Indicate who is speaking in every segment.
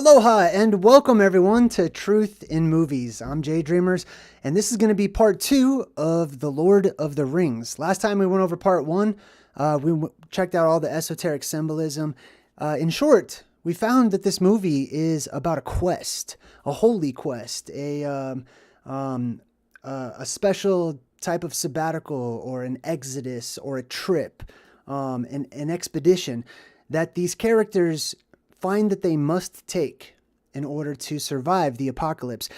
Speaker 1: Aloha and welcome everyone to Truth in Movies. I'm JayDreamerZ and this is going to be part 2 of The Lord of the Rings. Last time we went over part 1, checked out all the esoteric symbolism. In short, we found that this movie is about a quest, a holy quest, a special type of sabbatical or an exodus or a trip, an expedition that these characters find that they must take in order to survive the apocalypse.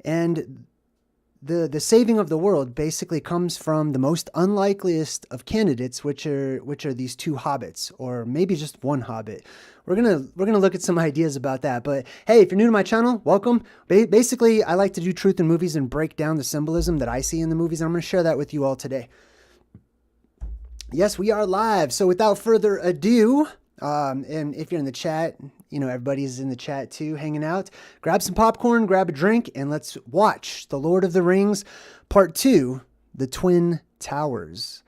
Speaker 1: And the saving of the world basically comes from the most unlikeliest of candidates, which are these two hobbits, or maybe just one hobbit. We're gonna look at some ideas about that. But hey, if you're new to my channel, welcome. Basically, I like to do truth in movies and break down the symbolism that I see in the movies, and I'm gonna share that with you all today. Yes, we are live. So without further ado, and if you're in the chat, you know, everybody's in the chat too, hanging out. Grab some popcorn, grab a drink, and let's watch The Lord of the Rings, Part 2, The Twin Towers.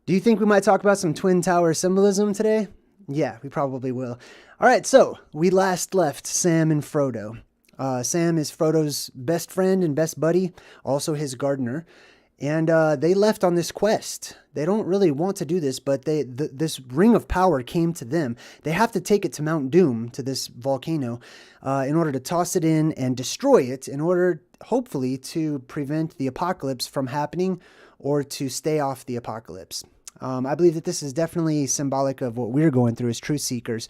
Speaker 1: Do you think we might talk about some Twin Tower symbolism today? Yeah, we probably will. All right, so we last left Sam and Frodo. Sam is Frodo's best friend and best buddy, also his gardener. And they left on this quest. They don't really want to do this, but this ring of power came to them. They have to take it to Mount Doom, to this volcano, in order to toss it in and destroy it, in order, hopefully, to prevent the apocalypse from happening or to stay off the apocalypse. I believe that this is definitely symbolic of what we're going through as truth seekers.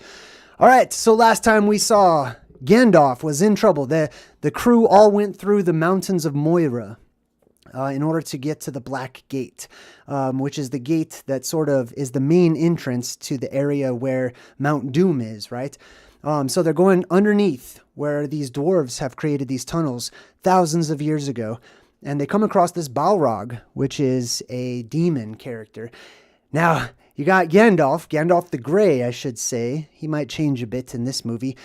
Speaker 1: All right, so last time we saw Gandalf was in trouble. The crew all went through the mountains of Moira in order to get to the Black Gate, which is the gate that sort of is the main entrance to the area where Mount Doom is, right? So they're going underneath where these dwarves have created these tunnels thousands of years ago, and they come across this Balrog, which is a demon character. Now, you got Gandalf the Gray, I should say. He might change a bit in this movie.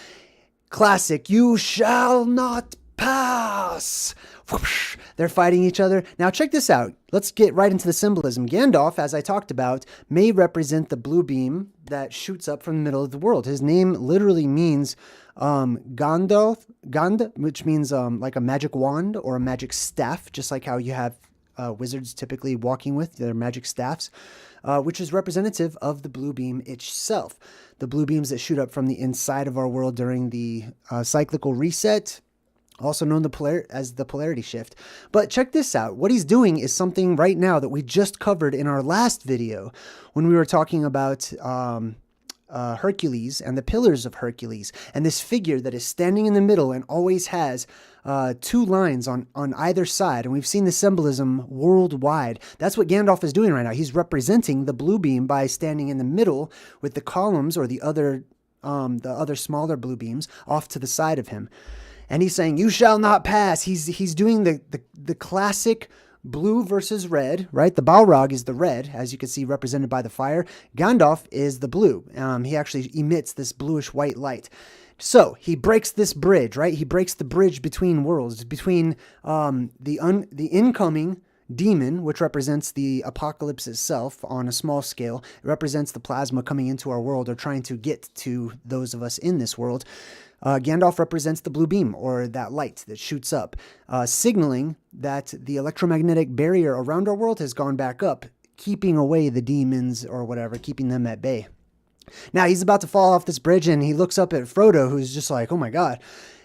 Speaker 1: Classic, you shall not pass. Whoosh, they're fighting each other. Now check this out. Let's get right into the symbolism. Gandalf, as I talked about, may represent the blue beam that shoots up from the middle of the world. His name literally means Gand, which means like a magic wand or a magic staff, just like how you have wizards typically walking with their magic staffs, which is representative of the blue beam itself. The blue beams that shoot up from the inside of our world during the cyclical reset, also known as the polarity shift. But check this out. What he's doing is something right now that we just covered in our last video when we were talking about Hercules and the pillars of Hercules, and this figure that is standing in the middle and always has two lines on either side. And we've seen the symbolism worldwide. That's what Gandalf is doing right now. He's representing the blue beam by standing in the middle with the columns or the other smaller blue beams off to the side of him. And he's saying, you shall not pass. He's doing the classic blue versus red, right? The Balrog is the red, as you can see represented by the fire. Gandalf is the blue. He actually emits this bluish white light. So he breaks this bridge, right? He breaks the bridge between worlds, between the incoming demon, which represents the apocalypse itself on a small scale. It represents the plasma coming into our world or trying to get to those of us in this world. Gandalf represents the blue beam, or that light that shoots up, signaling that the electromagnetic barrier around our world has gone back up, keeping away the demons or whatever, keeping them at bay. Now he's about to fall off this bridge, and he looks up at Frodo, who's just like, oh my God.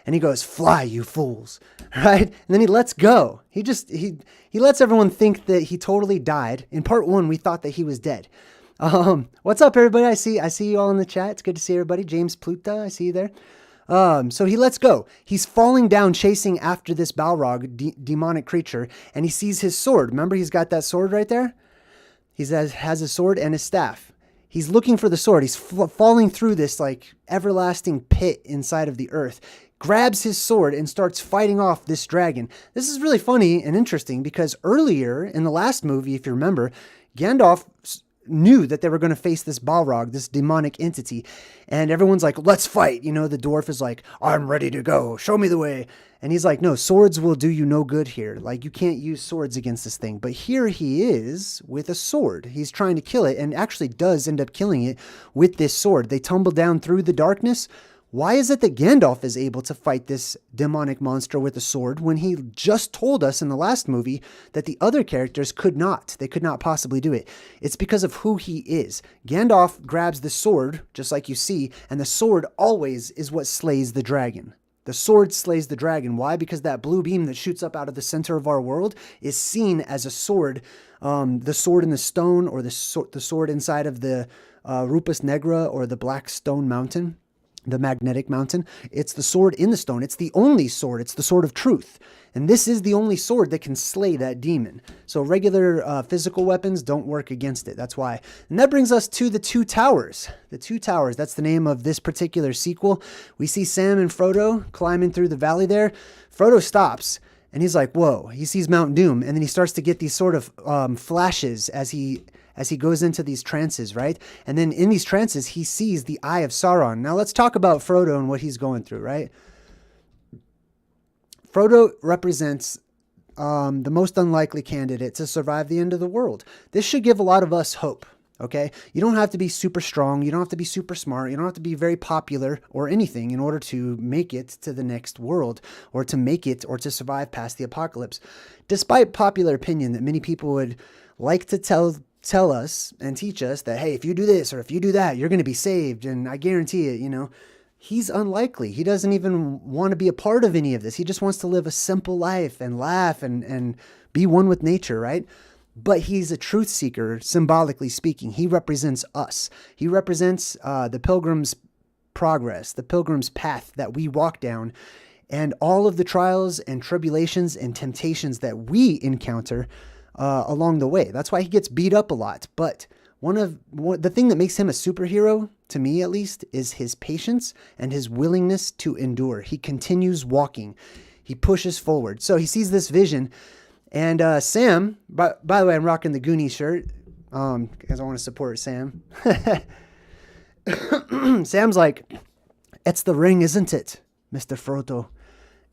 Speaker 1: And he goes, fly, you fools, right? And then he lets go. He lets everyone think that he totally died. In part 1, we thought that he was dead. What's up, everybody? I see you all in the chat. It's good to see everybody. James Pluta, I see you there. So he lets go. He's falling down, chasing after this Balrog, demonic creature, and he sees his sword. Remember, he's got that sword right there? He has a sword and a staff. He's looking for the sword. He's falling through this like everlasting pit inside of the earth, grabs his sword and starts fighting off this dragon. This is really funny and interesting because earlier in the last movie, if you remember, Gandalf knew that they were going to face this Balrog, this demonic entity, and everyone's like, let's fight. You know, the dwarf is like, I'm ready to go. Show me the way. And he's like, no, swords will do you no good here. Like, you can't use swords against this thing. But here he is with a sword. He's trying to kill it and actually does end up killing it with this sword. They tumble down through the darkness Why is it that Gandalf is able to fight this demonic monster with a sword when he just told us in the last movie that the other characters could not? They could not possibly do it. It's because of who he is. Gandalf grabs the sword, just like you see, and the sword always is what slays the dragon. The sword slays the dragon. Why? Because that blue beam that shoots up out of the center of our world is seen as a sword. The sword in the stone, or the sword inside of the Rupus Negra, or the Black Stone Mountain, the magnetic mountain. It's the sword in the stone. It's the only sword. It's the sword of truth. And this is the only sword that can slay that demon. So regular physical weapons don't work against it. That's why. And that brings us to the Two Towers. The Two Towers, that's the name of this particular sequel. We see Sam and Frodo climbing through the valley there. Frodo stops and he's like, whoa. He sees Mount Doom, and then he starts to get these sort of flashes as he goes into these trances, right? And then in these trances, he sees the Eye of Sauron. Now let's talk about Frodo and what he's going through, right? Frodo represents the most unlikely candidate to survive the end of the world. This should give a lot of us hope, okay? You don't have to be super strong. You don't have to be super smart. You don't have to be very popular or anything in order to make it to the next world, or to make it, or to survive past the apocalypse. Despite popular opinion that many people would like to tell us and teach us that, hey, if you do this or if you do that, you're going to be saved. And I guarantee it, he's unlikely. He doesn't even want to be a part of any of this. He just wants to live a simple life and laugh and be one with nature, right? But he's a truth seeker, symbolically speaking. He represents us. He represents the pilgrim's progress, the pilgrim's path that we walk down, and all of the trials and tribulations and temptations that we encounter along the way. That's why he gets beat up a lot. But the thing that makes him a superhero, to me at least, is his patience and his willingness to endure. He continues walking. He pushes forward. So he sees this vision. And Sam, by the way, I'm rocking the Goonies shirt because I want to support Sam. Sam's like, it's the ring, isn't it, Mr. Frodo?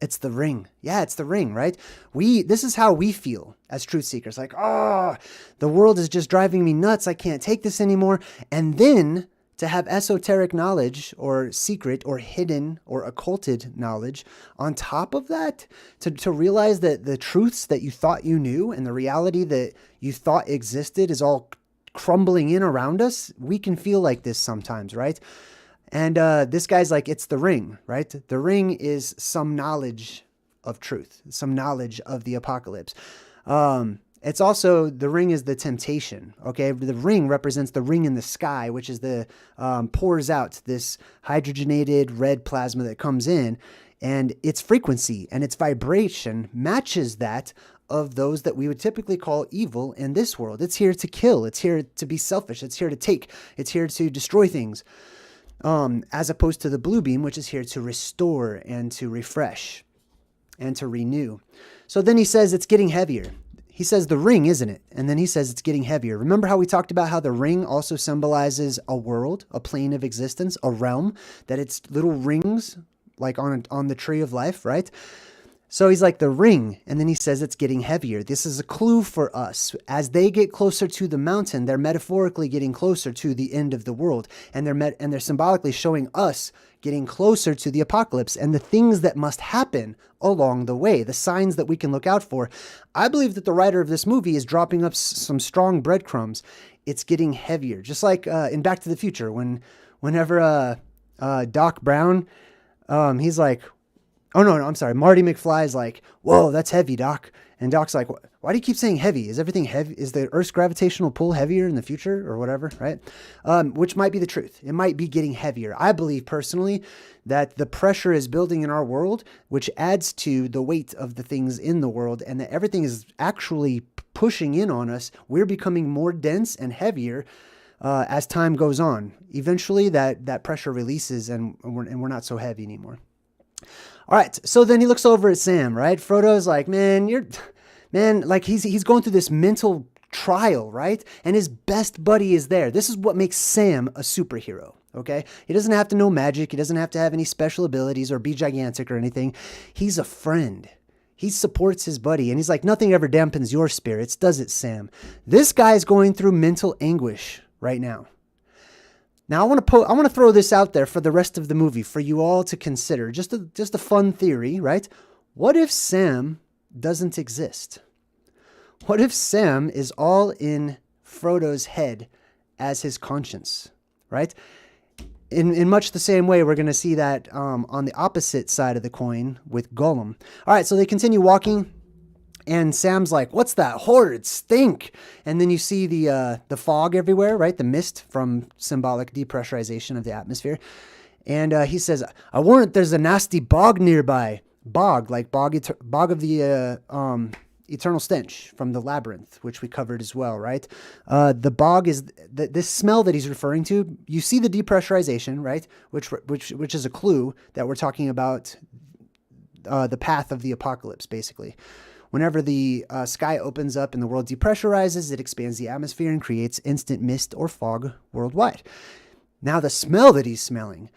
Speaker 1: It's the ring. Yeah, it's the ring, right? This is how we feel as truth seekers. Like, the world is just driving me nuts. I can't take this anymore. And then to have esoteric knowledge, or secret or hidden or occulted knowledge on top of that, to realize that the truths that you thought you knew and the reality that you thought existed is all crumbling in around us. We can feel like this sometimes, right? And this guy's like, it's the ring, right? The ring is some knowledge of truth, some knowledge of the apocalypse. It's also, the ring is the temptation, okay? The ring represents the ring in the sky, which is pours out this hydrogenated red plasma that comes in, and its frequency and its vibration matches that of those that we would typically call evil in this world. It's here to kill. It's here to be selfish. It's here to take. It's here to destroy things. As opposed to the blue beam, which is here to restore and to refresh and to renew. So then he says it's getting heavier. He says the ring, isn't it? And then he says it's getting heavier. Remember how we talked about how the ring also symbolizes a world, a plane of existence, a realm, that it's little rings like on the tree of life, right? So he's like the ring, and then he says it's getting heavier. This is a clue for us. As they get closer to the mountain, they're metaphorically getting closer to the end of the world, and they're symbolically showing us getting closer to the apocalypse and the things that must happen along the way, the signs that we can look out for. I believe that the writer of this movie is dropping up some strong breadcrumbs. It's getting heavier, just like in Back to the Future, whenever Doc Brown, he's like, oh, no, I'm sorry. Marty McFly's like, whoa, that's heavy, Doc. And Doc's like, why do you keep saying heavy? Is everything heavy? Is the Earth's gravitational pull heavier in the future or whatever, right? Which might be the truth. It might be getting heavier. I believe personally that the pressure is building in our world, which adds to the weight of the things in the world, and that everything is actually pushing in on us. We're becoming more dense and heavier as time goes on. Eventually that pressure releases and we're not so heavy anymore. All right, so then he looks over at Sam, right? Frodo's like, like he's going through this mental trial, right? And his best buddy is there. This is what makes Sam a superhero, okay? He doesn't have to know magic. He doesn't have to have any special abilities or be gigantic or anything. He's a friend. He supports his buddy, and he's like, nothing ever dampens your spirits, does it, Sam? This guy's going through mental anguish right now. Now, I want to throw this out there for the rest of the movie for you all to consider. Just a fun theory, right? What if Sam doesn't exist? What if Sam is all in Frodo's head as his conscience, right? In much the same way, we're going to see that on the opposite side of the coin with Gollum. All right, so they continue walking, and Sam's like, "What's that horrid stink?" And then you see the fog everywhere, right? The mist from symbolic depressurization of the atmosphere. And he says, "I warrant there's a nasty bog nearby." Bog, like bog of the eternal stench from the labyrinth, which we covered as well, right? The bog is this smell that he's referring to. You see the depressurization, right? Which is a clue that we're talking about the path of the apocalypse, basically. Whenever the sky opens up and the world depressurizes, it expands the atmosphere and creates instant mist or fog worldwide. Now, the smell that he's smelling,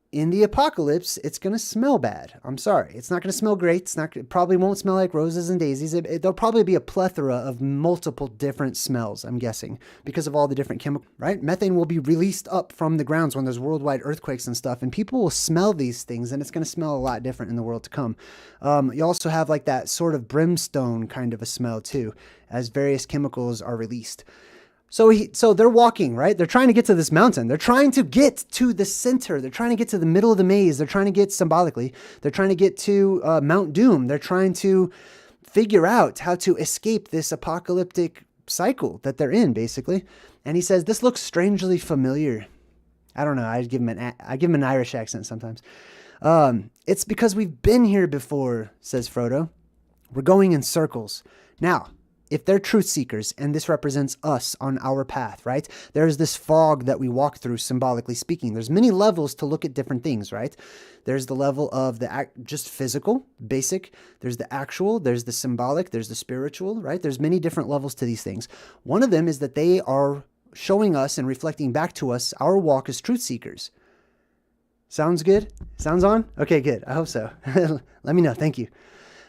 Speaker 1: in the apocalypse, it's going to smell bad. I'm sorry. It's not going to smell great. It probably won't smell like roses and daisies. There'll probably be a plethora of multiple different smells, I'm guessing, because of all the different chemicals, right? Methane will be released up from the grounds when there's worldwide earthquakes and stuff, and people will smell these things, and it's going to smell a lot different in the world to come. You also have like that sort of brimstone kind of a smell too, as various chemicals are released. So they're walking, right? They're trying to get to this mountain. They're trying to get to the center. They're trying to get to the middle of the maze. They're trying to get symbolically. They're trying to get to Mount Doom. They're trying to figure out how to escape this apocalyptic cycle that they're in, basically. And he says, "This looks strangely familiar." I don't know. I give him an Irish accent sometimes. "It's because we've been here before," says Frodo. "We're going in circles." Now, if they're truth seekers, and this represents us on our path, right? There's this fog that we walk through, symbolically speaking. There's many levels to look at different things, right? There's the level of the just physical, basic. There's the actual. There's the symbolic. There's the spiritual, right? There's many different levels to these things. One of them is that they are showing us and reflecting back to us our walk as truth seekers. Sounds good? Sounds on? Okay, good. I hope so. Let me know. Thank you.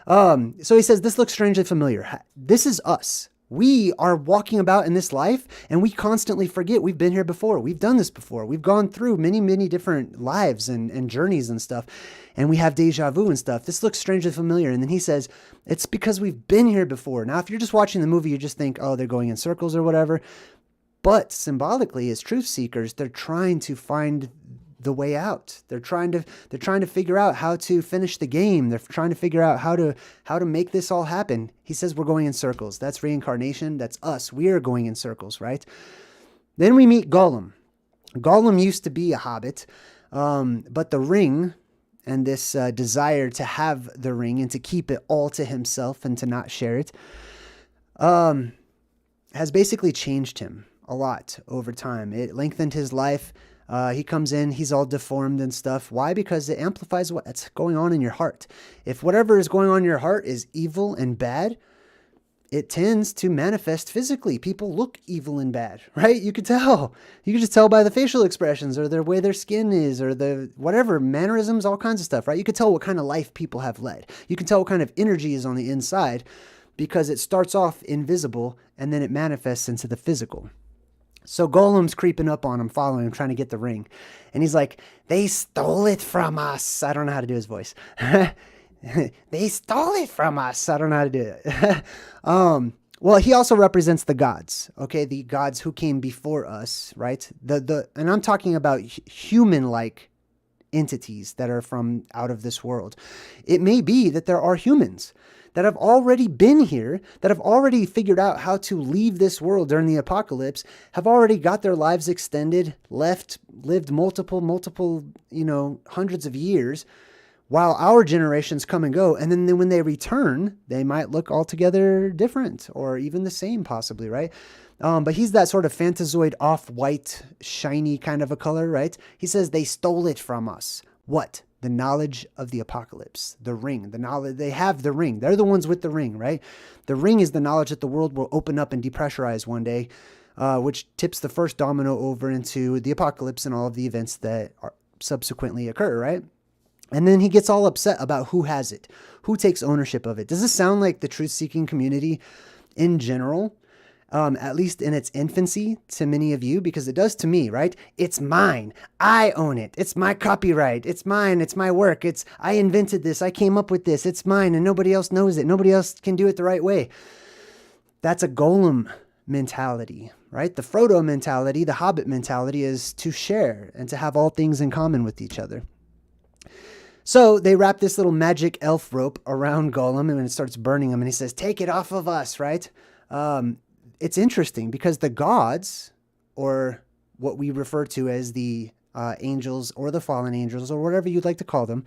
Speaker 1: So he says, "This looks strangely familiar." This is us. We are walking about in this life, and we constantly forget we've been here before. We've done this before. We've gone through many, many different lives and journeys and stuff, and we have deja vu and stuff. This looks strangely familiar. And then he says, "It's because we've been here before." Now, if you're just watching the movie, you just think, oh, they're going in circles or whatever. But symbolically, as truth seekers, they're trying to find the way out. They're trying to figure out how to finish the game. They're trying to figure out how to make this all happen. He says we're going in circles. That's reincarnation. That's us. We are going in circles, right? Then we meet Gollum. Gollum used to be a hobbit, but the ring and this desire to have the ring and to keep it all to himself and to not share it has basically changed him a lot over time. It lengthened his life. He comes in, he's all deformed and stuff. Why? Because it amplifies what's going on in your heart. If whatever is going on in your heart is evil and bad, it tends to manifest physically. People look evil and bad, right? You could tell. You could just tell by the facial expressions or the way their skin is or the whatever, mannerisms, all kinds of stuff, right? You could tell what kind of life people have led. You can tell what kind of energy is on the inside because it starts off invisible and then it manifests into the physical. So Gollum's creeping up on him, following him, trying to get the ring. And he's like, "They stole it from us." I don't know how to do his voice. "They stole it from us." I don't know how to do it. Well, he also represents the gods, okay? The gods who came before us, right? And I'm talking about human-like entities that are from out of this world. It may be that there are humans that have already been here, that have already figured out how to leave this world during the apocalypse, have already got their lives extended, lived multiple, hundreds of years, while our generations come and go. And then when they return, they might look altogether different or even the same possibly, right? But he's that sort of Fantazoid off-white, shiny kind of a color, right? He says they stole it from us. What? The knowledge of the apocalypse, the ring, the knowledge. They have the ring. They're the ones with the ring, right? The ring is the knowledge that the world will open up and depressurize one day, which tips the first domino over into the apocalypse and all of the events that subsequently occur, right? And then he gets all upset about who has it, who takes ownership of it. Does this sound like the truth-seeking community in general? at least in its infancy to many of you, because it does to me, right? It's mine. I own it. It's my copyright. It's mine. It's my work. I invented this. I came up with this. It's mine, and nobody else knows it. Nobody else can do it the right way. That's a golem mentality, right? The Frodo mentality, the Hobbit mentality is to share and to have all things in common with each other. So they wrap this little magic elf rope around Gollum, and it starts burning him, and he says, take it off of us, right? It's interesting because the gods, or what we refer to as the angels or the fallen angels or whatever you'd like to call them,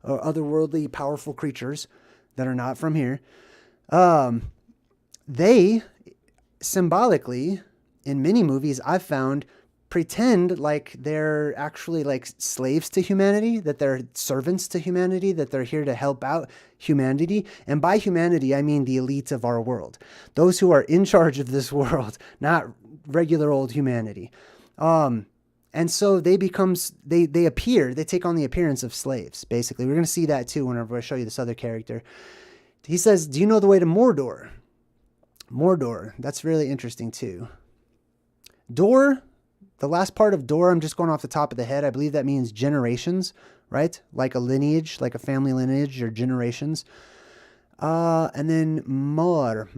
Speaker 1: or otherworldly powerful creatures that are not from here, they symbolically, in many movies I've found, pretend like they're actually like slaves to humanity, that they're servants to humanity, that they're here to help out humanity. And by humanity, I mean the elite of our world, those who are in charge of this world, not regular old humanity. And so they take on the appearance of slaves, basically. We're going to see that too whenever I show you this other character. He says, do you know the way to Mordor? Mordor, that's really interesting too. Door, the last part of door, I'm just going off the top of the head. I believe that means generations, right? Like a lineage, like a family lineage or generations. And then mar.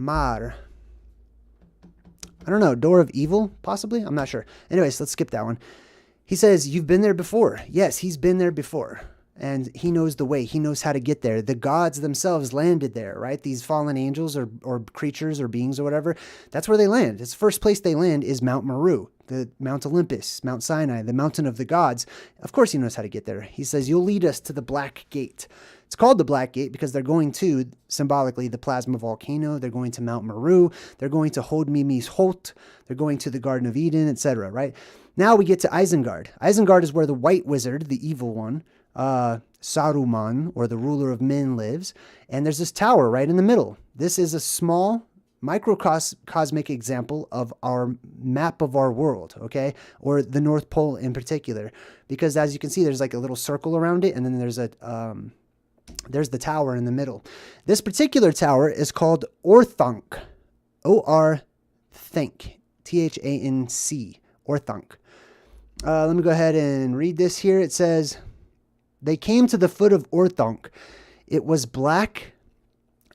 Speaker 1: I don't know, door of evil, possibly? I'm not sure. Anyways, let's skip that one. He says, you've been there before. Yes, he's been there before. And he knows the way. He knows how to get there. The gods themselves landed there, right? These fallen angels or creatures or beings or whatever, that's where they land. It's the first place they land is Mount Meru, the Mount Olympus, Mount Sinai, the mountain of the gods. Of course he knows how to get there. He says, you'll lead us to the Black Gate. It's called the Black Gate because they're going to, symbolically, the plasma volcano. They're going to Mount Meru. They're going to Hod Mimi's Holt. They're going to the Garden of Eden, etc., right? Now we get to Isengard. Isengard is where the White Wizard, the evil one, Saruman, or the ruler of men, lives. And there's this tower right in the middle. This is a small microcosmic example of our map of our world, okay? Or the North Pole in particular. Because as you can see, there's like a little circle around it, and then there's the tower in the middle. This particular tower is called Orthanc. O-R-Thanc. T-H-A-N-C. Orthanc. Let me go ahead and read this here. It says, they came to the foot of Orthanc. It was black,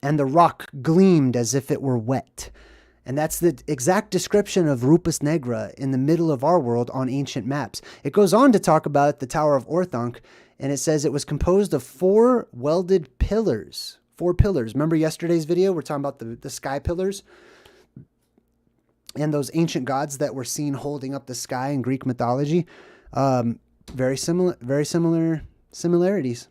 Speaker 1: and the rock gleamed as if it were wet. And that's the exact description of Rupus Negra in the middle of our world on ancient maps. It goes on to talk about the Tower of Orthanc, and it says it was composed of 4 welded pillars. 4 pillars. Remember yesterday's video? We're talking about the sky pillars and those ancient gods that were seen holding up the sky in Greek mythology. Very similar similarities.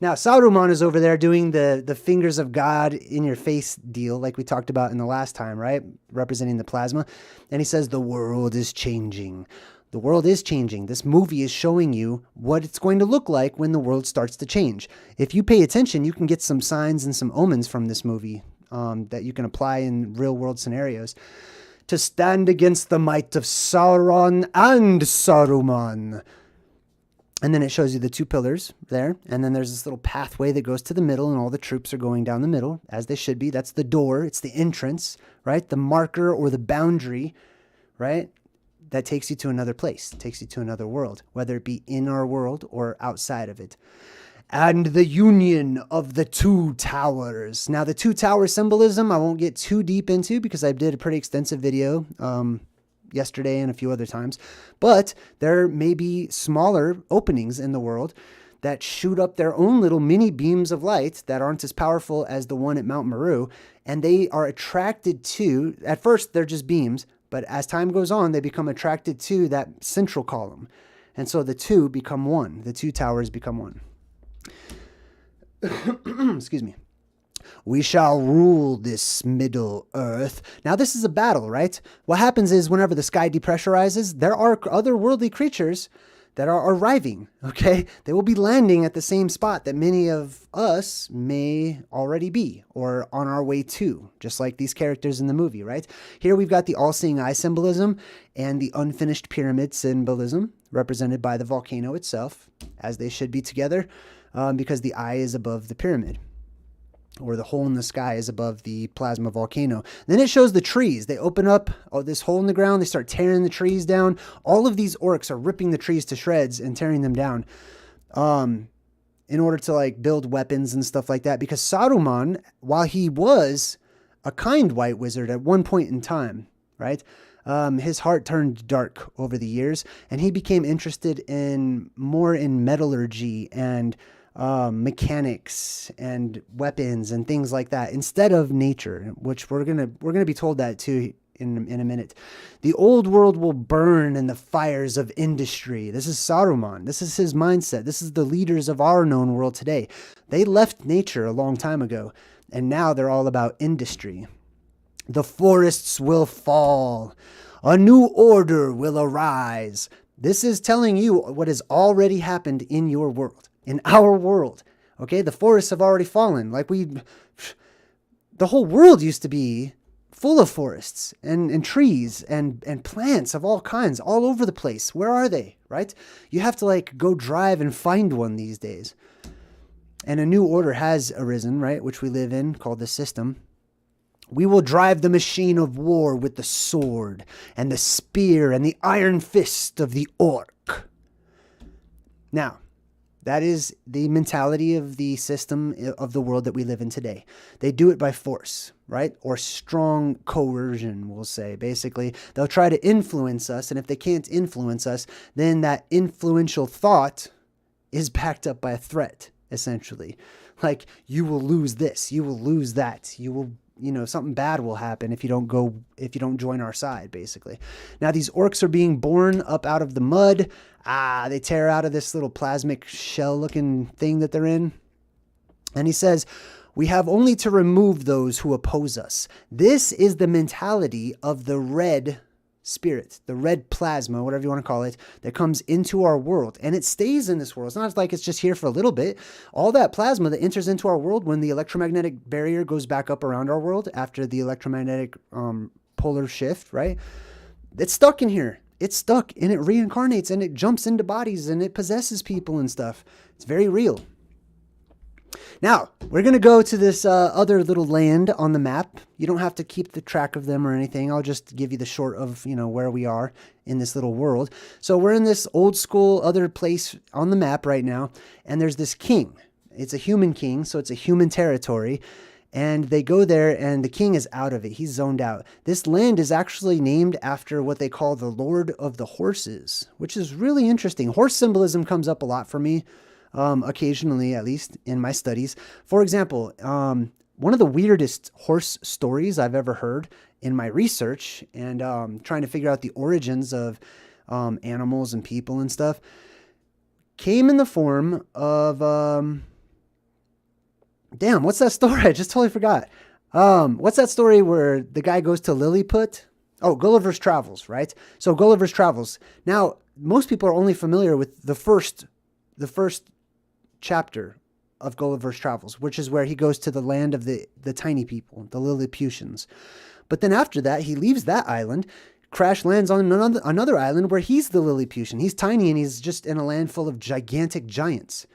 Speaker 1: Now, Saruman is over there doing the fingers of God in your face deal like we talked about in the last time, right? Representing the plasma. And he says, the world is changing. The world is changing. This movie is showing you what it's going to look like when the world starts to change. If you pay attention, you can get some signs and some omens from this movie that you can apply in real world scenarios. To stand against the might of Sauron and Saruman. And then it shows you the 2 pillars there. And then there's this little pathway that goes to the middle, and all the troops are going down the middle, as they should be. That's the door. It's the entrance, right? The marker or the boundary, right? That takes you to another place, takes you to another world, whether it be in our world or outside of it. And the union of the 2 towers. Now, the 2 tower symbolism, I won't get too deep into because I did a pretty extensive video yesterday and a few other times. But there may be smaller openings in the world that shoot up their own little mini beams of light that aren't as powerful as the one at Mount Meru. And they are attracted to, at first they're just beams, but as time goes on, they become attracted to that central column. And so the 2 become 1. The 2 towers become 1. Excuse me. We shall rule this Middle Earth. Now, this is a battle, right? What happens is whenever the sky depressurizes, there are otherworldly creatures that are arriving, okay? They will be landing at the same spot that many of us may already be or on our way to, just like these characters in the movie, right? Here we've got the all-seeing eye symbolism and the unfinished pyramid symbolism represented by the volcano itself, as they should be together, because the eye is above the pyramid. or the hole in the sky is above the plasma volcano. Then it shows the trees. They open up this hole in the ground. They start tearing the trees down. All of these orcs are ripping the trees to shreds and tearing them down in order to like build weapons and stuff like that. Because Saruman, while he was a kind white wizard at one point in time, right? His heart turned dark over the years, and he became interested more in metallurgy and mechanics and weapons and things like that instead of nature, which we're gonna be told that too in a minute. The old world will burn in the fires of industry. This is Saruman. This is his mindset. This is the leaders of our known world today. They left nature a long time ago, and now they're all about industry. The forests will fall. A new order will arise. This is telling you what has already happened in your world, in our world. Okay, the forests have already fallen. The whole world used to be full of forests and trees and plants of all kinds all over the place. Where are they, right? You have to like go drive and find one these days. And a new order has arisen, right, which we live in, called the system. We will drive the machine of war with the sword and the spear and the iron fist of the orc. Now, that is the mentality of the system of the world that we live in today. They do it by force, right? Or strong coercion, we'll say. Basically, they'll try to influence us, and if they can't influence us, then that influential thought is backed up by a threat, essentially. Like, you will lose this, you will lose that, something bad will happen if you don't join our side, basically. Now, these orcs are being born up out of the mud. They tear out of this little plasmic shell-looking thing that they're in. And he says, we have only to remove those who oppose us. This is the mentality of the red spirit, the red plasma, whatever you want to call it, that comes into our world. And it stays in this world. It's not like it's just here for a little bit. All that plasma that enters into our world when the electromagnetic barrier goes back up around our world after the electromagnetic polar shift, right? It's stuck in here. It's stuck and it reincarnates and it jumps into bodies and it possesses people and stuff. It's very real. Now, we're going to go to this other little land on the map. You don't have to keep the track of them or anything. I'll just give you the short of, where we are in this little world. So we're in this old school other place on the map right now, and there's this king. It's a human king, so it's a human territory. And they go there, and the king is out of it. He's zoned out. This land is actually named after what they call the Lord of the Horses, which is really interesting. Horse symbolism comes up a lot for me. Occasionally, at least in my studies. For example, one of the weirdest horse stories I've ever heard in my research and trying to figure out the origins of animals and people and stuff came in the form of damn, what's that story? I just totally forgot. What's that story where the guy goes to Lilliput? Oh, Gulliver's Travels, right? So Gulliver's Travels. Now, most people are only familiar with the first chapter of Gulliver's Travels, which is where he goes to the land of the tiny people, the Lilliputians. But then after that, he leaves that island, crash lands on another island where he's the Lilliputian. He's tiny and he's just in a land full of gigantic giants.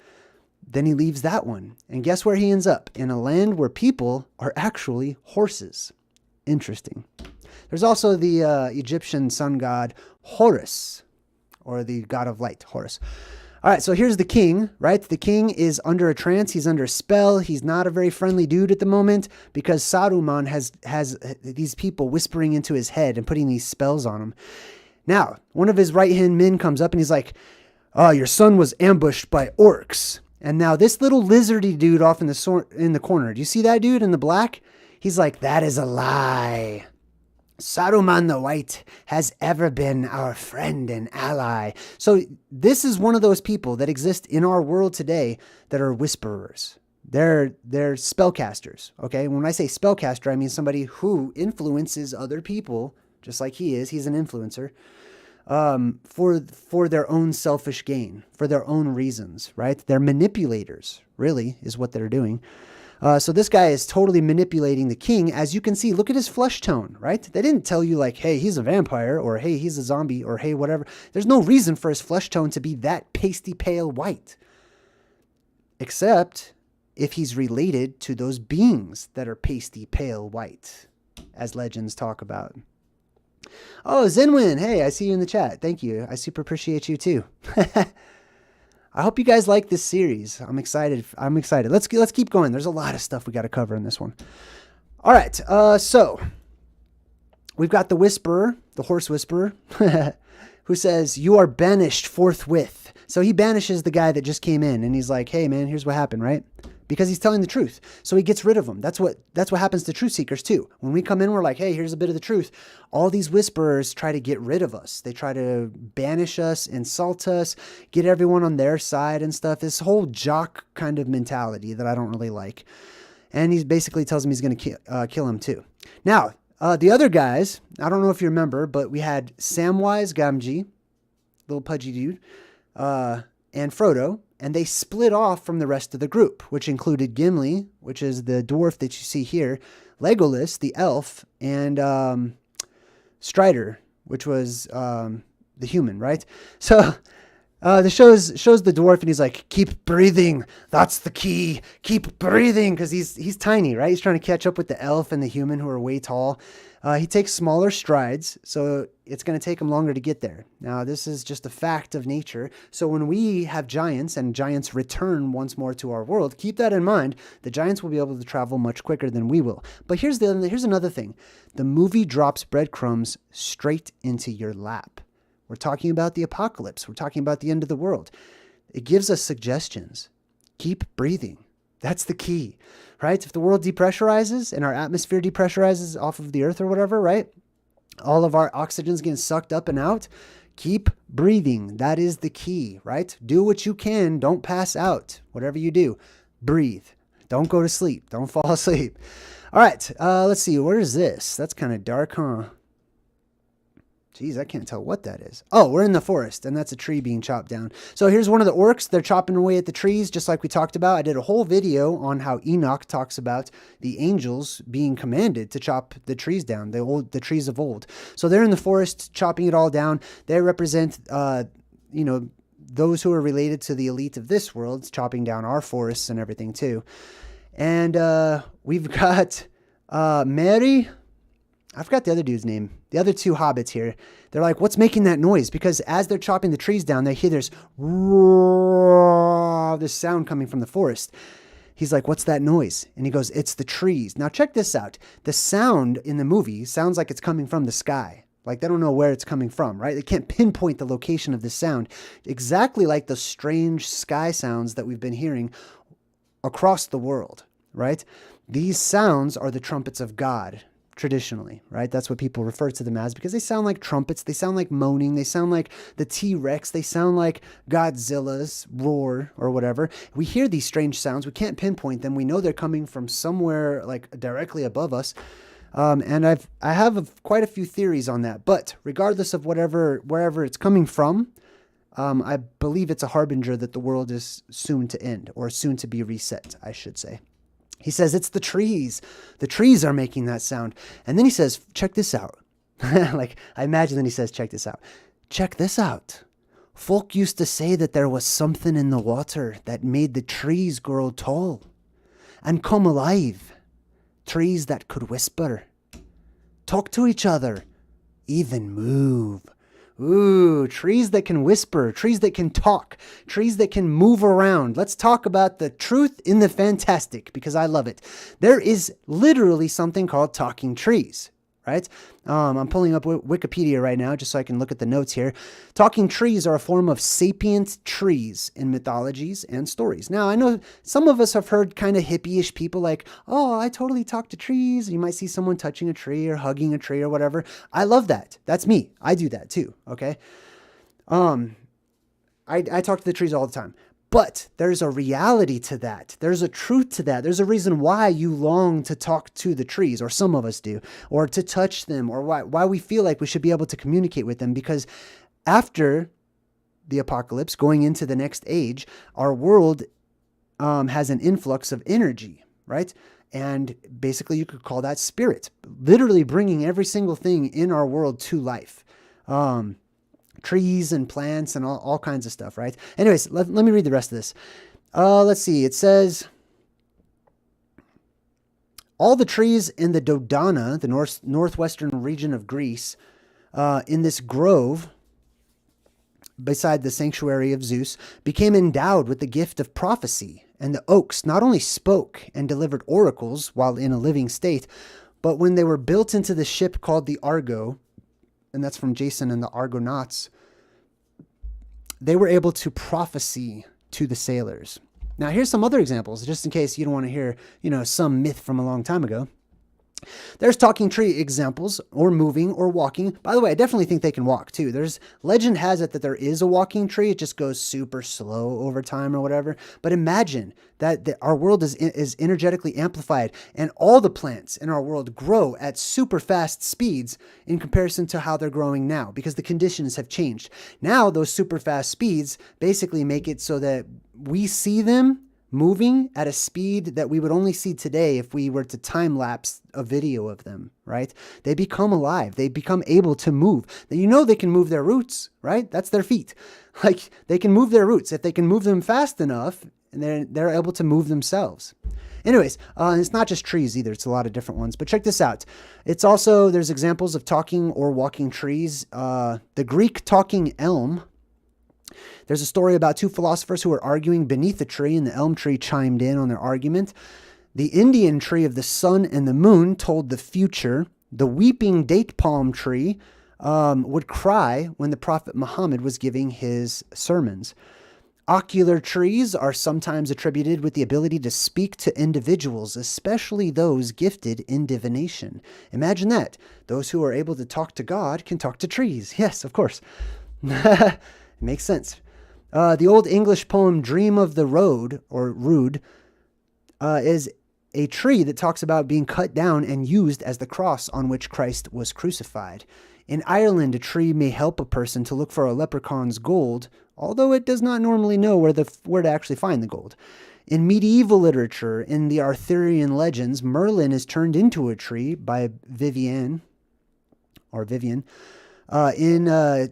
Speaker 1: Then he leaves that one. And guess where he ends up? In a land where people are actually horses. Interesting. There's also the Egyptian sun god Horus, or the god of light, Horus. All right, so here's the king, right? The king is under a trance. He's under a spell. He's not a very friendly dude at the moment because Saruman has these people whispering into his head and putting these spells on him. Now, one of his right-hand men comes up and he's like, "Oh, your son was ambushed by orcs." And now this little lizardy dude off in the corner, do you see that dude in the black? He's like, "That is a lie. Saruman the White has ever been our friend and ally." So this is one of those people that exist in our world today that are whisperers. They're spellcasters, okay? When I say spellcaster, I mean somebody who influences other people, just like he is. He's an influencer, for their own selfish gain, for their own reasons, right? They're manipulators, really, is what they're doing. So this guy is totally manipulating the king. As you can see, look at his flesh tone, right? They didn't tell you like, hey, he's a vampire, or hey, he's a zombie, or hey, whatever. There's no reason for his flesh tone to be that pasty pale white. Except if he's related to those beings that are pasty pale white, as legends talk about. Oh, Zenwin, hey, I see you in the chat. Thank you. I super appreciate you too. I hope you guys like this series. I'm excited. Let's keep going. There's a lot of stuff we got to cover in this one. All right. So we've got the Whisperer, the Horse Whisperer, who says, "You are banished forthwith." So he banishes the guy that just came in, and he's like, "Hey, man, here's what happened, right?" Because he's telling the truth. So he gets rid of them. That's what happens to truth seekers too. When we come in, we're like, "Hey, here's a bit of the truth." All these whisperers try to get rid of us. They try to banish us, insult us, get everyone on their side and stuff. This whole jock kind of mentality that I don't really like. And he basically tells him he's going to kill him too. Now, the other guys, I don't know if you remember, but we had Samwise Gamgee, little pudgy dude, and Frodo, and they split off from the rest of the group, which included Gimli, which is the dwarf that you see here, Legolas, the elf, and Strider, which was the human, right? So the shows the dwarf, and he's like, "Keep breathing. That's the key. Keep breathing," because he's tiny, right? He's trying to catch up with the elf and the human who are way tall. He takes smaller strides, so it's going to take him longer to get there. Now, this is just a fact of nature. So when we have giants and giants return once more to our world, keep that in mind. The giants will be able to travel much quicker than we will. But here's another thing. The movie drops breadcrumbs straight into your lap. We're talking about the apocalypse. We're talking about the end of the world. It gives us suggestions. Keep breathing. That's the key, right? If the world depressurizes and our atmosphere depressurizes off of the earth or whatever, right? All of our oxygen's getting sucked up and out. Keep breathing. That is the key, right? Do what you can. Don't pass out. Whatever you do, breathe. Don't go to sleep. Don't fall asleep. All right. Let's see. Where is this? That's kind of dark, huh? Jeez, I can't tell what that is. Oh, we're in the forest, and that's a tree being chopped down. So here's one of the orcs. They're chopping away at the trees, just like we talked about. I did a whole video on how Enoch talks about the angels being commanded to chop the trees down, the trees of old. So they're in the forest, chopping it all down. They represent, those who are related to the elite of this world, chopping down our forests and everything too. And we've got Mary. I forgot the other dude's name. The other two hobbits here. They're like, "What's making that noise?" Because as they're chopping the trees down, they hear this sound coming from the forest. He's like, "What's that noise?" And he goes, "It's the trees." Now check this out. The sound in the movie sounds like it's coming from the sky. Like they don't know where it's coming from, right? They can't pinpoint the location of the sound. Exactly like the strange sky sounds that we've been hearing across the world, right? These sounds are the trumpets of God. Traditionally, right? That's what people refer to them as because they sound like trumpets. They sound like moaning. They sound like the T-Rex. They sound like Godzilla's roar or whatever. We hear these strange sounds. We can't pinpoint them. We know they're coming from somewhere like directly above us. And I have quite a few theories on that. But regardless of wherever it's coming from, I believe it's a harbinger that the world is soon to end or soon to be reset, I should say. He says, "It's the trees. The trees are making that sound." And then he says, "Check this out." Like, I imagine that he says, "Check this out. Check this out. Folk used to say that there was something in the water that made the trees grow tall and come alive. Trees that could whisper, talk to each other, even move." Ooh, trees that can whisper, trees that can talk, trees that can move around. Let's talk about the truth in the fantastic because I love it. There is literally something called talking trees, right? I'm pulling up Wikipedia right now just so I can look at the notes here. Talking trees are a form of sapient trees in mythologies and stories. Now, I know some of us have heard kind of hippie-ish people like, "Oh, I totally talk to trees." You might see someone touching a tree or hugging a tree or whatever. I love that. That's me. I do that too, okay? I talk to the trees all the time. But there's a reality to that. There's a truth to that. There's a reason why you long to talk to the trees, or some of us do, or to touch them, or why we feel like we should be able to communicate with them. Because after the apocalypse, going into the next age, our world has an influx of energy, right? And basically you could call that spirit, literally bringing every single thing in our world to life. Trees and plants and all kinds of stuff, right? Anyways, let me read the rest of this. Let's see. It says, All the trees in the Dodona, the northwestern region of Greece, in this grove beside the sanctuary of Zeus, became endowed with the gift of prophecy. And the oaks not only spoke and delivered oracles while in a living state, but when they were built into the ship called the Argo, and that's from Jason and the Argonauts, they were able to prophesy to the sailors. Now, here's some other examples, just in case you don't want to hear, some myth from a long time ago. There's talking tree examples, or moving or walking. By the way, I definitely think they can walk too. Legend has it that there is a walking tree. It just goes super slow over time or whatever. But imagine that our world is energetically amplified, and all the plants in our world grow at super fast speeds in comparison to how they're growing now, because the conditions have changed. Now, those super fast speeds basically make it so that we see them moving at a speed that we would only see today if we were to time lapse a video of them, right? They become alive. They become able to move. They can move their roots, right? That's their feet. Like, they can move their roots. If they can move them fast enough, and they're able to move themselves. Anyways, it's not just trees either. It's a lot of different ones. But check this out. It's also, there's examples of talking or walking trees. The Greek talking elm. There's a story about two philosophers who were arguing beneath a tree, and the elm tree chimed in on their argument. The Indian tree of the sun and the moon told the future. The weeping date palm tree would cry when the Prophet Muhammad was giving his sermons. Ocular trees are sometimes attributed with the ability to speak to individuals, especially those gifted in divination. Imagine that. Those who are able to talk to God can talk to trees. Yes, of course. Makes sense. The Old English poem Dream of the Road, or Rood, is a tree that talks about being cut down and used as the cross on which Christ was crucified. In Ireland, a tree may help a person to look for a leprechaun's gold, although it does not normally know where to actually find the gold. In medieval literature, in the Arthurian legends, Merlin is turned into a tree by Vivian. In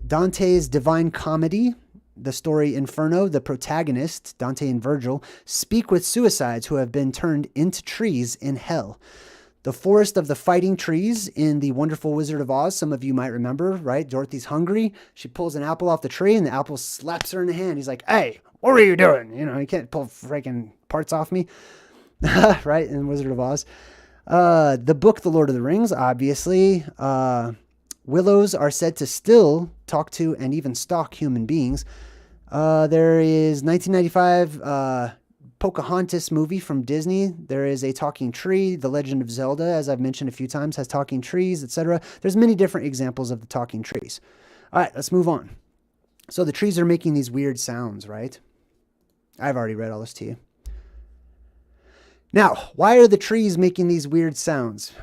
Speaker 1: Dante's Divine Comedy, the story Inferno, the protagonist, Dante and Virgil, speak with suicides who have been turned into trees in hell. The Forest of the Fighting Trees in The Wonderful Wizard of Oz, some of you might remember, right? Dorothy's hungry. She pulls an apple off the tree, and the apple slaps her in the hand. He's like, "Hey, what are you doing? You can't pull freaking parts off me." Right? In Wizard of Oz. The book, The Lord of the Rings, obviously. Willows are said to still talk to and even stalk human beings. There is 1995 Pocahontas movie from Disney. There is a talking tree. The Legend of Zelda, as I've mentioned a few times, has talking trees, etc. There's many different examples of the talking trees. All right, let's move on. So the trees are making these weird sounds, right? I've already read all this to you. Now, why are the trees making these weird sounds?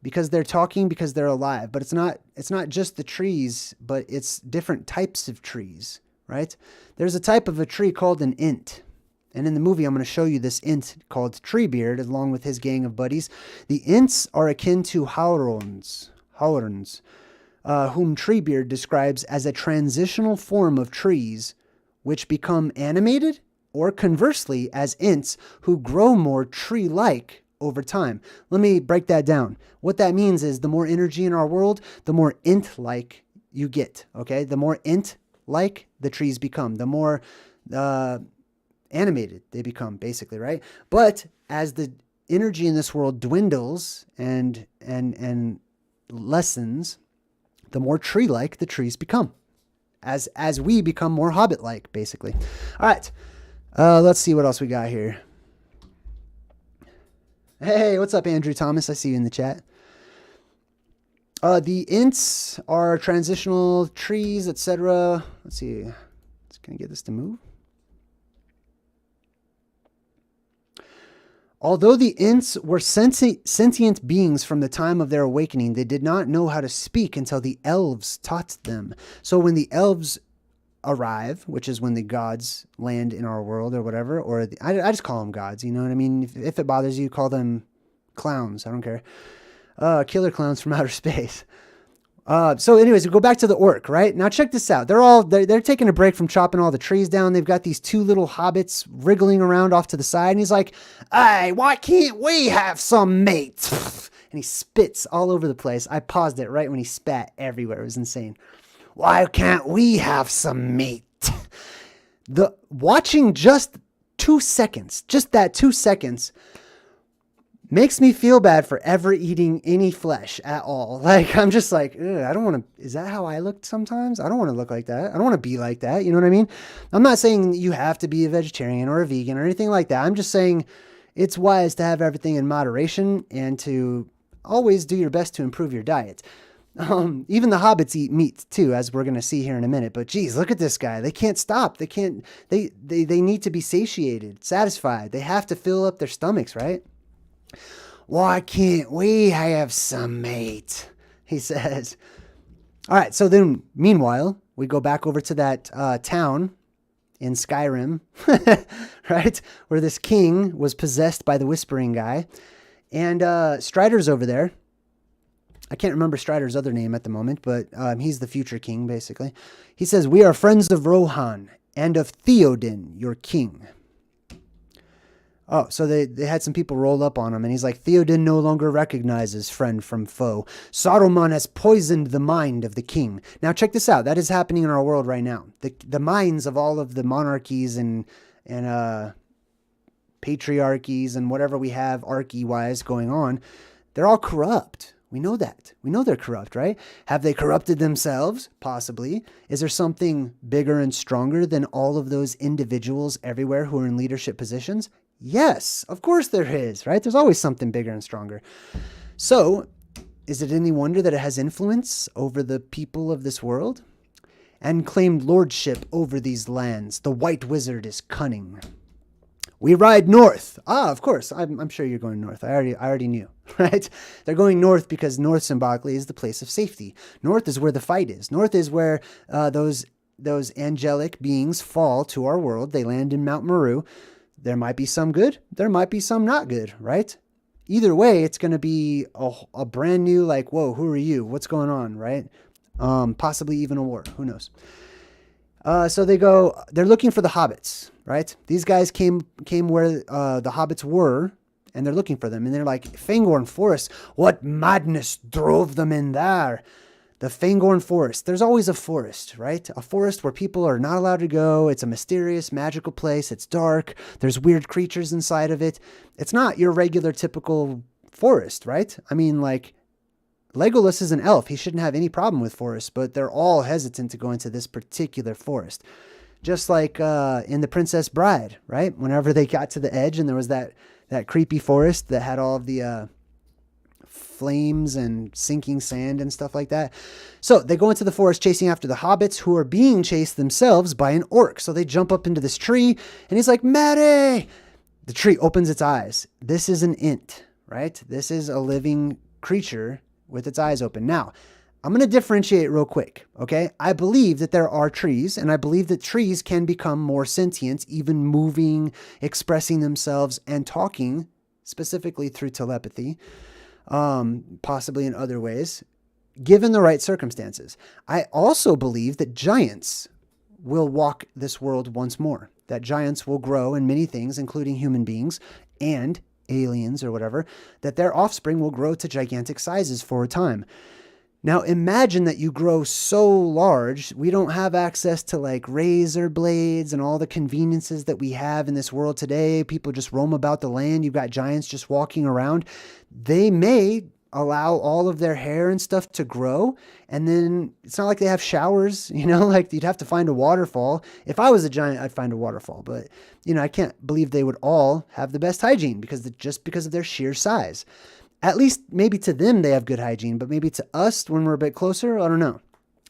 Speaker 1: Because they're talking, because they're alive. But it's not just the trees, but it's different types of trees, right? There's a type of a tree called an int. And in the movie, I'm going to show you this int called Treebeard, along with his gang of buddies. The ints are akin to haurons, whom Treebeard describes as a transitional form of trees which become animated, or conversely, as ints who grow more tree-like over time. Let me break that down. What that means is the more energy in our world, the more int-like you get, okay? The more int-like the trees become, the more animated they become, basically, right? But as the energy in this world dwindles and lessens, the more tree-like the trees become, as we become more hobbit-like, basically. All right, let's see what else we got here. Hey, what's up, Andrew Thomas? I see you in the chat. The ints are transitional trees, etc. Let's see. Can I get this to move? Although the ints were sentient beings from the time of their awakening, they did not know how to speak until the elves taught them. So when the elves arrive, which is when the gods land in our world or whatever, or I just call them gods, you know what I mean? If it bothers you, call them clowns. I don't care. Killer clowns from outer space. So anyways, we go back to the orc, right? Now check this out. They're taking a break from chopping all the trees down. They've got these two little hobbits wriggling around off to the side. And he's like, hey, why can't we have some mate? And he spits all over the place. I paused it right when he spat everywhere. It was insane. Why can't we have some mate? Watching just 2 seconds, just that 2 seconds, makes me feel bad for ever eating any flesh at all. Like, I'm just like, I don't want to, is that how I look sometimes? I don't want to look like that. I don't want to be like that. You know what I mean? I'm not saying you have to be a vegetarian or a vegan or anything like that. I'm just saying it's wise to have everything in moderation and to always do your best to improve your diet. Even the hobbits eat meat too, as we're going to see here in a minute. But geez, look at this guy. They can't stop. They need to be satiated, satisfied. They have to fill up their stomachs, right? Why can't we have some mate? He says. All right. So then meanwhile, we go back over to that town in Skyrim, right? Where this king was possessed by the whispering guy. And Strider's over there. I can't remember Strider's other name at the moment, but he's the future king, basically. He says, we are friends of Rohan and of Theoden, your king. Oh, so they had some people roll up on him, and he's like, Theoden no longer recognizes friend from foe. Saruman has poisoned the mind of the king. Now, check this out. That is happening in our world right now. The minds of all of the monarchies and patriarchies and whatever we have archy-wise going on, they're all corrupt. We know that. We know they're corrupt, right? Have they corrupted themselves? Possibly. Is there something bigger and stronger than all of those individuals everywhere who are in leadership positions? Yes, of course there is, right? There's always something bigger and stronger. So, is it any wonder that it has influence over the people of this world? And claimed lordship over these lands. The White Wizard is cunning. We ride north. Ah, of course. I'm sure you're going north. I already knew, right? They're going north because north symbolically is the place of safety. North is where the fight is. North is where those angelic beings fall to our world. They land in Mount Meru. There might be some good. There might be some not good, right? Either way, it's going to be a brand new, like, whoa, who are you? What's going on, right? Possibly even a war. Who knows? So they're looking for the hobbits, right? These guys came where the hobbits were, and they're looking for them. And they're like, Fangorn Forest, what madness drove them in there? The Fangorn Forest. There's always a forest, right? A forest where people are not allowed to go. It's a mysterious, magical place. It's dark. There's weird creatures inside of it. It's not your regular, typical forest, right? I mean, like, Legolas is an elf. He shouldn't have any problem with forests, but they're all hesitant to go into this particular forest. Just like in The Princess Bride, right? Whenever they got to the edge and there was that creepy forest that had all of the flames and sinking sand and stuff like that. So they go into the forest chasing after the hobbits who are being chased themselves by an orc. So they jump up into this tree and he's like, Maddie! The tree opens its eyes. This is an int, right? This is a living creature with its eyes open. Now, I'm going to differentiate real quick, okay? I believe that there are trees, and I believe that trees can become more sentient, even moving, expressing themselves, and talking, specifically through telepathy, possibly in other ways, given the right circumstances. I also believe that giants will walk this world once more, that giants will grow in many things, including human beings, and aliens or whatever, that their offspring will grow to gigantic sizes for a time. Now imagine that you grow so large, we don't have access to like razor blades and all the conveniences that we have in this world today. People just roam about the land. You've got giants just walking around. They may allow all of their hair and stuff to grow. And then it's not like they have showers, like you'd have to find a waterfall. If I was a giant, I'd find a waterfall. But, I can't believe they would all have the best hygiene because of their sheer size. At least maybe to them, they have good hygiene, but maybe to us when we're a bit closer, I don't know.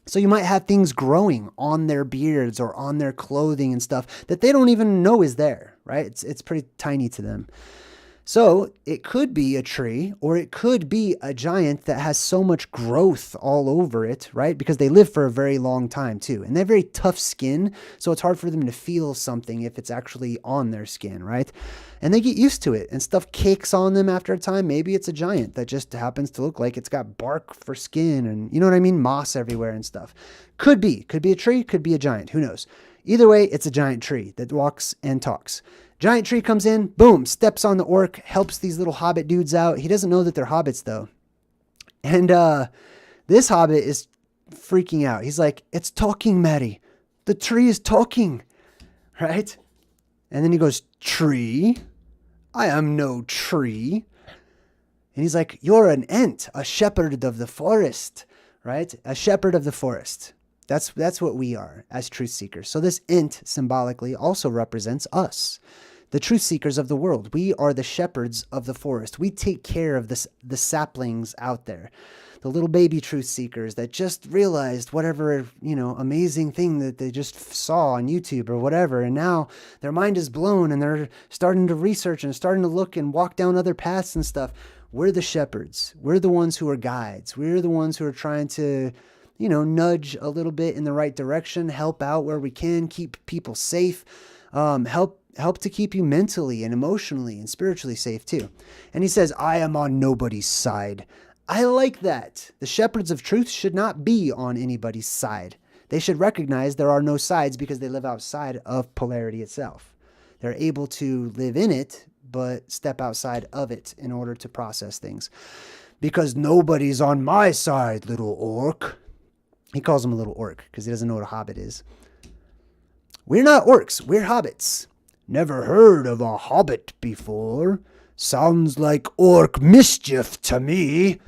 Speaker 1: So you might have things growing on their beards or on their clothing and stuff that they don't even know is there, right? It's pretty tiny to them. So it could be a tree, or it could be a giant that has so much growth all over it, right? Because they live for a very long time too. And they have very tough skin, so it's hard for them to feel something if it's actually on their skin, right? And they get used to it, and stuff cakes on them after a time. Maybe it's a giant that just happens to look like it's got bark for skin and, you know what I mean? Moss everywhere and stuff. Could be a tree, could be a giant, who knows? Either way, it's a giant tree that walks and talks. Giant tree comes in, boom, steps on the orc, helps these little hobbit dudes out. He doesn't know that they're hobbits though. And this hobbit is freaking out. He's like, it's talking, Maddie. The tree is talking, right? And then he goes, tree? I am no tree. And he's like, you're an ent, a shepherd of the forest, right? A shepherd of the forest. That's what we are as truth seekers. So this ent symbolically also represents us, the truth seekers of the world. We are the shepherds of the forest. We take care of the saplings out there, the little baby truth seekers that just realized whatever, amazing thing that they just saw on YouTube or whatever. And now their mind is blown and they're starting to research and starting to look and walk down other paths and stuff. We're the shepherds. We're the ones who are guides. We're the ones who are trying to nudge a little bit in the right direction, help out where we can, keep people safe, help to keep you mentally and emotionally and spiritually safe too. And he says, I am on nobody's side. I like that. The shepherds of truth should not be on anybody's side. They should recognize there are no sides because they live outside of polarity itself. They're able to live in it, but step outside of it in order to process things. Because nobody's on my side, little orc. He calls him a little orc because he doesn't know what a hobbit is. We're not orcs. We're hobbits. Never heard of a hobbit before. Sounds like orc mischief to me.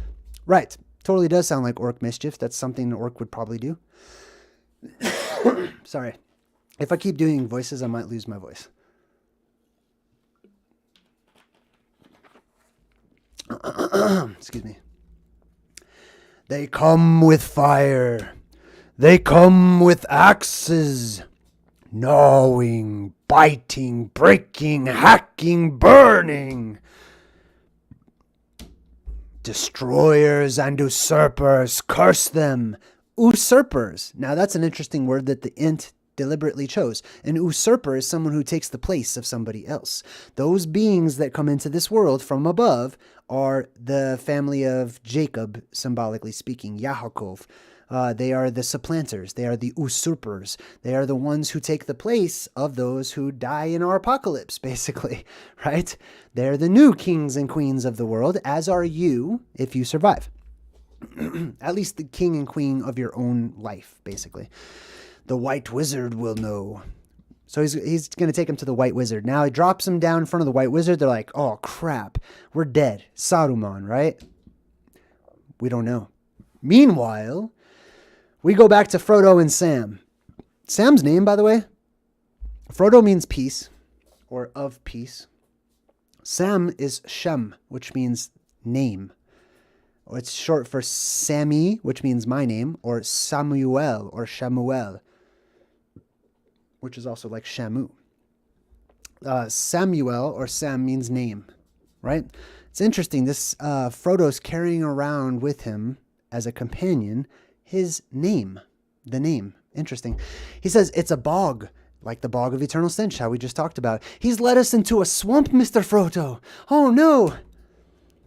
Speaker 1: Right. Totally does sound like orc mischief. That's something an orc would probably do. Sorry. If I keep doing voices, I might lose my voice. Excuse me. They come with fire. They come with axes. Gnawing, biting, breaking, hacking, burning. Destroyers and usurpers, curse them. Usurpers. Now that's an interesting word that the int deliberately chose. An usurper is someone who takes the place of somebody else. Those beings that come into this world from above are the family of Jacob, symbolically speaking, Yaakov. They are the supplanters. They are the usurpers. They are the ones who take the place of those who die in our apocalypse, basically, right? They're the new kings and queens of the world, as are you if you survive. At least the king and queen of your own life, basically. The white wizard will know. So he's going to take him to the white wizard. Now he drops him down in front of the white wizard. They're like, oh, crap. We're dead. Saruman, right? We don't know. Meanwhile, we go back to Frodo and Sam. Sam's name, by the way, Frodo means peace or of peace. Sam is Shem, which means name. Or it's short for Sammy, which means my name, or Samuel or Shamuel, which is also like Shamu. Samuel or Sam means name, right? It's interesting. This Frodo's carrying around with him as a companion his name, the name. Interesting. He says it's a bog, like the bog of eternal stench, how we just talked about. He's led us into a swamp, Mr. Frodo. Oh no.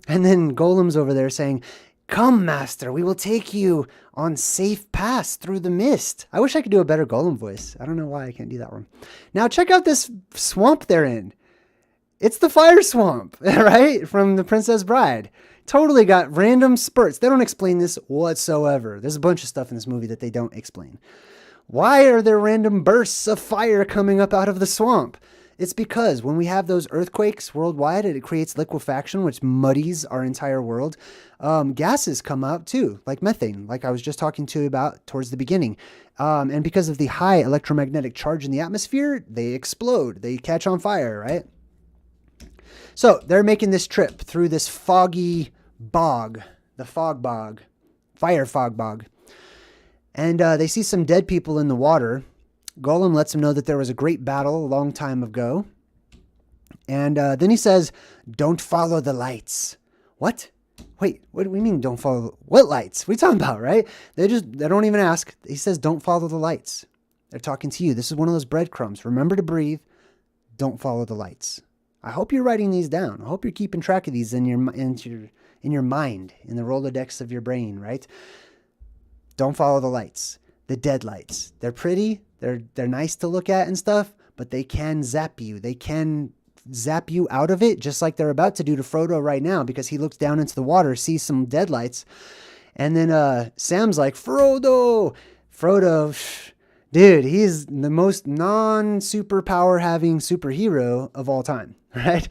Speaker 1: And then Golem's over there saying, come, master, we will take you on safe paths through the mist. I wish I could do a better Golem voice. I don't know why I can't do that one. Now check out this swamp they're in. It's the fire swamp, right? From The Princess Bride. Totally got random spurts. They don't explain this whatsoever. There's a bunch of stuff in this movie that they don't explain. Why are there random bursts of fire coming up out of the swamp? It's because when we have those earthquakes worldwide, it creates liquefaction, which muddies our entire world. Gases come out too, like methane, like I was just talking to you about towards the beginning. And because of the high electromagnetic charge in the atmosphere, they explode. They catch on fire, right? So they're making this trip through this foggy bog, the fog bog, fire fog bog. And they see some dead people in the water. Gollum lets them know that there was a great battle a long time ago. And then he says, don't follow the lights. What? Wait, what do we mean don't follow? What lights? What are you talking about, right? They don't even ask. He says, don't follow the lights. They're talking to you. This is one of those breadcrumbs. Remember to breathe. Don't follow the lights. I hope you're writing these down. I hope you're keeping track of these in your mind, in the Rolodex of your brain, right? Don't follow the lights. The dead lights. They're pretty. They're nice to look at and stuff, but they can zap you. They can zap you out of it, just like they're about to do to Frodo right now, because he looks down into the water, sees some dead lights, and then Sam's like, Frodo, dude, he's the most non-superpower having superhero of all time, right?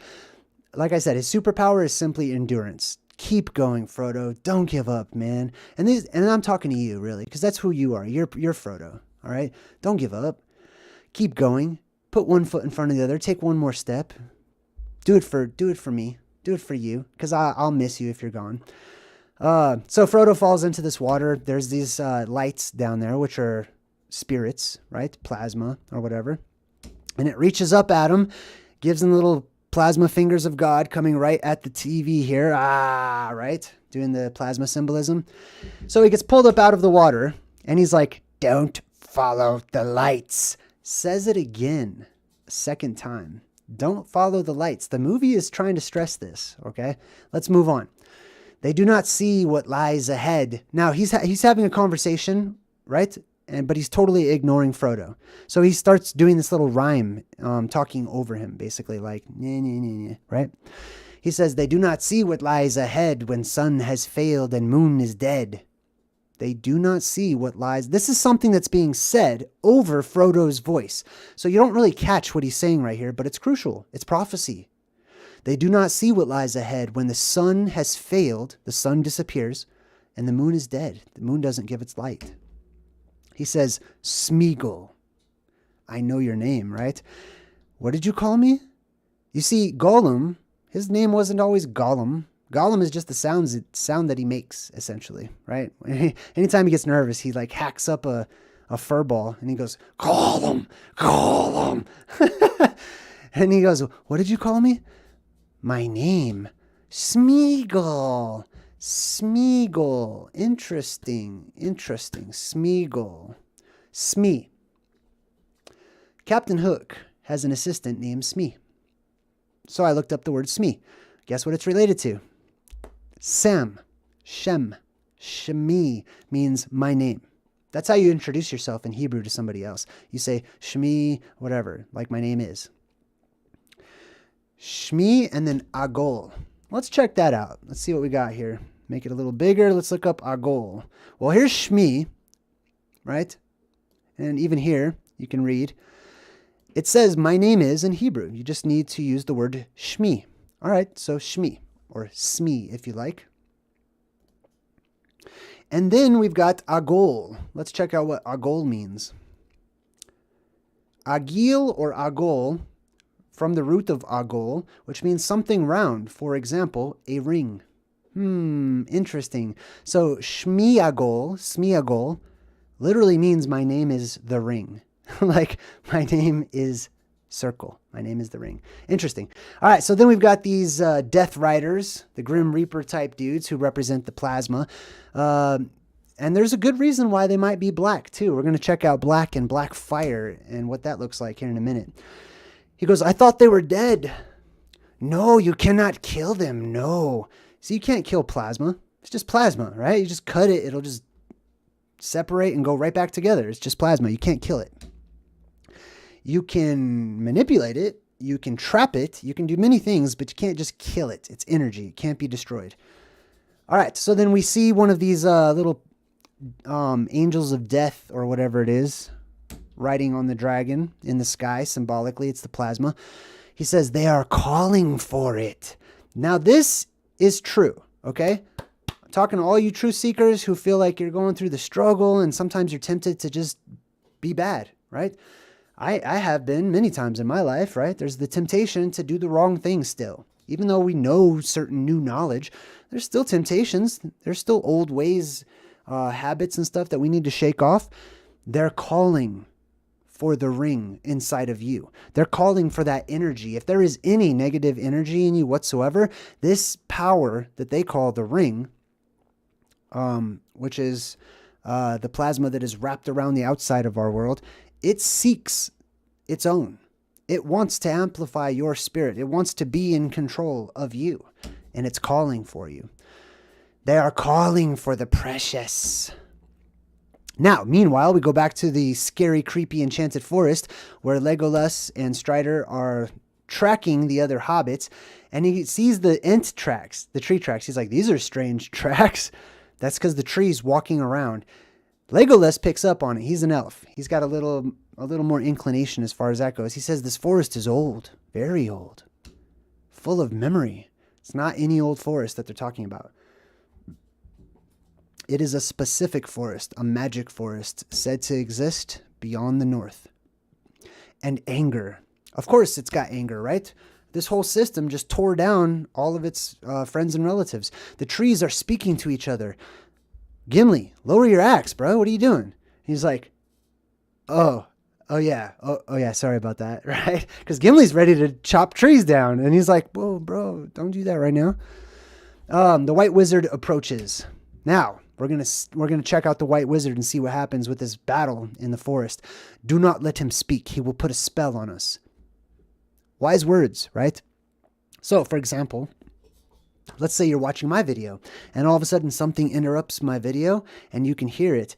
Speaker 1: Like I said, his superpower is simply endurance. Keep going, Frodo. Don't give up, man. And I'm talking to you, really, because that's who you are. You're Frodo, all right? Don't give up. Keep going. Put one foot in front of the other. Take one more step. Do it for me. Do it for you, because I'll miss you if you're gone. So Frodo falls into this water. There's these lights down there, which are spirits, right? Plasma or whatever. And it reaches up at him, gives him little plasma fingers of God coming right at the TV here. Right? Doing the plasma symbolism. So he gets pulled up out of the water, and he's like, don't follow the lights. Says it again, a second time. Don't follow the lights. The movie is trying to stress this, okay? Let's move on. They do not see what lies ahead. Now, he's having a conversation, right? But he's totally ignoring Frodo. So he starts doing this little rhyme, talking over him, basically like, nah, nah, nah, nah, right? He says, they do not see what lies ahead when sun has failed and moon is dead. They do not see what lies. This is something that's being said over Frodo's voice. So you don't really catch what he's saying right here, but it's crucial. It's prophecy. They do not see what lies ahead when the sun has failed, the sun disappears, and the moon is dead. The moon doesn't give its light. He says, Smeagol. I know your name, right? What did you call me? You see, Gollum, his name wasn't always Gollum. Gollum is just the sound that he makes, essentially, right? Anytime he gets nervous, he like hacks up a fur ball and he goes, Gollum, Gollum. And he goes, what did you call me? My name, Smeagol. Smeagol. Interesting. Smeagol. Smee. Captain Hook has an assistant named Smee. So I looked up the word Smee. Guess what it's related to? Sam. Shem. Shemi means my name. That's how you introduce yourself in Hebrew to somebody else. You say Shmi, whatever, like my name is. Shmi and then Agol. Let's check that out. Let's see what we got here. Make it a little bigger. Let's look up Agol. Well, here's Shmi, right? And even here, you can read. It says my name is in Hebrew. You just need to use the word Shmi. All right, so Shmi, or Smee if you like. And then we've got Agol. Let's check out what Agol means. Agil or Agol, from the root of Agol, which means something round. For example, a ring. Interesting. So Shmiagol, literally means my name is the ring. Like my name is circle. My name is the ring. Interesting. All right, so then we've got these Death Riders, the Grim Reaper type dudes who represent the plasma. And there's a good reason why they might be black too. We're going to check out black and black fire and what that looks like here in a minute. He goes, I thought they were dead. No, you cannot kill them. No. So you can't kill plasma. It's just plasma, right? You just cut it. It'll just separate and go right back together. It's just plasma. You can't kill it. You can manipulate it. You can trap it. You can do many things, but you can't just kill it. It's energy. It can't be destroyed. All right. So then we see one of these little angels of death or whatever it is riding on the dragon in the sky. Symbolically, it's the plasma. He says they are calling for it. Now this is true. Okay. I'm talking to all you truth seekers who feel like you're going through the struggle and sometimes you're tempted to just be bad, right? I have been many times in my life, right? There's the temptation to do the wrong thing still. Even though we know certain new knowledge, there's still temptations. There's still old ways, habits and stuff that we need to shake off. They're calling for the ring inside of you. They're calling for that energy. If there is any negative energy in you whatsoever, this power that they call the ring, which is the plasma that is wrapped around the outside of our world, it seeks its own. It wants to amplify your spirit. It wants to be in control of you, and it's calling for you. They are calling for the precious. Now, meanwhile, we go back to the scary, creepy, enchanted forest where Legolas and Strider are tracking the other hobbits, and he sees the ent tracks, the tree tracks. He's like, these are strange tracks. That's because the tree's walking around. Legolas picks up on it. He's an elf. He's got a little more inclination as far as that goes. He says this forest is old, very old, full of memory. It's not any old forest that they're talking about. It is a specific forest, a magic forest said to exist beyond the north. And anger. Of course it's got anger, right? This whole system just tore down all of its friends and relatives. The trees are speaking to each other. Gimli, lower your axe, bro. What are you doing? He's like, oh yeah, sorry about that, right? Because Gimli's ready to chop trees down. And he's like, whoa, bro, don't do that right now. The White Wizard approaches. Now, we're gonna check out the White Wizard and see what happens with this battle in the forest. Do not let him speak. He will put a spell on us. Wise words, right? So, for example, let's say you're watching my video and all of a sudden something interrupts my video and you can hear it.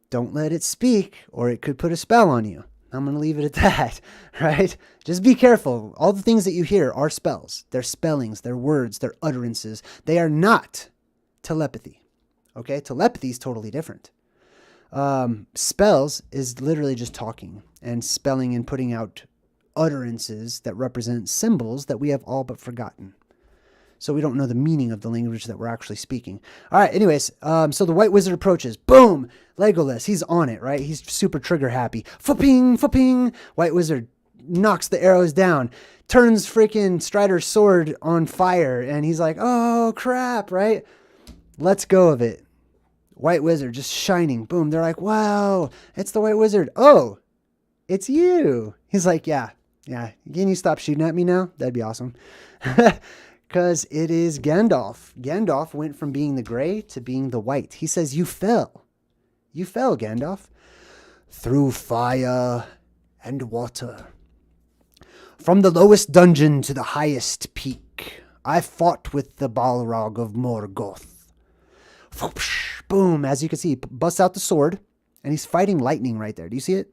Speaker 1: Don't let it speak or it could put a spell on you. I'm going to leave it at that, right? Just be careful. All the things that you hear are spells. They're spellings, they're words, they're utterances. They are not telepathy, okay? Telepathy is totally different. Spells is literally just talking and spelling and putting out utterances that represent symbols that we have all but forgotten. So we don't know the meaning of the language that we're actually speaking. All right, anyways, so the White Wizard approaches. Boom! Legolas, he's on it, right? He's super trigger happy. Fa-ping, fa-ping! White Wizard knocks the arrows down, turns freaking Strider's sword on fire, and he's like, oh, crap, right? Lets go of it. White Wizard just shining. Boom, they're like, wow, it's the White Wizard. Oh, it's you. He's like, yeah. Can you stop shooting at me now? That'd be awesome. Because it is Gandalf. Gandalf went from being the gray to being the white. He says, you fell. You fell, Gandalf. Through fire and water. From the lowest dungeon to the highest peak, I fought with the Balrog of Morgoth. Boom, as you can see, he busts out the sword, and he's fighting lightning right there. Do you see it?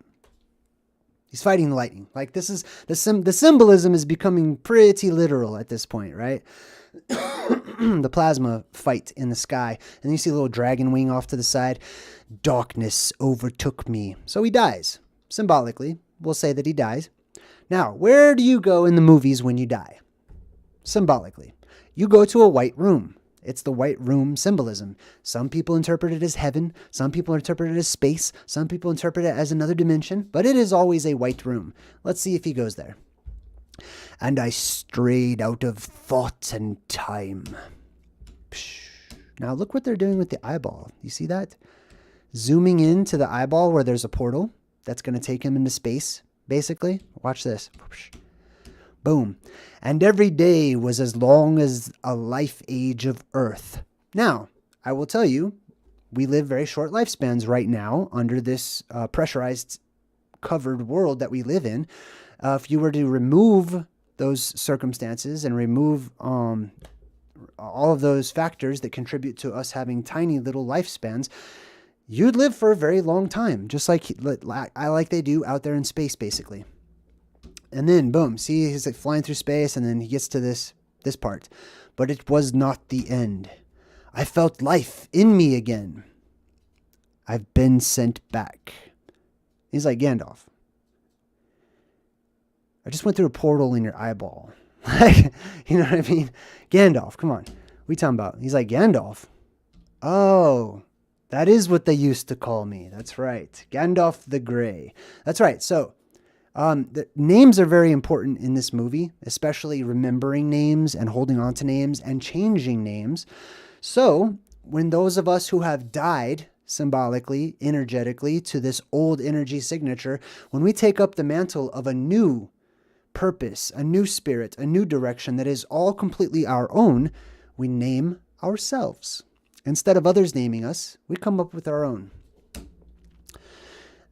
Speaker 1: He's fighting the lightning. Like, this is the symbolism is becoming pretty literal at this point, right? The plasma fight in the sky. And then you see a little dragon wing off to the side. Darkness overtook me. So he dies. Symbolically, we'll say that he dies. Now, where do you go in the movies when you die? Symbolically. You go to a white room. It's the white room symbolism. Some people interpret it as heaven. Some people interpret it as space. Some people interpret it as another dimension. But it is always a white room. Let's see if he goes there. And I strayed out of thought and time. Now look what they're doing with the eyeball. You see that? Zooming into the eyeball where there's a portal that's going to take him into space, basically. Watch this. Boom. And every day was as long as a life age of Earth. Now, I will tell you, we live very short lifespans right now under this pressurized, covered world that we live in. If you were to remove those circumstances and remove all of those factors that contribute to us having tiny little lifespans, you'd live for a very long time, just like they do out there in space, basically. And then, boom, see, he's like flying through space, and then he gets to this part. But it was not the end. I felt life in me again. I've been sent back. He's like, Gandalf, I just went through a portal in your eyeball. Like, you know what I mean? Gandalf, come on. What are you talking about? He's like, Gandalf? Oh, that is what they used to call me. That's right. Gandalf the Gray. That's right. So, the names are very important in this movie, especially remembering names and holding on to names and changing names. So when those of us who have died symbolically, energetically, to this old energy signature, when we take up the mantle of a new purpose, a new spirit, a new direction that is all completely our own, we name ourselves. Instead of others naming us, we come up with our own.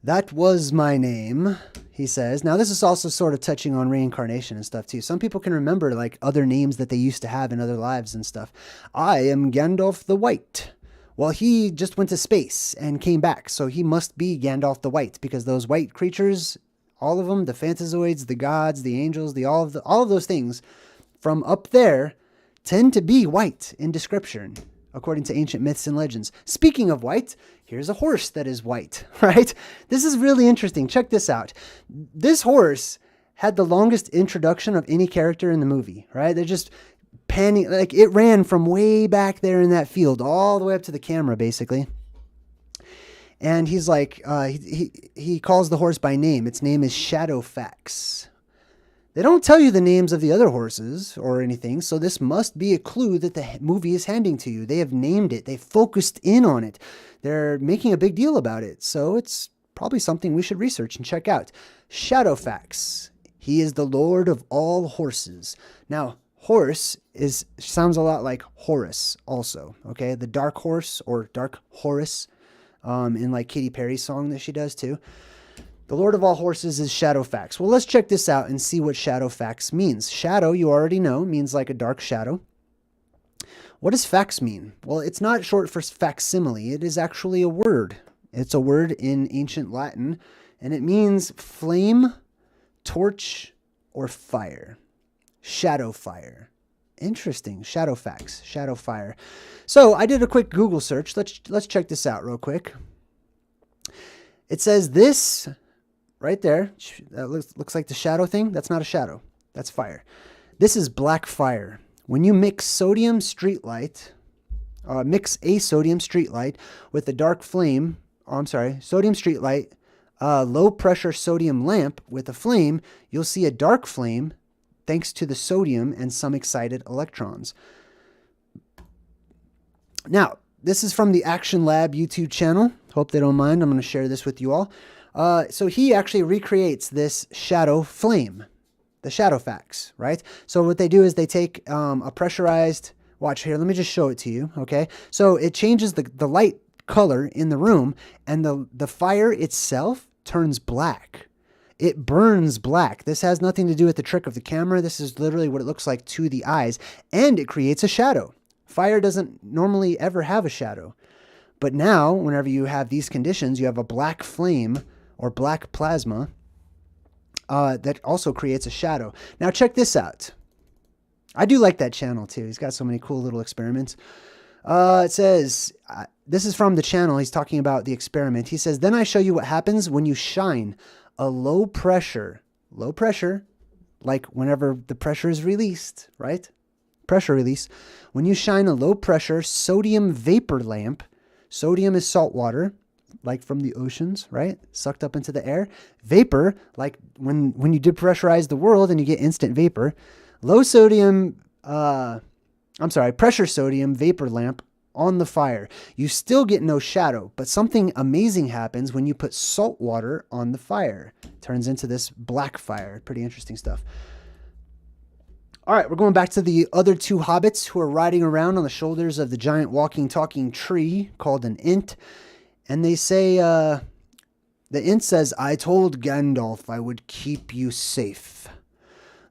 Speaker 1: That was my name, he says. Now, this is also sort of touching on reincarnation and stuff, too. Some people can remember, like, other names that they used to have in other lives and stuff. I am Gandalf the White. Well, he just went to space and came back, so he must be Gandalf the White, because those white creatures, all of them, the Fantazoids, the gods, the angels, all of those things from up there tend to be white in description, according to ancient myths and legends. Speaking of white, here's a horse that is white, right? This is really interesting. Check this out. This horse had the longest introduction of any character in the movie, right? They're just panning, like it ran from way back there in that field all the way up to the camera, basically. And he's like, he calls the horse by name. Its name is Shadowfax. They don't tell you the names of the other horses or anything, so this must be a clue that the movie is handing to you. They have named it. They focused in on it. They're making a big deal about it, so it's probably something we should research and check out. Shadowfax. He is the lord of all horses. Now, horse sounds a lot like Horus also, okay? The dark horse or dark Horus in like Katy Perry's song that she does too. The Lord of all horses is Shadowfax. Well, let's check this out and see what Shadowfax means. Shadow, you already know, means like a dark shadow. What does fax mean? Well, it's not short for facsimile. It is actually a word. It's a word in ancient Latin, and it means flame, torch, or fire. Shadow fire. Interesting. Shadowfax. Shadow fire. So I did a quick Google search. Let's check this out real quick. It says this right there. That looks like the shadow thing. That's not a shadow. That's fire. This is black fire. When you mix sodium streetlight, mix a sodium streetlight with a dark flame. Sodium streetlight, low pressure sodium lamp with a flame. You'll see a dark flame, thanks to the sodium and some excited electrons. Now, this is from the Action Lab YouTube channel. Hope they don't mind. I'm going to share this with you all. So he actually recreates this shadow flame, the Shadowfax, right? So what they do is they take a pressurized, watch here, let me just show it to you, okay? So it changes the light color in the room, and the fire itself turns black. It burns black. This has nothing to do with the trick of the camera. This is literally what it looks like to the eyes, and it creates a shadow. Fire doesn't normally ever have a shadow. But now, whenever you have these conditions, you have a black flame or black plasma that also creates a shadow. Now, check this out. I do like that channel, too. He's got so many cool little experiments. It says, this is from the channel. He's talking about the experiment. He says, then I show you what happens when you shine a low pressure, like whenever the pressure is released, right? Pressure release. When you shine a low pressure sodium vapor lamp, sodium is salt water, like from the oceans, right? Sucked up into the air. Vapor, like when you depressurize the world and you get instant vapor. Pressure sodium vapor lamp on the fire. You still get no shadow, but something amazing happens when you put salt water on the fire. It turns into this black fire. Pretty interesting stuff. All right, we're going back to the other two hobbits who are riding around on the shoulders of the giant walking, talking tree called an Ent. And they say, the Ent says, I told Gandalf I would keep you safe.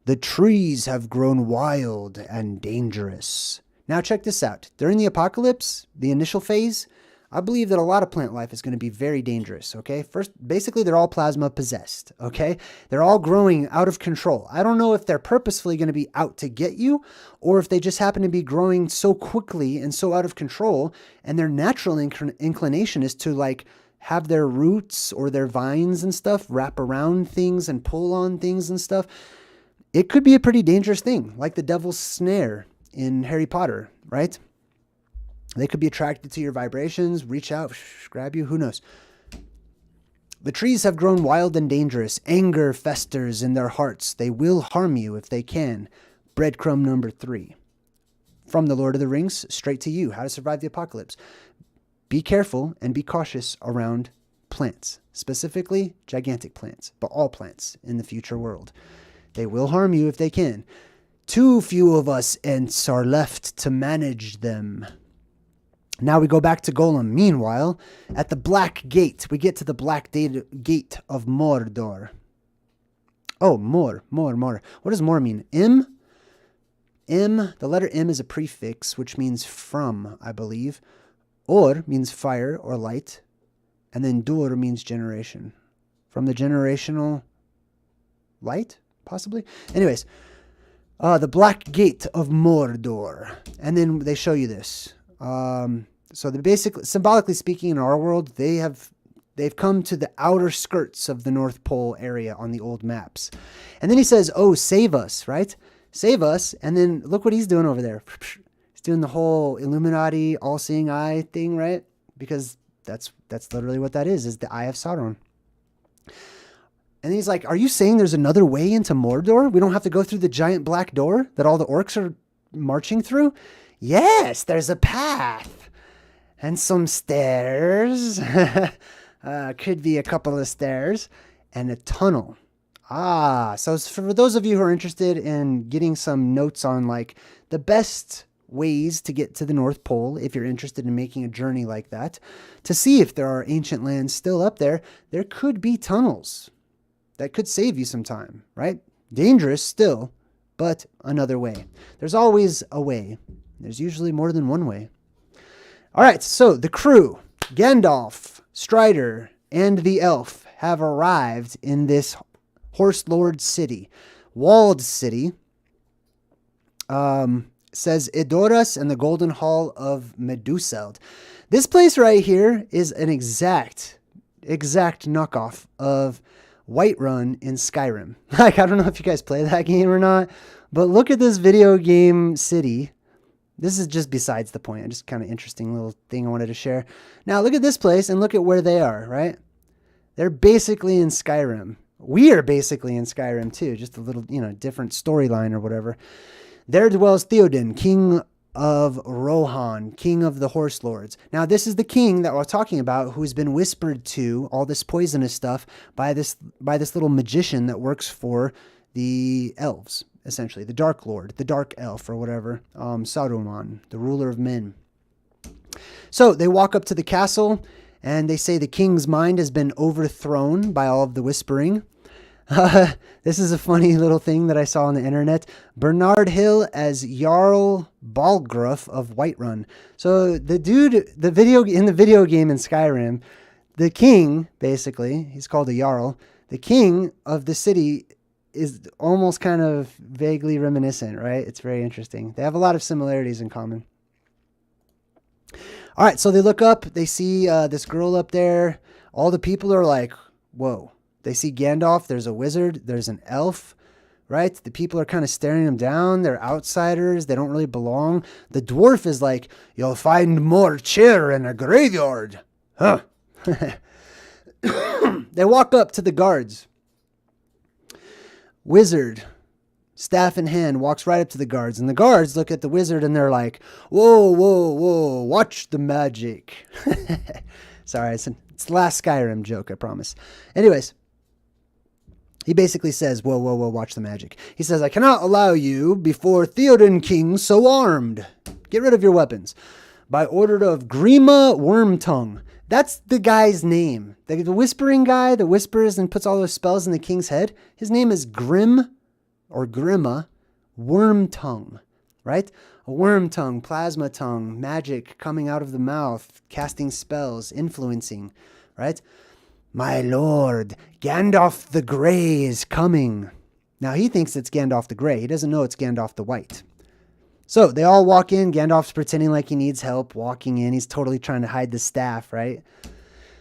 Speaker 1: The trees have grown wild and dangerous. Now check this out. During the apocalypse, the initial phase, I believe that a lot of plant life is going to be very dangerous, okay? First, basically, they're all plasma possessed, okay? They're all growing out of control. I don't know if they're purposefully going to be out to get you or if they just happen to be growing so quickly and so out of control, and their natural inclination is to, like, have their roots or their vines and stuff wrap around things and pull on things and stuff. It could be a pretty dangerous thing, like the devil's snare in Harry Potter, right? They could be attracted to your vibrations, reach out, grab you, who knows. The trees have grown wild and dangerous. Anger festers in their hearts. They will harm you if they can. Breadcrumb number 3. From the Lord of the Rings, straight to you. How to survive the apocalypse. be careful and be cautious around plants, specifically gigantic plants, but all plants in the future world. They will harm you if they can. Too few of us Ents are left to manage them. Now we go back to Golem. Meanwhile, at the Black Gate, we get to the Black Gate of Mordor. Oh, Mor. What does Mor mean? The letter M is a prefix, which means from, I believe. Or means fire or light. And then Dur means generation. From the generational light, possibly? Anyways, the Black Gate of Mordor. And then they show you this. So the basically, symbolically speaking, in our world, they've come to the outer skirts of the North Pole area on the old maps. And then he says, oh, save us, right? Save us. And then look what he's doing over there. He's doing the whole Illuminati, all-seeing eye thing, right? Because that's literally what that is the Eye of Sauron. And he's like, are you saying there's another way into Mordor? We don't have to go through the giant black door that all the orcs are marching through? Yes, there's a path. And some stairs. Could be a couple of stairs. And a tunnel. So for those of you who are interested in getting some notes on like the best ways to get to the North Pole, if you're interested in making a journey like that, to see if there are ancient lands still up there, there could be tunnels that could save you some time, right? Dangerous still, but another way. There's always a way. There's usually more than one way. All right, so the crew, Gandalf, Strider, and the elf have arrived in this Horse Lord city, walled city. Says Edoras and the Golden Hall of Meduseld. This place right here is an exact knockoff of Whiterun in Skyrim. Like, I don't know if you guys play that game or not, but look at this video game city. This is just besides the point. Just kind of interesting little thing I wanted to share. Now look at this place and look at where they are, right? They're basically in Skyrim. We are basically in Skyrim too, just a little, different storyline or whatever. There dwells Theoden, king of Rohan, king of the Horse Lords. Now, this is the king that we're talking about who's been whispered to, all this poisonous stuff, by this little magician that works for the elves, essentially. The Dark Lord, the Dark Elf, or whatever. Saruman, the ruler of men. So, they walk up to the castle, and they say the king's mind has been overthrown by all of the whispering. This is a funny little thing that I saw on the internet. Bernard Hill as Jarl Balgruuf of Whiterun. So the dude, in the video game in Skyrim, the king, basically, he's called a Jarl. The king of the city is almost kind of vaguely reminiscent, right? It's very interesting. They have a lot of similarities in common. All right, so they look up. They see this girl up there. All the people are like, whoa. They see Gandalf, there's a wizard, there's an elf, right? The people are kind of staring them down. They're outsiders. They don't really belong. The dwarf is like, you'll find more cheer in a graveyard. Huh. They walk up to the guards. Wizard, staff in hand, walks right up to the guards. And the guards look at the wizard and they're like, whoa, watch the magic. Sorry, it's the last Skyrim joke, I promise. Anyways. He basically says, whoa, watch the magic. He says, I cannot allow you before Theoden king so armed. Get rid of your weapons. By order of Grima Wormtongue. That's the guy's name. The whispering guy that whispers and puts all those spells in the king's head. His name is Grima Wormtongue, right? A worm tongue, plasma tongue, magic coming out of the mouth, casting spells, influencing, right? My lord, Gandalf the Gray is coming. Now, he thinks it's Gandalf the Gray. He doesn't know it's Gandalf the White. So, they all walk in. Gandalf's pretending like he needs help, walking in. He's totally trying to hide the staff, right?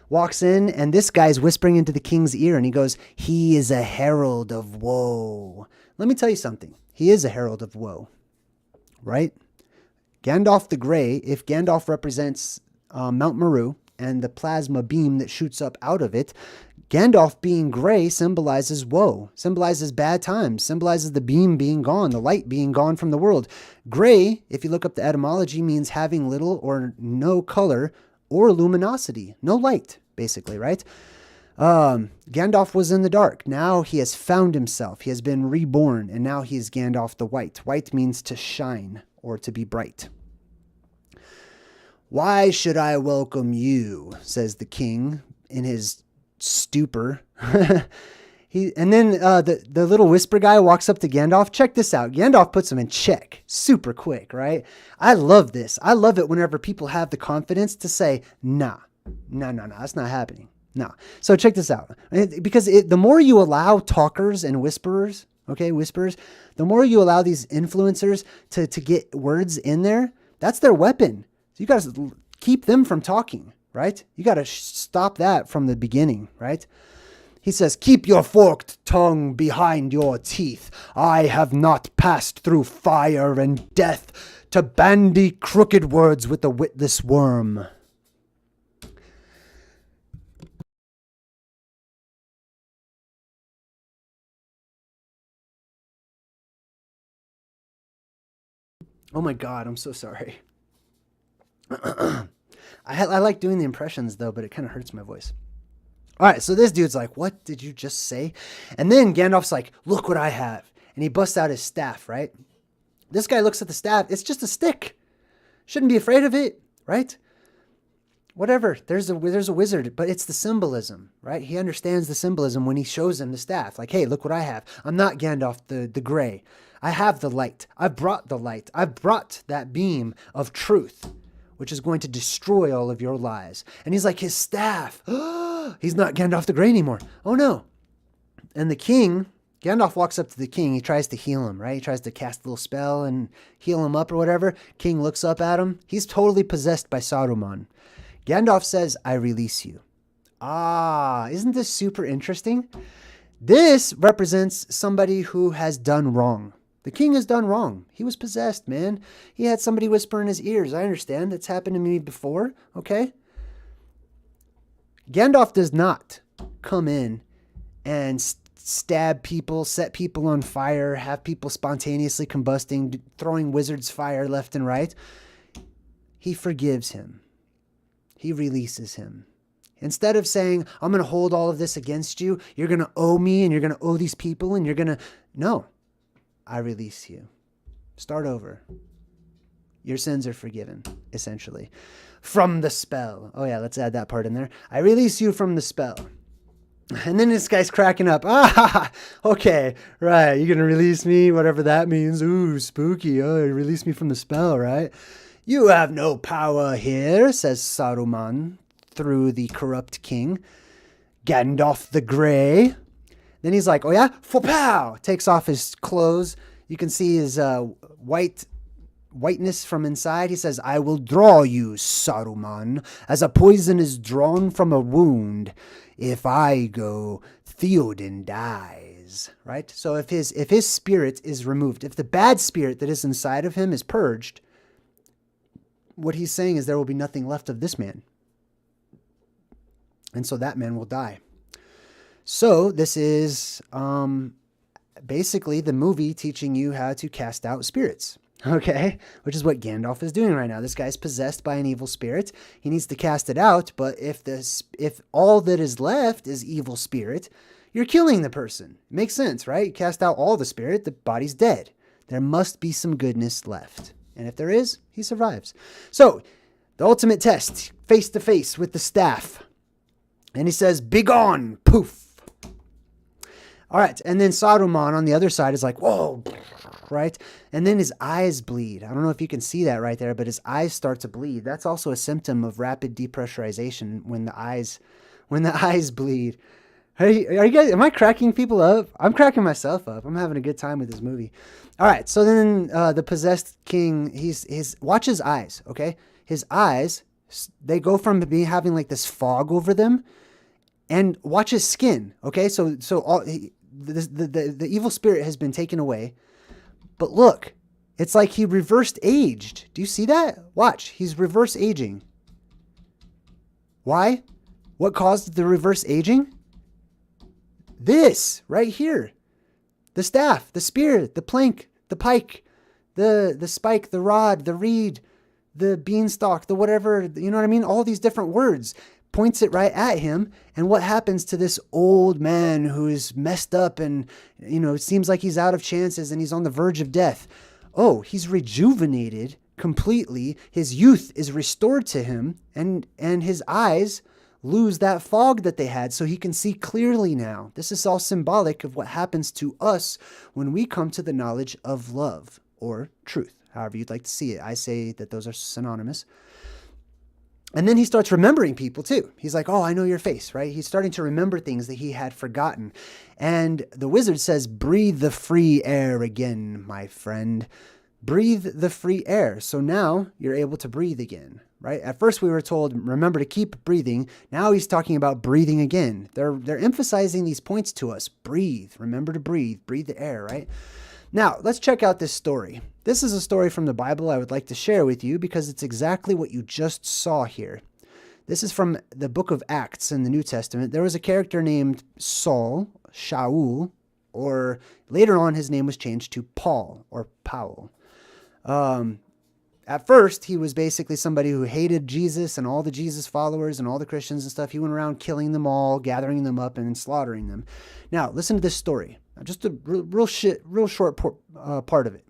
Speaker 1: Walks in, and this guy's whispering into the king's ear, and he goes, he is a herald of woe. Let me tell you something. He is a herald of woe, right? Gandalf the Gray, if Gandalf represents Mount Meru, and the plasma beam that shoots up out of it, Gandalf being gray symbolizes woe, symbolizes bad times, symbolizes the beam being gone, the light being gone from the world. Gray, if you look up the etymology, means having little or no color or luminosity. No light, basically, right? Gandalf was in the dark. Now he has found himself. He has been reborn, and now he is Gandalf the White. White means to shine or to be bright. Why should I welcome you, says the king in his stupor. And then the little whisper guy walks up to Gandalf. Check this out. Gandalf puts him in check super quick, right? I love this. I love it whenever people have the confidence to say, nah, that's not happening. No. So check this out. Because the more you allow talkers and whisperers, the more you allow these influencers to get words in there, that's their weapon. So you got to keep them from talking, right? You got to stop that from the beginning, right? He says, keep your forked tongue behind your teeth. I have not passed through fire and death to bandy crooked words with the witless worm. Oh my God, I'm so sorry. I like doing the impressions though, but it kind of hurts my voice. All right, so this dude's like, what did you just say? And then Gandalf's like, look what I have. And he busts out his staff, right? This guy looks at the staff. It's just a stick. Shouldn't be afraid of it, right? Whatever. There's a wizard, but it's the symbolism, right? He understands the symbolism when he shows him the staff. Like, hey, look what I have. I'm not Gandalf the Gray. I have the light. I've brought the light. I've brought that beam of truth, which is going to destroy all of your lies. And he's like, his staff. He's not Gandalf the Grey anymore. Oh no. And the king, Gandalf walks up to the king. He tries to heal him, right? He tries to cast a little spell and heal him up or whatever. King looks up at him. He's totally possessed by Saruman. Gandalf says, I release you. Isn't this super interesting? This represents somebody who has done wrong. The king has done wrong. He was possessed, man. He had somebody whisper in his ears. I understand. It's happened to me before, okay? Gandalf does not come in and stab people, set people on fire, have people spontaneously combusting, throwing wizards fire left and right. He forgives him. He releases him. Instead of saying, I'm going to hold all of this against you, you're going to owe me and you're going to owe these people and you're going to... No. I release you. Start over. Your sins are forgiven, essentially. From the spell. Oh yeah, let's add that part in there. I release you from the spell. And then this guy's cracking up. Okay, right. You're going to release me, whatever that means. Ooh, spooky. Oh, you release me from the spell, right? You have no power here, says Saruman through the corrupt king. Gandalf the Gray. Then he's like, oh yeah? Fopow! Takes off his clothes. You can see his whiteness from inside. He says, I will draw you, Saruman, as a poison is drawn from a wound. If I go, Theoden dies. Right? So if his spirit is removed, if the bad spirit that is inside of him is purged, what he's saying is there will be nothing left of this man. And so that man will die. So this is basically the movie teaching you how to cast out spirits, okay? Which is what Gandalf is doing right now. This guy's possessed by an evil spirit. He needs to cast it out, but if all that is left is evil spirit, you're killing the person. It makes sense, right? You cast out all the spirit, the body's dead. There must be some goodness left. And if there is, he survives. So, the ultimate test, face to face with the staff. And he says, begone, poof. All right, and then Saruman on the other side is like, whoa, right? And then his eyes bleed. I don't know if you can see that right there, but his eyes start to bleed. That's also a symptom of rapid depressurization when the eyes bleed. Hey, are you guys? Am I cracking people up? I'm cracking myself up. I'm having a good time with this movie. All right, so then the possessed king, watch his eyes, okay? His eyes, they go from having like this fog over them, and watch his skin, okay? So all the evil spirit has been taken away, but look, it's like he reversed aged. Do you see that? Watch, he's reverse aging. Why? What caused the reverse aging? This right here. The staff, the spear, the plank, the pike, the spike, the rod, the reed, the beanstalk, the whatever, you know what I mean? All these different words, points it right at him. And what happens to this old man who's messed up and, it seems like he's out of chances and he's on the verge of death? Oh, he's rejuvenated completely. His youth is restored to him, and his eyes lose that fog that they had, so he can see clearly now. This is all symbolic of what happens to us when we come to the knowledge of love or truth, however you'd like to see it. I say that those are synonymous. And then he starts remembering people too. He's like, oh, I know your face, right? He's starting to remember things that he had forgotten. And the wizard says, breathe the free air again, my friend. Breathe the free air. So now you're able to breathe again, right? At first we were told, remember to keep breathing. Now he's talking about breathing again. They're emphasizing these points to us. Breathe. Remember to breathe. Breathe the air, right? Now, let's check out this story. This is a story from the Bible I would like to share with you because it's exactly what you just saw here. This is from the book of Acts in the New Testament. There was a character named Saul, Shaul, or later on his name was changed to Paul or Powell. At first, he was basically somebody who hated Jesus and all the Jesus followers and all the Christians and stuff. He went around killing them all, gathering them up, and slaughtering them. Now, listen to this story. Just a real short part of it.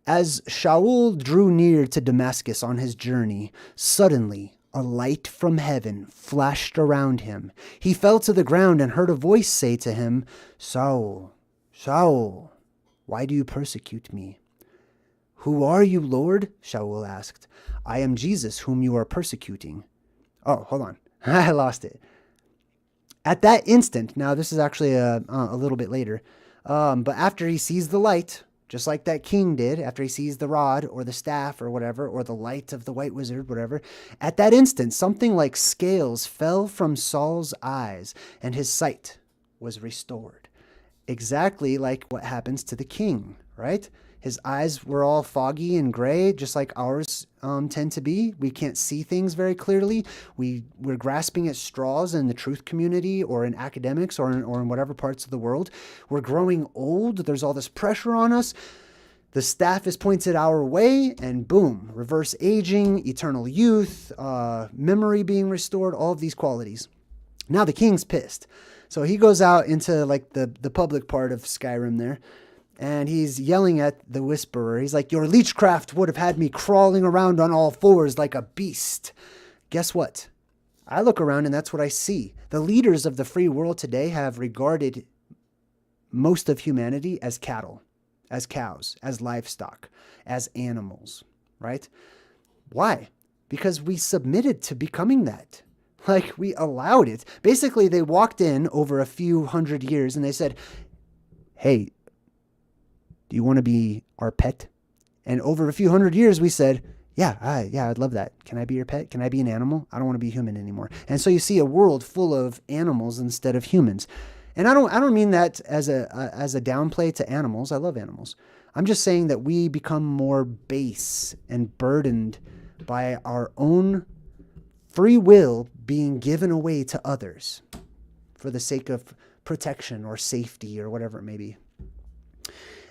Speaker 1: As Shaul drew near to Damascus on his journey, suddenly a light from heaven flashed around him. He fell to the ground and heard a voice say to him, Saul, Saul, why do you persecute me? Who are you, Lord? Shaul asked. I am Jesus, whom you are persecuting. Oh, hold on. I lost it. At that instant, now this is actually a little bit later, but after he sees the light, just like that king did, after he sees the rod or the staff or whatever, or the light of the white wizard, whatever, at that instant, something like scales fell from Saul's eyes and his sight was restored. Exactly like what happens to the king, right? His eyes were all foggy and gray, just like ours tend to be. We can't see things very clearly. We're grasping at straws in the truth community or in academics or in whatever parts of the world. We're growing old. There's all this pressure on us. The staff is pointed our way and boom, reverse aging, eternal youth, memory being restored, all of these qualities. Now the king's pissed. So he goes out into like the public part of Skyrim there. And he's yelling at the whisperer. He's like, your leechcraft would have had me crawling around on all fours like a beast. Guess what? I look around and that's what I see. The leaders of the free world today have regarded most of humanity as cattle, as cows, as livestock, as animals, right? Why? Because we submitted to becoming that. Like we allowed it. Basically, they walked in over a few hundred years and they said, hey, do you want to be our pet? And over a few hundred years, we said, yeah, I'd love that. Can I be your pet? Can I be an animal? I don't want to be human anymore. And so you see a world full of animals instead of humans. And I don't mean that as a downplay to animals. I love animals. I'm just saying that we become more base and burdened by our own free will being given away to others for the sake of protection or safety or whatever it may be.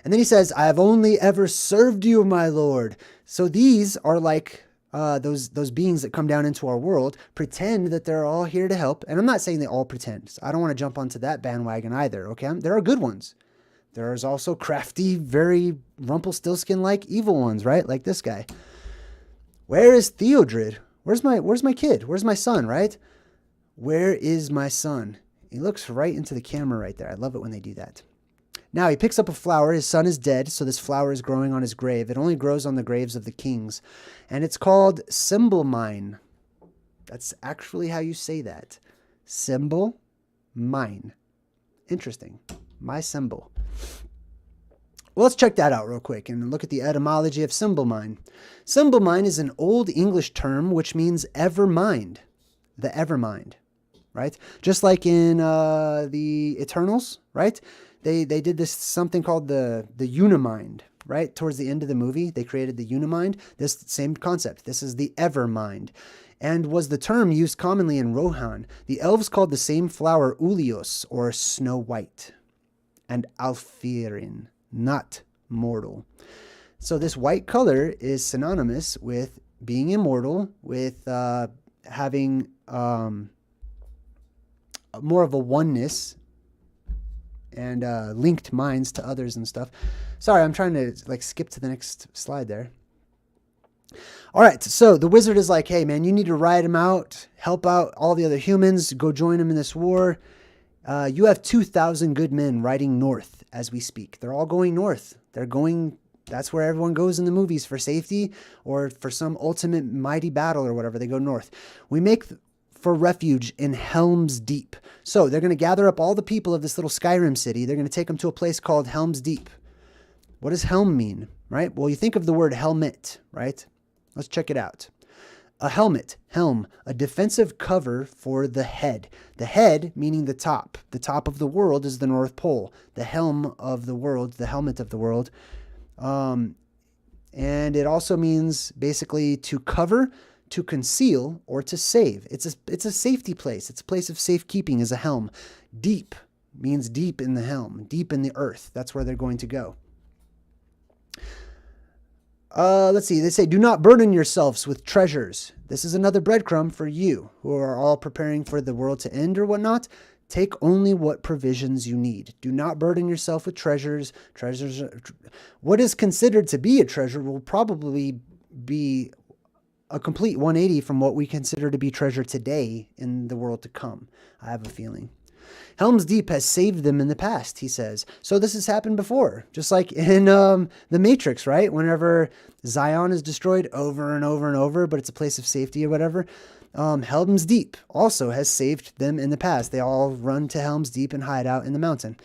Speaker 1: And then he says, I have only ever served you, my Lord. So these are like those beings that come down into our world, pretend that they're all here to help. And I'm not saying they all pretend. I don't want to jump onto that bandwagon either, okay? There are good ones. There's also crafty, very Rumpelstiltskin-like evil ones, right? Like this guy. Where is Theodred? Where's my kid? Where's my son, right? Where is my son? He looks right into the camera right there. I love it when they do that. Now he picks up a flower. His son is dead, so this flower is growing on his grave. It only grows on the graves of the kings. And it's called Symbolmine. That's actually how you say that. Symbol mine. Interesting. My symbol. Well, let's check that out real quick and look at the etymology of Symbolmine. Symbolmine is an old English term which means ever mind. The ever mind, right? Just like in the Eternals, right? They did this something called the Unimind, right? Towards the end of the movie, they created the Unimind. This same concept. This is the Evermind, and was the term used commonly in Rohan. The elves called the same flower Ulios, or snow white, and Alfirin, not mortal. So this white color is synonymous with being immortal, with having more of a oneness and linked minds to others and stuff. Sorry, I'm trying to like skip to the next slide there. All right, so the wizard is like, hey, man, you need to ride him out, help out all the other humans, go join him in this war. You have 2,000 good men riding north as we speak. They're all going north. They're going, that's where everyone goes in the movies for safety or for some ultimate mighty battle or whatever. They go north. We make for refuge in Helm's Deep. So they're going to gather up all the people of this little Skyrim city. They're going to take them to a place called Helm's Deep. What does helm mean, right? Well, you think of the word helmet, right? Let's check it out. A helmet, helm, a defensive cover for the head. The head meaning the top. The top of the world is the North Pole. The helm of the world, the helmet of the world. And it also means basically to cover, to conceal, or to save. It's a safety place. It's a place of safekeeping is a helm. Deep means deep in the helm, deep in the earth. That's where they're going to go. Let's see. They say, do not burden yourselves with treasures. This is another breadcrumb for you who are all preparing for the world to end or whatnot. Take only what provisions you need. Do not burden yourself with treasures. What is considered to be a treasure will probably be a complete 180 from what we consider to be treasure today in the world to come. I have a feeling. Helm's Deep has saved them in the past, he says. So this has happened before, just like in The Matrix, right? Whenever Zion is destroyed over and over and over, but it's a place of safety or whatever. Helm's Deep also has saved them in the past. They all run to Helm's Deep and hide out in the mountain.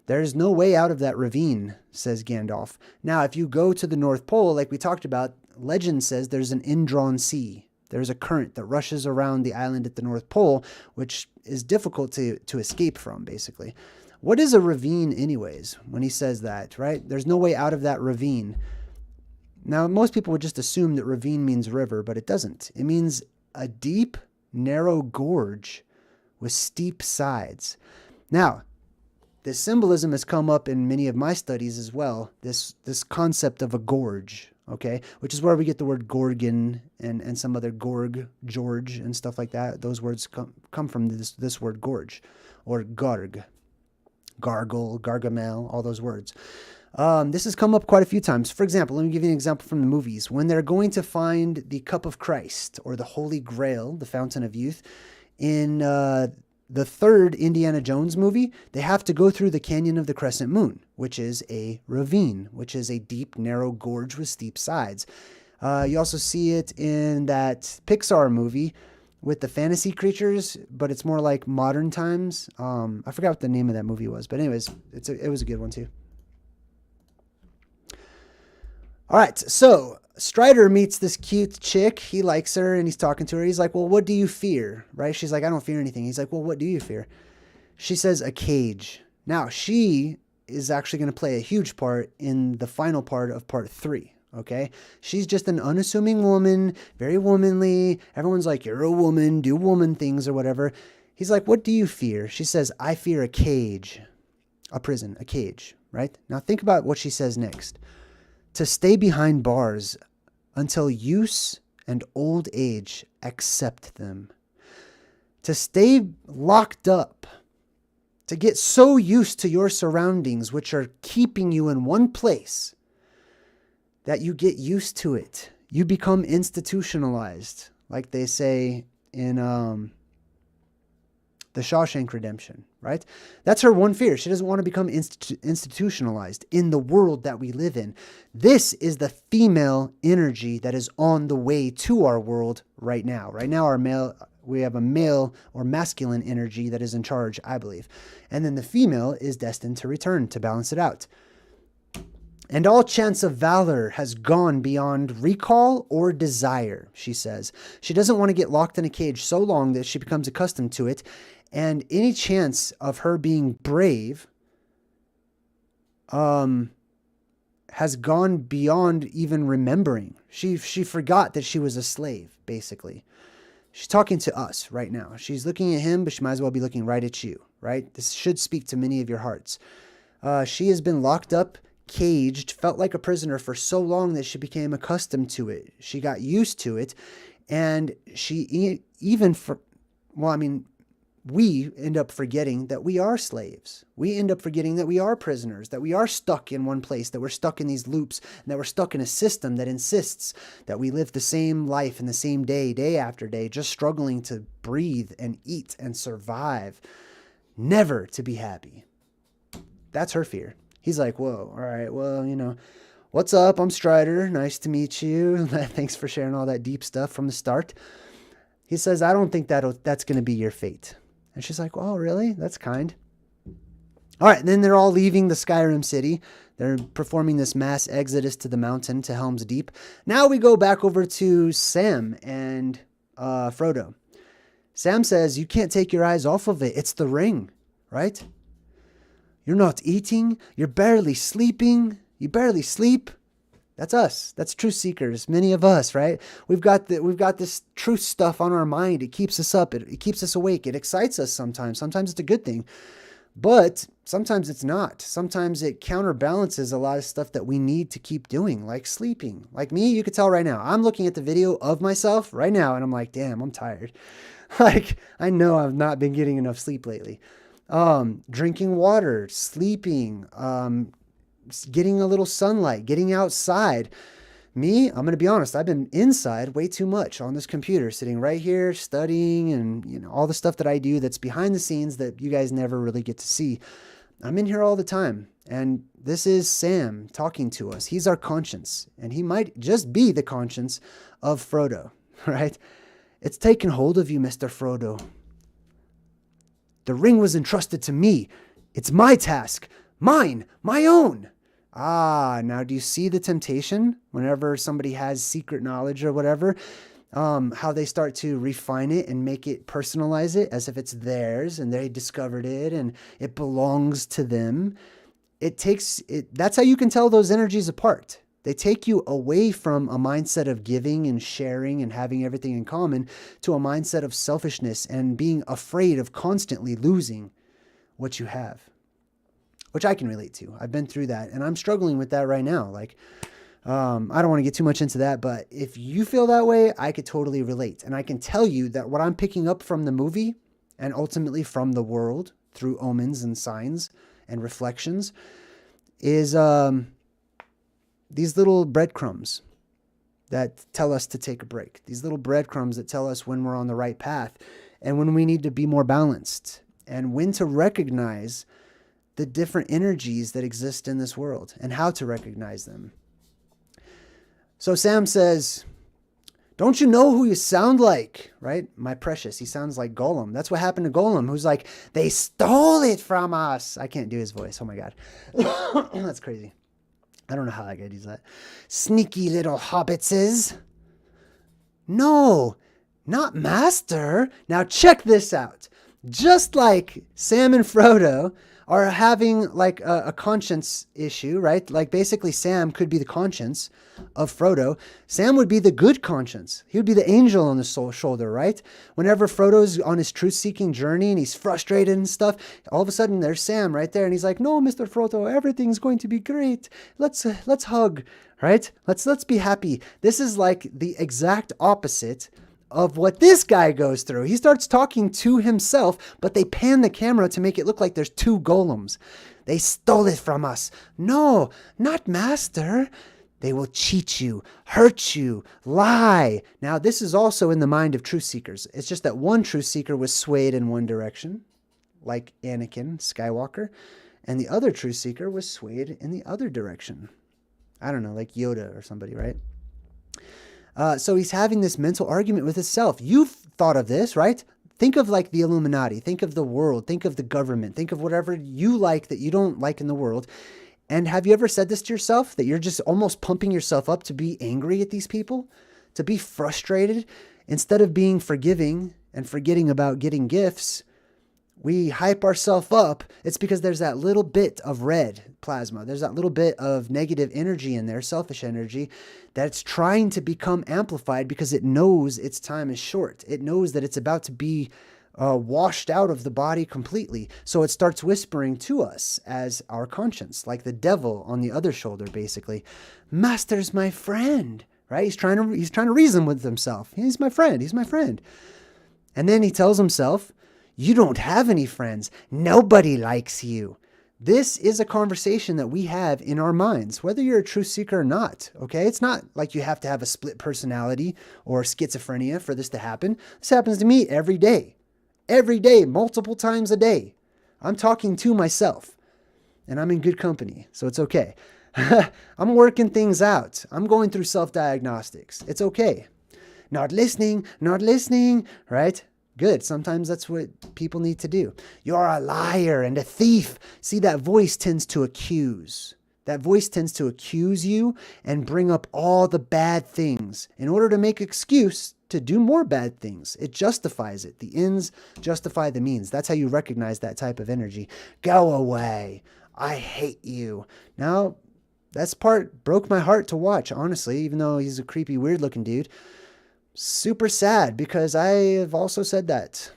Speaker 1: There's no way out of that ravine, says Gandalf. Now, if you go to the North Pole, like we talked about, legend says there's an indrawn sea. There's a current that rushes around the island at the North Pole, which is difficult to escape from, basically. What is a ravine anyways, when he says that, right? There's no way out of that ravine. Now, most people would just assume that ravine means river, but it doesn't. It means a deep, narrow gorge with steep sides. Now, this symbolism has come up in many of my studies as well, this concept of a gorge. Okay, which is where we get the word Gorgon and some other Gorg, George, and stuff like that. Those words come from this word gorge or garg, gargle, gargamel, all those words. This has come up quite a few times. For example, let me give you an example from the movies. When they're going to find the Cup of Christ or the Holy Grail, the Fountain of Youth, in the third Indiana Jones movie, they have to go through the Canyon of the Crescent Moon, which is a ravine, which is a deep, narrow gorge with steep sides. You also see it in that Pixar movie with the fantasy creatures, but it's more like modern times. I forgot what the name of that movie was, but anyways, it was a good one too. All right, so Strider meets this cute chick. He likes her and he's talking to her. He's like, well, what do you fear? Right? She's like, I don't fear anything. He's like, well, what do you fear? She says, a cage. Now, she is actually going to play a huge part in the final part of part 3. Okay? She's just an unassuming woman, very womanly. Everyone's like, you're a woman, do woman things or whatever. He's like, what do you fear? She says, I fear a cage. A prison, a cage, right? Now think about what she says next. To stay behind bars until use and old age accept them. To stay locked up. To get so used to your surroundings, which are keeping you in one place, that you get used to it. You become institutionalized, like they say in The Shawshank Redemption, right? That's her one fear. She doesn't want to become institutionalized in the world that we live in. This is the female energy that is on the way to our world right now. Right now, we have a male or masculine energy that is in charge, I believe. And then the female is destined to return to balance it out. And all chance of valor has gone beyond recall or desire, she says. She doesn't want to get locked in a cage so long that she becomes accustomed to it. And any chance of her being brave has gone beyond even remembering. She forgot that she was a slave, basically. She's talking to us right now. She's looking at him, but she might as well be looking right at you, right? This should speak to many of your hearts. She has been locked up, caged, felt like a prisoner for so long that she became accustomed to it. She got used to it. And she we end up forgetting that we are slaves. We end up forgetting that we are prisoners, that we are stuck in one place, that we're stuck in these loops, and that we're stuck in a system that insists that we live the same life in the same day, day after day, just struggling to breathe and eat and survive, never to be happy. That's her fear. He's like, whoa, all right, well, what's up? I'm Strider. Nice to meet you. Thanks for sharing all that deep stuff from the start. He says, I don't think that's going to be your fate. And she's like, oh, really? That's kind. All right. And then they're all leaving the Skyrim city. They're performing this mass exodus to the mountain, to Helm's Deep. Now we go back over to Sam and Frodo. Sam says, you can't take your eyes off of it. It's the ring, right? You're not eating. You're barely sleeping. You barely sleep. That's us. That's truth seekers. Many of us, right? We've got this truth stuff on our mind. It keeps us up. It keeps us awake. It excites us sometimes. Sometimes it's a good thing, but sometimes it's not. Sometimes it counterbalances a lot of stuff that we need to keep doing, like sleeping. Like me, you could tell right now. I'm looking at the video of myself right now, and I'm like, damn, I'm tired. Like, I know I've not been getting enough sleep lately. Drinking water, sleeping, getting a little sunlight, getting outside. Me, I'm going to be honest, I've been inside way too much on this computer, sitting right here, studying, and all the stuff that I do that's behind the scenes that you guys never really get to see. I'm in here all the time. And this is Sam talking to us. He's our conscience, and he might just be the conscience of Frodo, right? It's taken hold of you, Mr. Frodo. The ring was entrusted to me. It's my task. Mine, my own. Now do you see the temptation whenever somebody has secret knowledge or whatever, how they start to refine it and make it, personalize it as if it's theirs and they discovered it and it belongs to them. That's how you can tell those energies apart. They take you away from a mindset of giving and sharing and having everything in common to a mindset of selfishness and being afraid of constantly losing what you have, which I can relate to. I've been through that and I'm struggling with that right now. Like, I don't want to get too much into that, but if you feel that way, I could totally relate. And I can tell you that what I'm picking up from the movie and ultimately from the world through omens and signs and reflections is, these little breadcrumbs that tell us to take a break. These little breadcrumbs that tell us when we're on the right path and when we need to be more balanced and when to recognize the different energies that exist in this world and how to recognize them. So Sam says, don't you know who you sound like, right? My precious, he sounds like Gollum. That's what happened to Gollum, who's like, they stole it from us. I can't do his voice. Oh my God. That's crazy. I don't know how that guy does that. Sneaky little hobbitses. No, not master. Now check this out. Just like Sam and Frodo are having like a conscience issue, right? Like basically Sam could be the conscience of Frodo. Sam would be the good conscience. He would be the angel on the shoulder, right? Whenever Frodo's on his truth-seeking journey and he's frustrated and stuff, all of a sudden there's Sam right there and he's like, no, Mr. Frodo, everything's going to be great. Let's hug, right? Let's be happy. This is like the exact opposite of what this guy goes through. He starts talking to himself, but they pan the camera to make it look like there's two golems. They stole it from us. No, not master. They will cheat you, hurt you, lie. Now, this is also in the mind of truth seekers. It's just that one truth seeker was swayed in one direction, like Anakin Skywalker, and the other truth seeker was swayed in the other direction. I don't know, like Yoda or somebody, right? So he's having this mental argument with himself. You've thought of this, right? Think of like the Illuminati. Think of the world. Think of the government. Think of whatever you like that you don't like in the world. And have you ever said this to yourself, that you're just almost pumping yourself up to be angry at these people, to be frustrated? Instead of being forgiving and forgetting about getting gifts, we hype ourselves up. It's because there's that little bit of red plasma. There's that little bit of negative energy in there, selfish energy, that's trying to become amplified because it knows its time is short. It knows that it's about to be washed out of the body completely. So it starts whispering to us as our conscience, like the devil on the other shoulder, basically. Master's my friend, right? He's trying to reason with himself. He's my friend. He's my friend. And then he tells himself, you don't have any friends. Nobody likes you. This is a conversation that we have in our minds, whether you're a truth seeker or not, okay? It's not like you have to have a split personality or schizophrenia for this to happen. This happens to me every day. Every day, multiple times a day. I'm talking to myself, and I'm in good company, so it's okay. I'm working things out. I'm going through self-diagnostics. It's okay. Not listening, right? Good. Sometimes that's what people need to do. You're a liar and a thief. See, that voice tends to accuse. That voice tends to accuse you and bring up all the bad things in order to make excuse to do more bad things. It justifies it. The ends justify the means. That's how you recognize that type of energy. Go away. I hate you. Now, that's part broke my heart to watch, honestly, even though he's a creepy, weird looking dude. Super sad because I have also said that.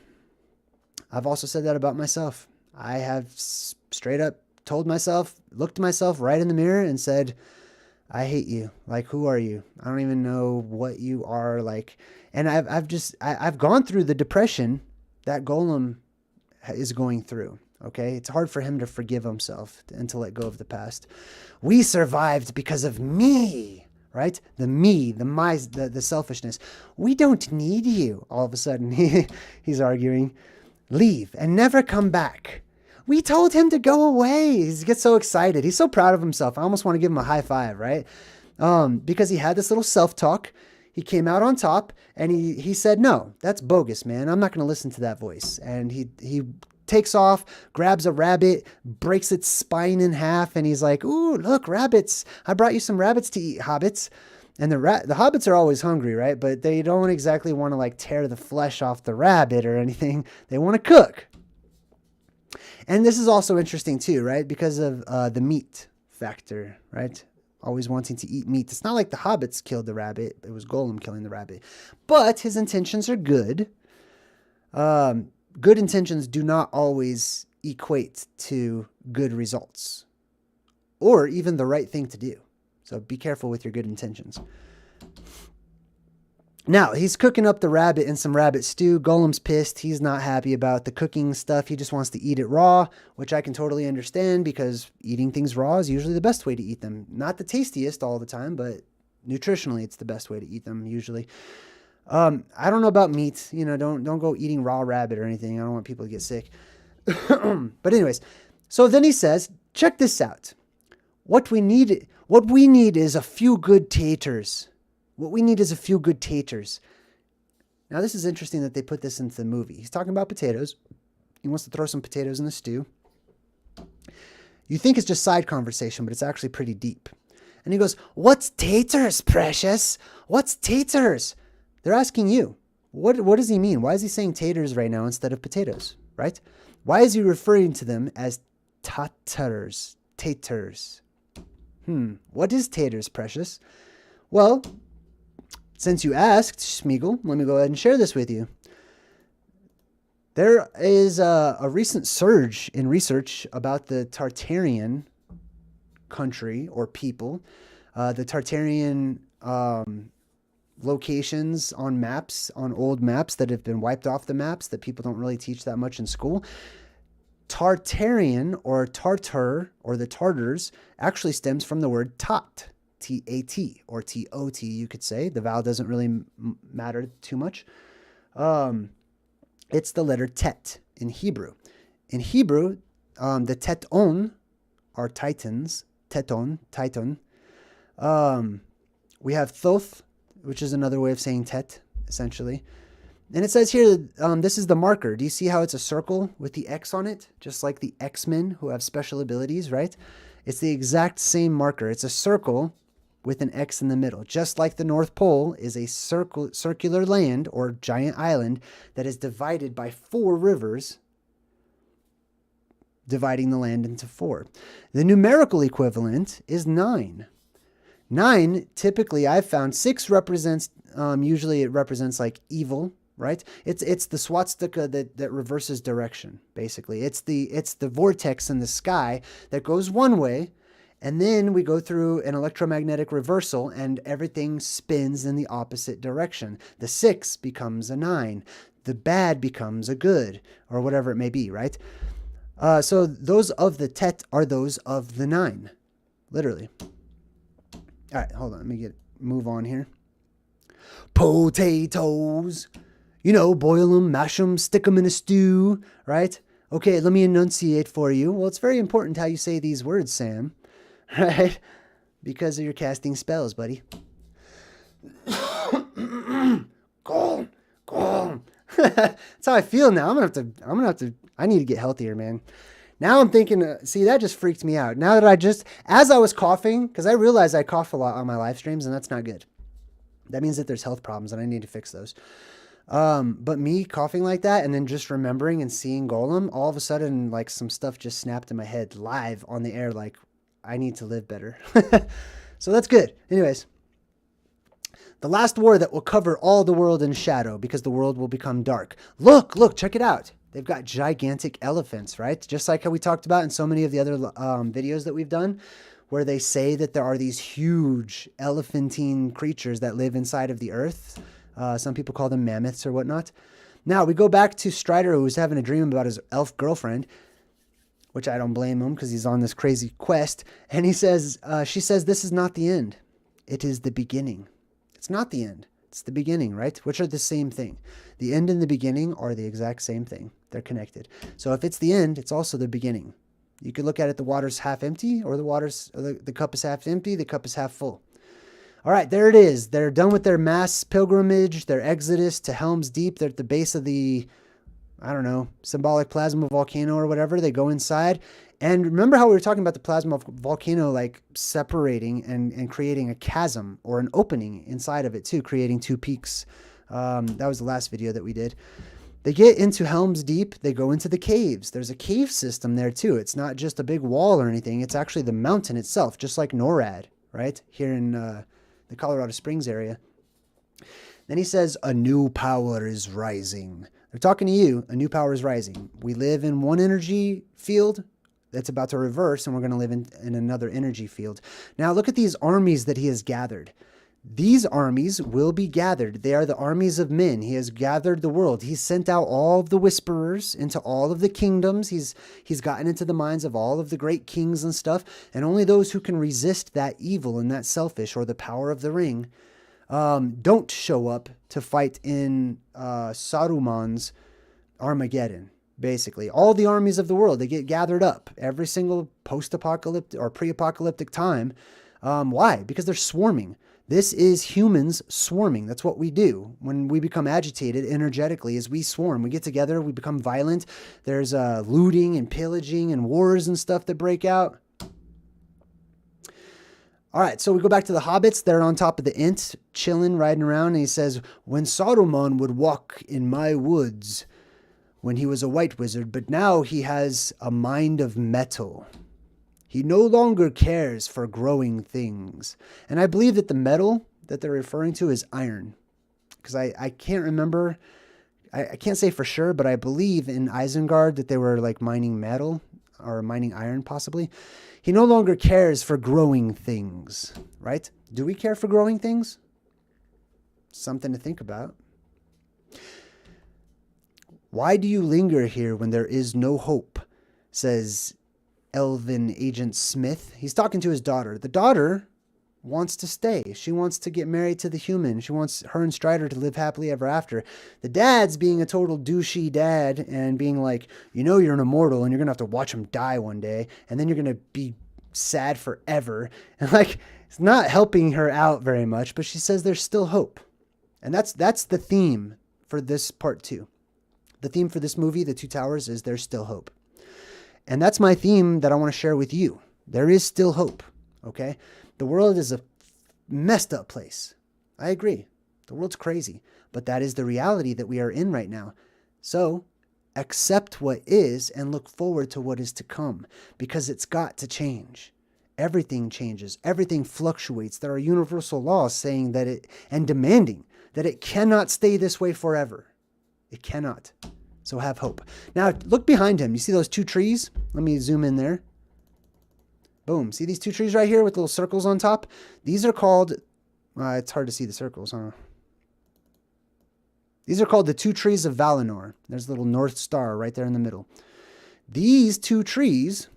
Speaker 1: I've also said that about myself. I have straight up told myself, looked myself right in the mirror and said, I hate you. Like, who are you? I don't even know what you are like. And I've gone through the depression that Golem is going through. Okay. It's hard for him to forgive himself and to let go of the past. We survived because of me. Right? The me, the selfishness. We don't need you. All of a sudden, he's arguing. Leave and never come back. We told him to go away. He gets so excited. He's so proud of himself. I almost want to give him a high five, right? Because he had this little self-talk. He came out on top and he said, no, that's bogus, man. I'm not going to listen to that voice. And he takes off, grabs a rabbit, breaks its spine in half, and he's like, ooh, look, rabbits. I brought you some rabbits to eat, hobbits. And the hobbits are always hungry, right? But they don't exactly want to like tear the flesh off the rabbit or anything. They want to cook. And this is also interesting too, right? Because of the meat factor, right? Always wanting to eat meat. It's not like the hobbits killed the rabbit. It was Golem killing the rabbit. But his intentions are good. Good intentions do not always equate to good results or even the right thing to do. So be careful with your good intentions. Now, he's cooking up the rabbit in some rabbit stew. Golem's pissed. He's not happy about the cooking stuff. He just wants to eat it raw, which I can totally understand because eating things raw is usually the best way to eat them. Not the tastiest all the time, but nutritionally, it's the best way to eat them usually. I don't know about meat, don't go eating raw rabbit or anything. I don't want people to get sick. But anyways, so then he says, check this out. What we need is a few good taters. What we need is a few good taters. Now, this is interesting that they put this into the movie. He's talking about potatoes. He wants to throw some potatoes in the stew. You think it's just side conversation, but it's actually pretty deep. And he goes, what's taters, precious? What's taters? They're asking you, what does he mean? Why is he saying taters right now instead of potatoes, right? Why is he referring to them as taters? What is taters, precious? Well, since you asked, Schmeagle, let me go ahead and share this with you. There is a recent surge in research about the Tartarian country or people, the Tartarian locations on maps, on old maps that have been wiped off the maps that people don't really teach that much in school. Tartarian or Tartar or the Tartars actually stems from the word tat, T-A-T or T-O-T, you could say. The vowel doesn't really matter too much. It's the letter tet in Hebrew. In Hebrew, the teton are titans, teton, titan. We have thoth, which is another way of saying tet, essentially. And it says here, this is the marker. Do you see how it's a circle with the X on it? Just like the X-Men who have special abilities, right? It's the exact same marker. It's a circle with an X in the middle. Just like the North Pole is a circular land or giant island that is divided by 4 rivers, dividing the land into 4. The numerical equivalent is 9. 9, typically I've found 6 represents, usually it represents like evil, right? It's the swastika that reverses direction, basically. It's the vortex in the sky that goes one way, and then we go through an electromagnetic reversal and everything spins in the opposite direction. The 6 becomes a 9. The bad becomes a good, or whatever it may be, right? So those of the tet are those of the 9, literally. All right, hold on. Let me move on here. Potatoes. You know, boil them, mash them, stick them in a stew, right? Okay, let me enunciate for you. Well, it's very important how you say these words, Sam, right? Because of your casting spells, buddy. Calm. That's how I feel now. I'm gonna have to, I need to get healthier, man. Now I'm thinking, see, that just freaked me out. Now that as I was coughing, because I realized I cough a lot on my live streams, and that's not good. That means that there's health problems, and I need to fix those. But me coughing like that, and then just remembering and seeing Golem, all of a sudden, like, some stuff just snapped in my head live on the air, like, I need to live better. So that's good. Anyways, the last war that will cover all the world in shadow, because the world will become dark. Look, check it out. They've got gigantic elephants, right? Just like how we talked about in so many of the other videos that we've done, where they say that there are these huge elephantine creatures that live inside of the earth. Some people call them mammoths or whatnot. Now, we go back to Strider, who's having a dream about his elf girlfriend, which I don't blame him because he's on this crazy quest. And she says, this is not the end. It is the beginning. It's not the end. It's the beginning, right? Which are the same thing. The end and the beginning are the exact same thing. They're connected. So if it's the end, it's also the beginning. You could look at it, the water's half empty, or the cup is half empty, the cup is half full. All right, there it is. They're done with their mass pilgrimage, their exodus to Helm's Deep. They're at the base of the, I don't know, symbolic plasma volcano or whatever. They go inside. And remember how we were talking about the plasma volcano, like separating and creating a chasm or an opening inside of it too, creating two peaks. That was the last video that we did. They get into Helm's Deep. They go into the caves. There's a cave system there too. It's not just a big wall or anything. It's actually the mountain itself, just like NORAD, right? Here in the Colorado Springs area. Then he says, a new power is rising. They're talking to you. A new power is rising. We live in one energy field that's about to reverse, and we're going to live in another energy field. Now look at these armies that he has gathered. These armies will be gathered. They are the armies of men. He has gathered the world. He's sent out all of the whisperers into all of the kingdoms. He's gotten into the minds of all of the great kings and stuff. And only those who can resist that evil and that selfish or the power of the ring don't show up to fight in Saruman's Armageddon. Basically, all the armies of the world, they get gathered up every single post-apocalyptic or pre-apocalyptic time. Why? Because they're swarming. This is humans swarming. That's what we do when we become agitated energetically. Is we swarm. We get together. We become violent. There's looting and pillaging and wars and stuff that break out. All right, so we go back to the hobbits. They're on top of the Ent, chilling, riding around. And he says, when Saruman would walk in my woods when he was a white wizard, but now he has a mind of metal. He no longer cares for growing things. And I believe that the metal that they're referring to is iron. Because I can't remember, I can't say for sure, but I believe in Isengard that they were like mining metal or mining iron possibly. He no longer cares for growing things, right? Do we care for growing things? Something to think about. Why do you linger here when there is no hope? Says Elven Agent Smith. He's talking to his daughter. The daughter wants to stay. She wants to get married to the human. She wants her and Strider to live happily ever after. The dad's being a total douchey dad and being like, you know you're an immortal and you're going to have to watch him die one day. And then you're going to be sad forever. And like, it's not helping her out very much, but she says there's still hope. And that's the theme for this part 2. The theme for this movie, The Two Towers, is there's still hope. And that's my theme that I want to share with you. There is still hope, okay? The world is a messed up place. I agree. The world's crazy. But that is the reality that we are in right now. So accept what is and look forward to what is to come, because it's got to change. Everything changes. Everything fluctuates. There are universal laws saying that and demanding that it cannot stay this way forever. It cannot. So have hope. Now, look behind him. You see those two trees? Let me zoom in there. Boom. See these two trees right here with little circles on top? These are called, it's hard to see the circles, huh? These are called the two trees of Valinor. There's a little North Star right there in the middle. These two trees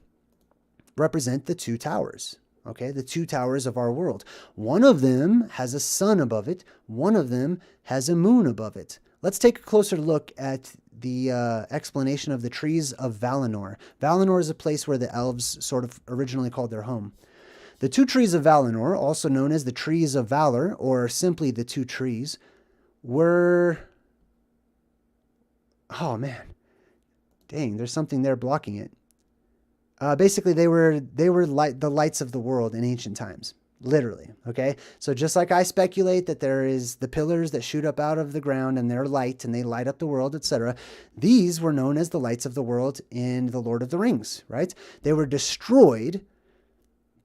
Speaker 1: represent the two towers, okay? The two towers of our world. One of them has a sun above it. One of them has a moon above it. Let's take a closer look at the explanation of the Trees of Valinor. Valinor is a place where the elves sort of originally called their home. The two trees of Valinor, also known as the Trees of Valor, or simply the two trees, were... Oh, man. Dang, there's something there blocking it. Basically, they were the lights of the world in ancient times. Literally, okay? So just like I speculate that there is the pillars that shoot up out of the ground and they're light and they light up the world, etc. These were known as the lights of the world in the Lord of the Rings, right? They were destroyed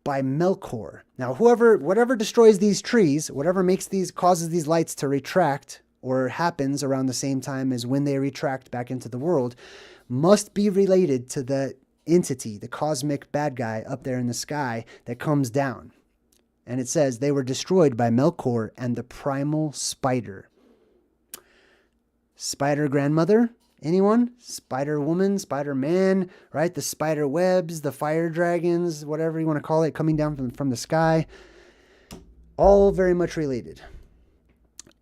Speaker 1: by Melkor. Now, whatever destroys these trees, whatever causes these lights to retract or happens around the same time as when they retract back into the world, must be related to the entity, the cosmic bad guy up there in the sky that comes down. And it says they were destroyed by Melkor and the primal spider. Spider grandmother? Anyone? Spider woman, spider man, right? The spider webs, the fire dragons, whatever you want to call it, coming down from the sky. All very much related.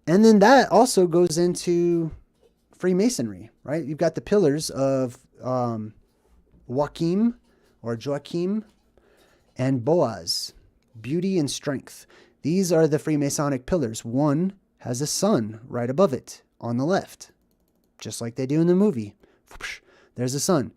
Speaker 1: And then that also goes into Freemasonry, right? You've got the pillars of Joachim and Boaz. Beauty and strength. These are the Freemasonic pillars. One has a sun right above it on the left, just like they do in the movie. There's a sun.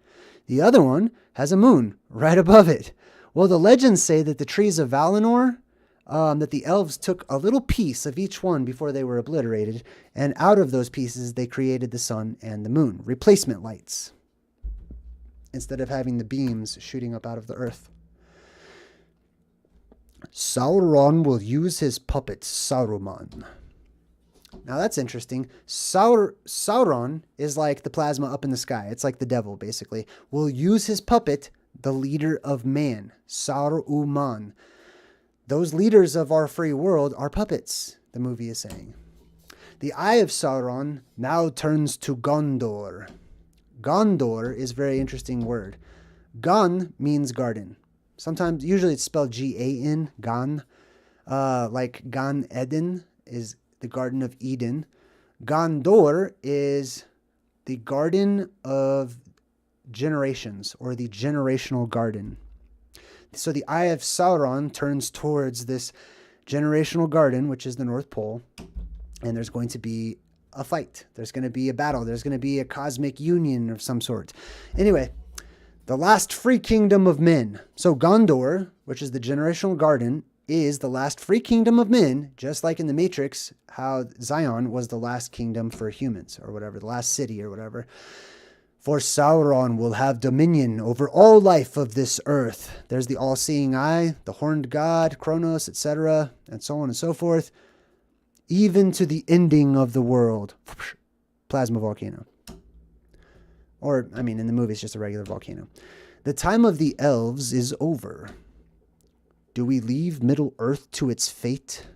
Speaker 1: The other one has a moon right above it. Well, the legends say that the Trees of Valinor, that the elves took a little piece of each one before they were obliterated, and out of those pieces they created the sun and the moon, replacement lights, instead of having the beams shooting up out of the earth. Sauron will use his puppet, Saruman. Now that's interesting. Sauron is like the plasma up in the sky. It's like the devil, basically. Will use his puppet, the leader of man, Saruman. Those leaders of our free world are puppets, the movie is saying. The eye of Sauron now turns to Gondor. Gondor is a very interesting word. Gan means garden. Sometimes, usually it's spelled G-A-N, Gan. Like Gan Eden is the Garden of Eden. Gondor is the Garden of Generations, or the generational garden. So the eye of Sauron turns towards this generational garden, which is the North Pole, and there's going to be a fight. There's going to be a battle. There's going to be a cosmic union of some sort. Anyway, the last free kingdom of men. So Gondor, which is the generational garden, is the last free kingdom of men, just like in the Matrix, how Zion was the last kingdom for humans, or whatever, the last city or whatever. For Sauron will have dominion over all life of this earth. There's the all-seeing eye, the horned god, Kronos, etc., and so on and so forth, even to the ending of the world. Plasma volcano. Or, I mean, in the movie, it's just a regular volcano. The time of the elves is over. Do we leave Middle-earth to its fate?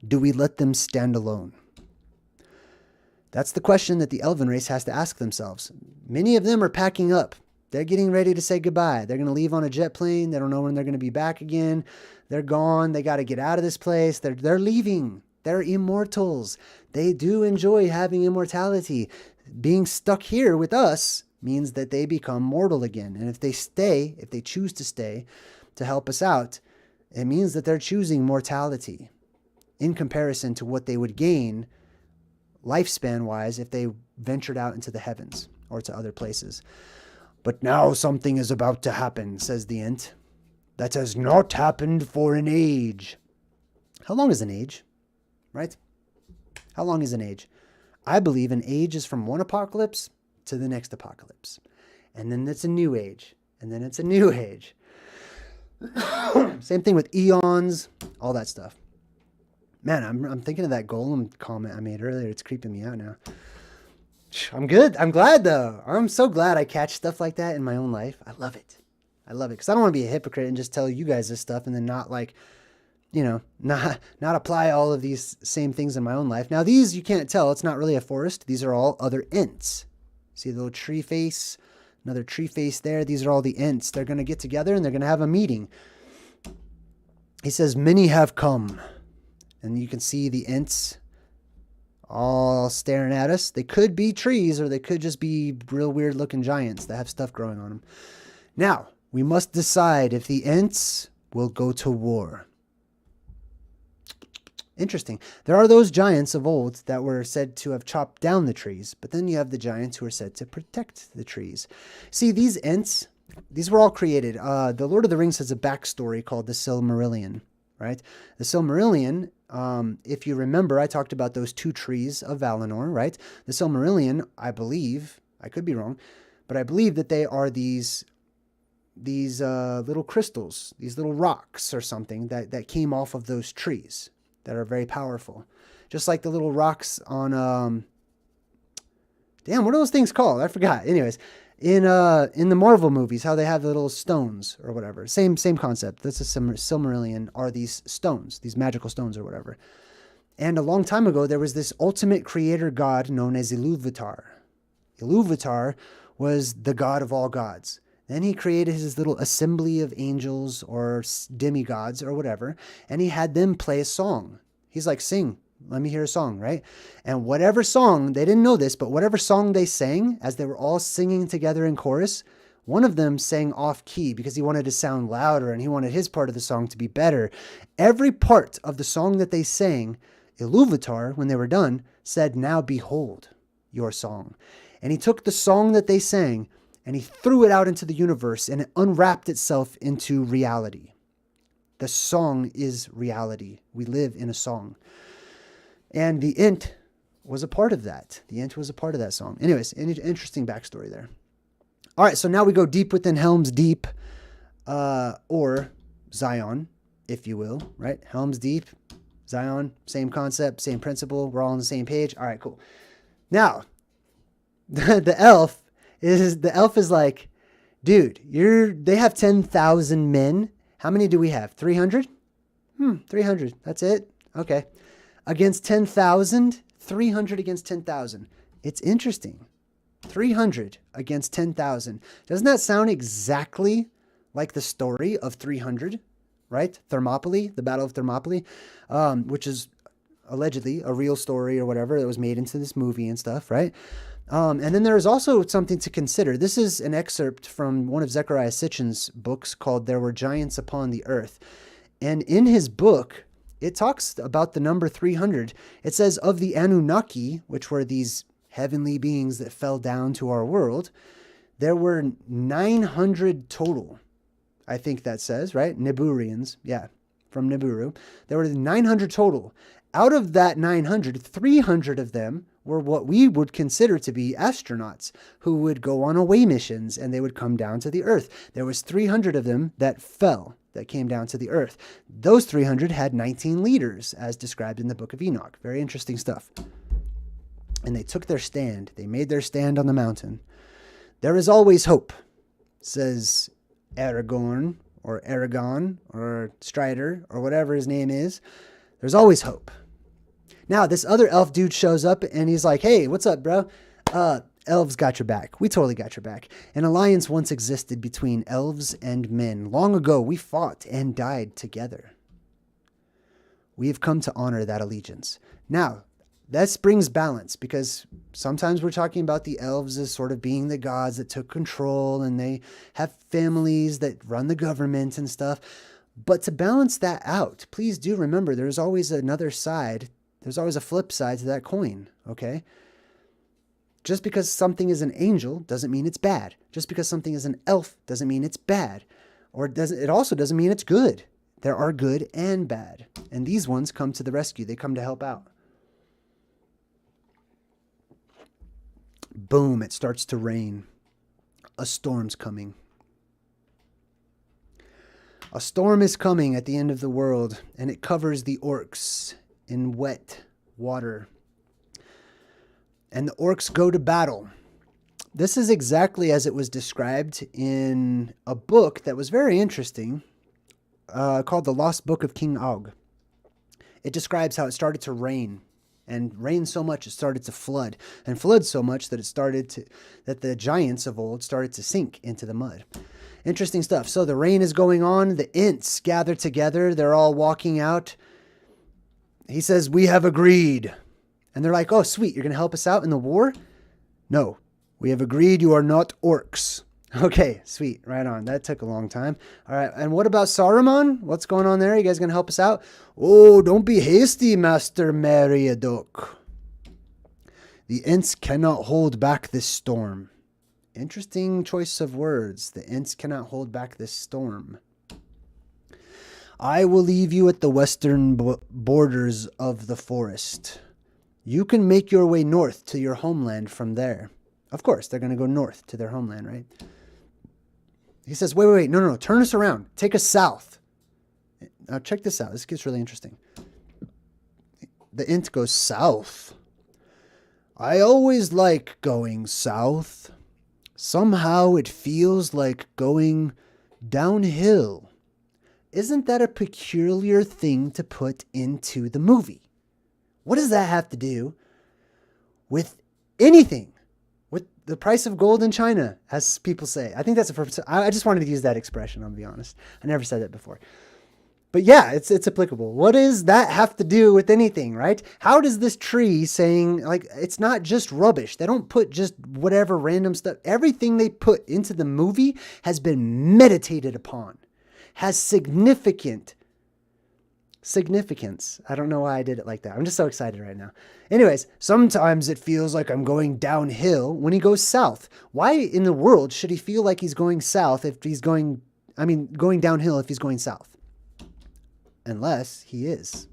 Speaker 1: Do we let them stand alone? That's the question that the elven race has to ask themselves. Many of them are packing up. They're getting ready to say goodbye. They're going to leave on a jet plane. They don't know when they're going to be back again. They're gone. They got to get out of this place. They're leaving. They're immortals. They do enjoy having immortality. Being stuck here with us means that they become mortal again. And if they choose to stay to help us out, it means that they're choosing mortality in comparison to what they would gain lifespan-wise if they ventured out into the heavens or to other places. But now something is about to happen, says the Ent, that has not happened for an age. How long is an age? Right? How long is an age? I believe an age is from one apocalypse to the next apocalypse. And then it's a new age. And then it's a new age. Same thing with eons, all that stuff. Man, I'm thinking of that golem comment I made earlier. It's creeping me out now. I'm good. I'm glad though. I'm so glad I catch stuff like that in my own life. I love it. I love it because I don't want to be a hypocrite and just tell you guys this stuff and then not like, not apply all of these same things in my own life. Now these you can't tell. It's not really a forest. These are all other Ents. See the little tree face, another tree face there. These are all the Ents. They're going to get together and they're going to have a meeting. He says, many have come. And you can see the Ents all staring at us. They could be trees or they could just be real weird looking giants that have stuff growing on them. Now, we must decide if the Ents will go to war. Interesting. There are those giants of old that were said to have chopped down the trees, but then you have the giants who are said to protect the trees. See, these Ents, these were all created. The Lord of the Rings has a backstory called the Silmarillion, right? The Silmarillion, if you remember, I talked about those two trees of Valinor, right? The Silmarillion, I believe, I could be wrong, but I believe that they are these little crystals, these little rocks or something that came off of those trees that are very powerful. Just like the little rocks on, damn, what are those things called? I forgot. Anyways, in the Marvel movies, how they have the little stones or whatever. Same concept. That's a Silmarillion, are these stones, these magical stones or whatever. And a long time ago, there was this ultimate creator god known as Iluvatar. Iluvatar was the god of all gods. Then he created his little assembly of angels or demigods or whatever, and he had them play a song. He's like, sing, let me hear a song, right? And whatever song, they didn't know this, but whatever song they sang, as they were all singing together in chorus, one of them sang off key because he wanted to sound louder and he wanted his part of the song to be better. Every part of the song that they sang, Iluvatar, when they were done, said, now behold your song. And he took the song that they sang and he threw it out into the universe and it unwrapped itself into reality. The song is reality. We live in a song. And the Ent was a part of that. The Ent was a part of that song. Anyways, interesting backstory there. All right, so now we go deep within Helm's Deep, or Zion, if you will, right? Helm's Deep, Zion, same concept, same principle. We're all on the same page. All right, cool. Now, the elf is like, dude, they have 10,000 men. How many do we have? 300? 300. That's it? Okay. Against 10,000? 300 against 10,000. It's interesting. 300 against 10,000. Doesn't that sound exactly like the story of 300, right? Thermopylae, the Battle of Thermopylae, which is allegedly a real story or whatever that was made into this movie and stuff, right? And then there is also something to consider. This is an excerpt from one of Zecharia Sitchin's books called There Were Giants Upon the Earth. And in his book, it talks about the number 300. It says of the Anunnaki, which were these heavenly beings that fell down to our world, there were 900 total. I think that says, right? Niburians. Yeah, from Nibiru. There were 900 total. Out of that 900, 300 of them were what we would consider to be astronauts who would go on away missions and they would come down to the earth. There was 300 of them that fell, that came down to the earth. Those 300 had 19 leaders as described in the book of Enoch. Very interesting stuff. And they took their stand. They made their stand on the mountain. There is always hope, says Aragorn or Aragon or Strider or whatever his name is. There's always hope. Now, this other elf dude shows up and he's like, hey, what's up, bro? Elves got your back. We totally got your back. An alliance once existed between elves and men. Long ago, we fought and died together. We have come to honor that allegiance. Now, this brings balance because sometimes we're talking about the elves as sort of being the gods that took control and they have families that run the government and stuff. But to balance that out, please do remember there's always another side. There's always a flip side to that coin, okay? Just because something is an angel doesn't mean it's bad. Just because something is an elf doesn't mean it's bad. Or it also doesn't mean it's good. There are good and bad. And these ones come to the rescue. They come to help out. Boom, it starts to rain. A storm's coming. A storm is coming at the end of the world, and it covers the orcs in wet water. and the orcs go to battle. This is exactly as it was described in a book that was very interesting called The Lost Book of King Og. It describes how it started to rain, and rained so much it started to flood, and flood so much that that the giants of old started to sink into the mud. Interesting stuff. So the rain is going on. The Ints gather together. They're all walking out. He says, "We have agreed." And they're like, "Oh, sweet. You're going to help us out in the war?" "No. We have agreed you are not orcs." Okay, sweet. Right on. That took a long time. All right. And what about Saruman? What's going on there? You guys going to help us out? "Oh, don't be hasty, Master Meriadoc. The Ents cannot hold back this storm." Interesting choice of words. The Ents cannot hold back this storm. "I will leave you at the western borders of the forest. You can make your way north to your homeland from there." Of course, they're going to go north to their homeland, right? He says, wait, no, turn us around. Take us south. Now check this out. This gets really interesting. The Int goes south. "I always like going south. Somehow it feels like going downhill." Isn't that a peculiar thing to put into the movie? What does that have to do with anything? With the price of gold in China, as people say. I think that's I just wanted to use that expression, I'll be honest. I never said that before. But yeah, it's applicable. What does that have to do with anything, right? How does this tree saying, like, it's not just rubbish. They don't put just whatever random stuff. Everything they put into the movie has been meditated upon, has significance. I don't know why I did it like that. I'm just so excited right now. Anyways, sometimes it feels like I'm going downhill when he goes south. Why in the world should he feel like he's going south if he's going downhill if he's going south? Unless he is.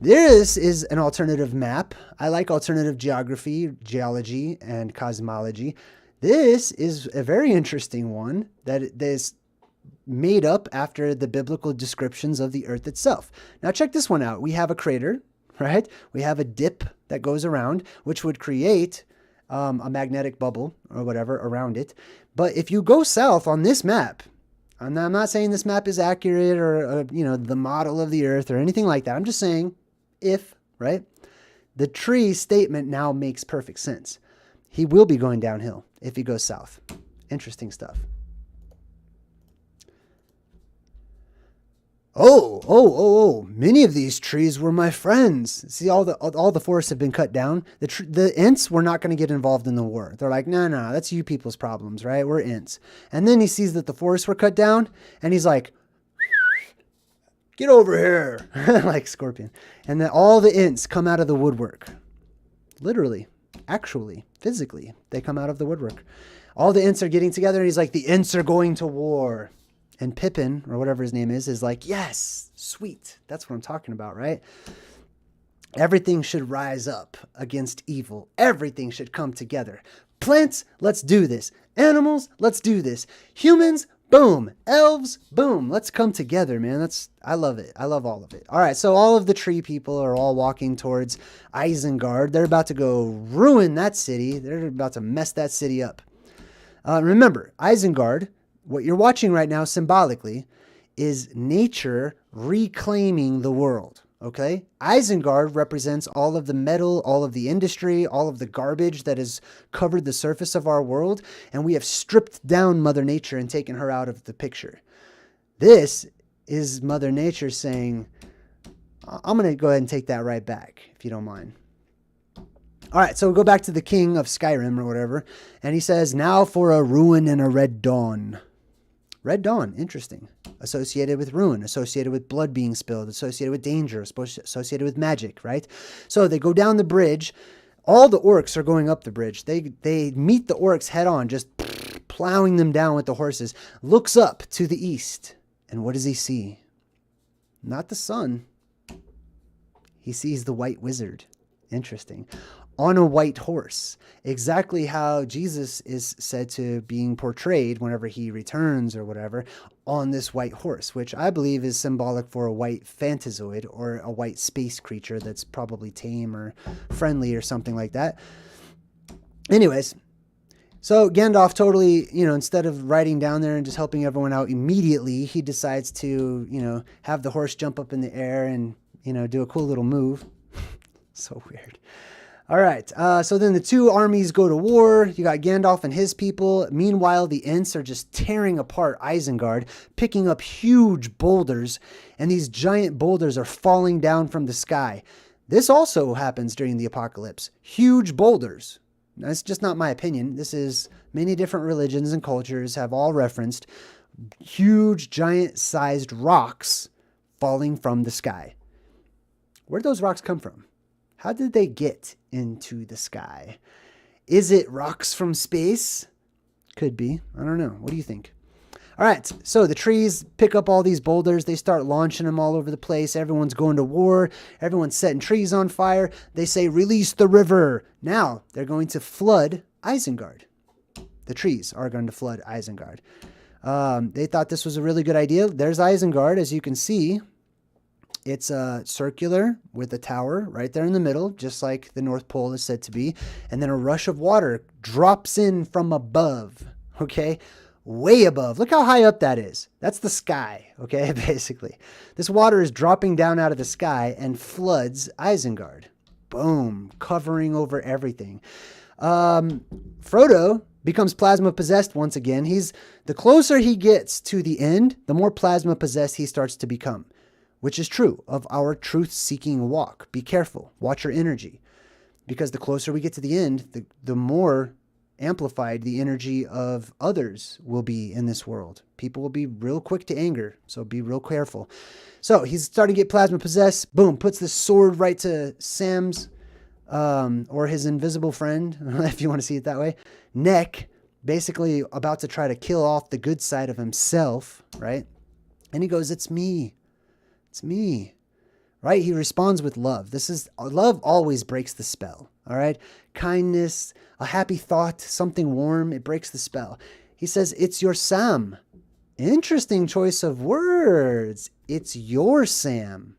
Speaker 1: This is an alternative map. I like alternative geology, and cosmology. This is a very interesting one that is made up after the biblical descriptions of the earth itself. Now check this one out. We have a crater, right? We have a dip that goes around, which would create a magnetic bubble or whatever around it. But if you go south on this map, I'm not saying this map is accurate or the model of the earth or anything like that. I'm just saying right? The tree statement now makes perfect sense. He will be going downhill if he goes south. Interesting stuff. Oh, many of these trees were my friends. See, all the forests have been cut down. The Ints were not going to get involved in the war. They're like, no, that's you people's problems, right? We're Ints. And then he sees that the forests were cut down, and he's like, "Get over here," like Scorpion. And then all the Ints come out of the woodwork. Literally, actually, physically, they come out of the woodwork. All the Ints are getting together, and he's like, "The Ints are going to war." And Pippin, or whatever his name is like, "Yes, sweet. That's what I'm talking about, right? Everything should rise up against evil. Everything should come together. Plants, let's do this. Animals, let's do this. Humans, boom. Elves, boom. Let's come together, man." I love it. I love all of it. All right, so all of the tree people are all walking towards Isengard. They're about to go ruin that city. They're about to mess that city up. Remember, Isengard, what you're watching right now symbolically, is nature reclaiming the world, okay? Isengard represents all of the metal, all of the industry, all of the garbage that has covered the surface of our world, and we have stripped down Mother Nature and taken her out of the picture. This is Mother Nature saying, "I'm going to go ahead and take that right back, if you don't mind." All right, so we'll go back to the king of Skyrim or whatever, and he says, "Now for a ruin and a red dawn." Red dawn, interesting. Associated with ruin, associated with blood being spilled, associated with danger, associated with magic, right? So they go down the bridge. All the orcs are going up the bridge. They meet the orcs head on, just plowing them down with the horses. Looks up to the east, and what does he see? Not the sun. He sees the white wizard. Interesting. On a white horse. Exactly how Jesus is said to being portrayed whenever he returns or whatever, on this white horse, which I believe is symbolic for a white Fantazoid or a white space creature that's probably tame or friendly or something like that. Anyways, so Gandalf totally, instead of riding down there and just helping everyone out immediately, he decides to, have the horse jump up in the air and, do a cool little move. So weird. All right. So then the two armies go to war. You got Gandalf and his people. Meanwhile, the Ents are just tearing apart Isengard, picking up huge boulders, and these giant boulders are falling down from the sky. This also happens during the apocalypse. Huge boulders. That's just not my opinion. This is many different religions and cultures have all referenced huge, giant-sized rocks falling from the sky. Where'd those rocks come from? How did they get into the sky? Is it rocks from space? Could be. I don't know. What do you think? All right. So the trees pick up all these boulders. They start launching them all over the place. Everyone's going to war. Everyone's setting trees on fire. They say, release the river. Now they're going to flood Isengard. The trees are going to flood Isengard. They thought this was a really good idea. There's Isengard, as you can see. It's circular with a tower right there in the middle, just like the North Pole is said to be. And then a rush of water drops in from above, okay? Way above. Look how high up that is. That's the sky, okay, basically. This water is dropping down out of the sky and floods Isengard. Boom, covering over everything. Frodo becomes plasma possessed once again. The closer he gets to the end, the more plasma possessed he starts to become. Which is true of our truth-seeking walk. Be careful. Watch your energy. Because the closer we get to the end, the more amplified the energy of others will be in this world. People will be real quick to anger, so be real careful. So he's starting to get plasma possessed. Boom, puts this sword right to Sam's, or his invisible friend, if you want to see it that way, neck, basically about to try to kill off the good side of himself, right? And he goes, it's me. It's me, right? He responds with love. Love always breaks the spell, all right? Kindness, a happy thought, something warm, it breaks the spell. He says, it's your Sam. Interesting choice of words. It's your Sam.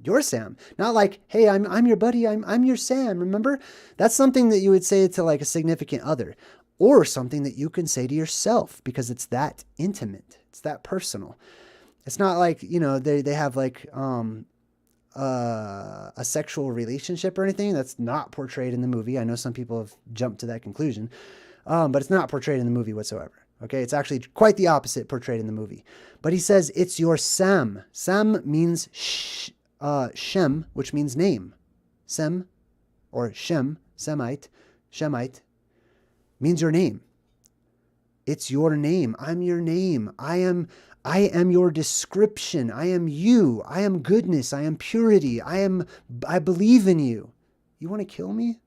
Speaker 1: Your Sam. Not like, hey, I'm your buddy, I'm your Sam, remember? That's something that you would say to like a significant other, or something that you can say to yourself because it's that intimate, it's that personal. It's not like, they have like a sexual relationship or anything. That's not portrayed in the movie. I know some people have jumped to that conclusion, but it's not portrayed in the movie whatsoever. Okay, it's actually quite the opposite portrayed in the movie. But he says, it's your Sam. Sam means Shem, which means name. Sem, or Shem, Semite, Shemite, means your name. It's your name. I'm your name. I am your description. I am you. I am goodness. I am purity. I believe in you. You want to kill me?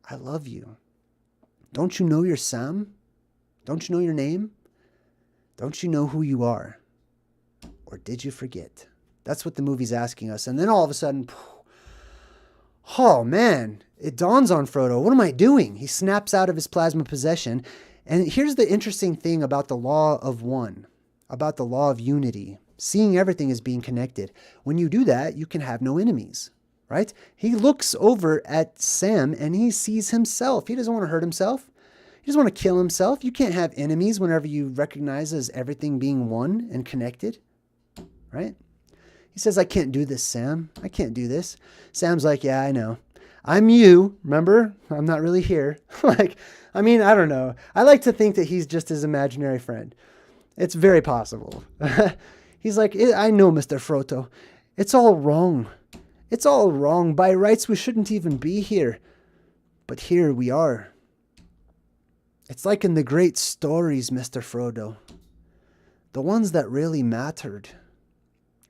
Speaker 1: I love you. Don't you know your Sam? Don't you know your name? Don't you know who you are? Or did you forget? That's what the movie's asking us. And then all of a sudden, oh man, it dawns on Frodo. What am I doing? He snaps out of his plasma possession. And here's the interesting thing about the law of one, about the law of unity, seeing everything as being connected. When you do that, you can have no enemies, right? He looks over at Sam and he sees himself. He doesn't want to hurt himself. He doesn't want to kill himself. You can't have enemies whenever you recognize as everything being one and connected, right? He says, I can't do this, Sam. I can't do this. Sam's like, yeah, I know. I'm you, remember? I'm not really here. I don't know. I like to think that he's just his imaginary friend. It's very possible. He's like, I know, Mr. Frodo. It's all wrong. It's all wrong. By rights, we shouldn't even be here. But here we are. It's like in the great stories, Mr. Frodo. The ones that really mattered.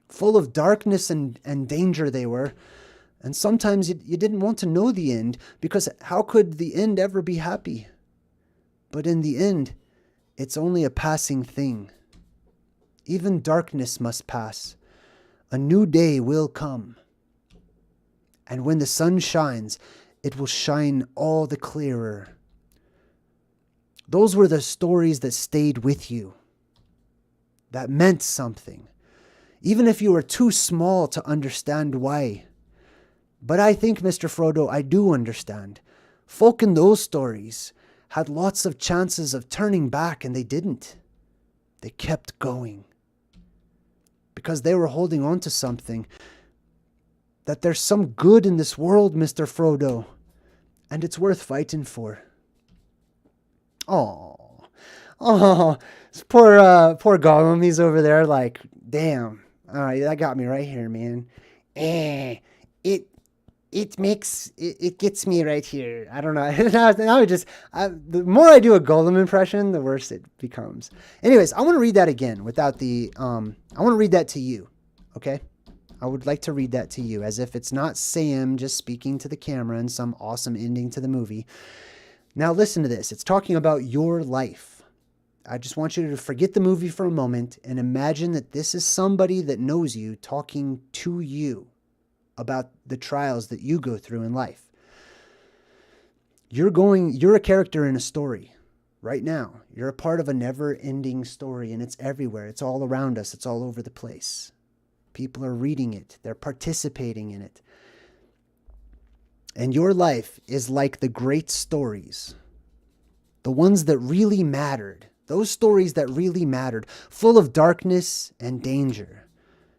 Speaker 1: Full of darkness and danger they were. And sometimes you didn't want to know the end, because how could the end ever be happy? But in the end, it's only a passing thing. Even darkness must pass. A new day will come. And when the sun shines, it will shine all the clearer. Those were the stories that stayed with you, that meant something, even if you were too small to understand why. But I think, Mr. Frodo, I do understand. Folk in those stories had lots of chances of turning back, and they didn't. They kept going. Because they were holding on to something. That there's some good in this world, Mr. Frodo. And it's worth fighting for. Oh, poor Gollum. He's over there like, damn. That got me right here, man. It gets me right here. I don't know. The more I do a Gollum impression, the worse it becomes. Anyways, I want to read that again without the, I want to read that to you. Okay. I would like to read that to you as if it's not Sam just speaking to the camera and some awesome ending to the movie. Now listen to this. It's talking about your life. I just want you to forget the movie for a moment and imagine that this is somebody that knows you talking to you about the trials that you go through in life. You're a character in a story right now. You're a part of a never-ending story, and it's everywhere. It's all around us. It's all over the place. People are reading it. They're participating in it. And your life is like the great stories. The ones that really mattered. Those stories that really mattered. Full of darkness and danger.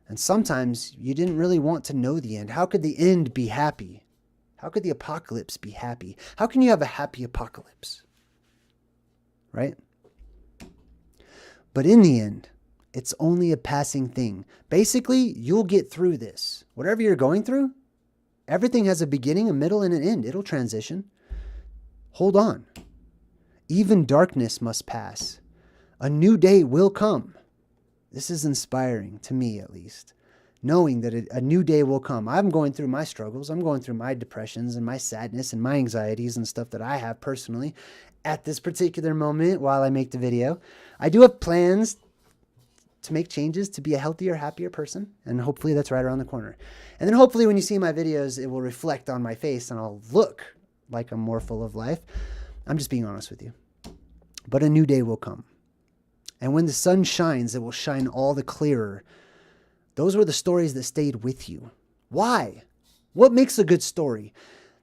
Speaker 1: And sometimes you didn't really want to know the end. How could the end be happy? How could the apocalypse be happy? How can you have a happy apocalypse? Right? But in the end, it's only a passing thing. Basically, you'll get through this. Whatever you're going through, everything has a beginning, a middle, and an end. It'll transition. Hold on. Even darkness must pass. A new day will come. This is inspiring, to me at least. Knowing that a new day will come. I'm going through my struggles. I'm going through my depressions and my sadness and my anxieties and stuff that I have personally at this particular moment while I make the video. I do have plans to make changes to be a healthier, happier person. And hopefully that's right around the corner. And then hopefully when you see my videos, it will reflect on my face and I'll look like I'm more full of life. I'm just being honest with you. But a new day will come. And when the sun shines, it will shine all the clearer. Those were the stories that stayed with you. Why? What makes a good story?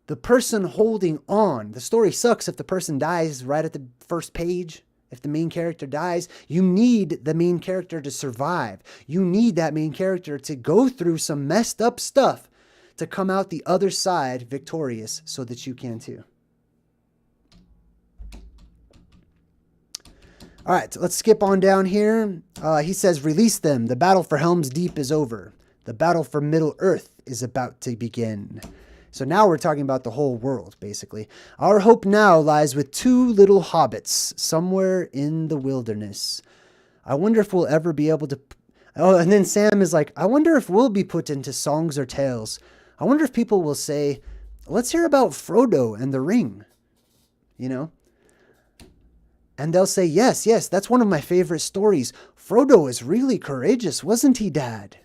Speaker 1: The person holding on. The story sucks if the person dies right at the first page. If the main character dies, you need the main character to survive. You need that main character to go through some messed up stuff to come out the other side victorious so that you can too. All right, let's skip on down here. He says, release them. The battle for Helm's Deep is over. The battle for Middle Earth is about to begin. So now we're talking about the whole world, basically. Our hope now lies with two little hobbits somewhere in the wilderness. I wonder if we'll ever be able to... Oh, and then Sam is like, I wonder if we'll be put into songs or tales. I wonder if people will say, let's hear about Frodo and the ring. You know? And they'll say, yes, that's one of my favorite stories. Frodo is really courageous, wasn't he, Dad?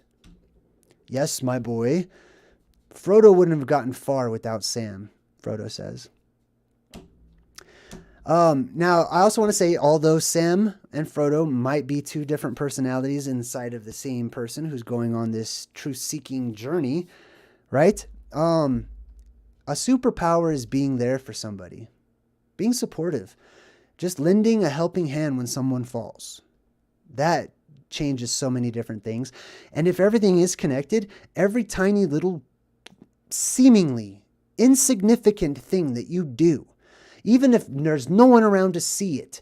Speaker 1: Yes, my boy. Frodo wouldn't have gotten far without Sam, Frodo says. Now, I also want to say, although Sam and Frodo might be two different personalities inside of the same person who's going on this truth-seeking journey, right? A superpower is being there for somebody, being supportive. Just lending a helping hand when someone falls. That changes so many different things. And if everything is connected, every tiny little seemingly insignificant thing that you do, even if there's no one around to see it,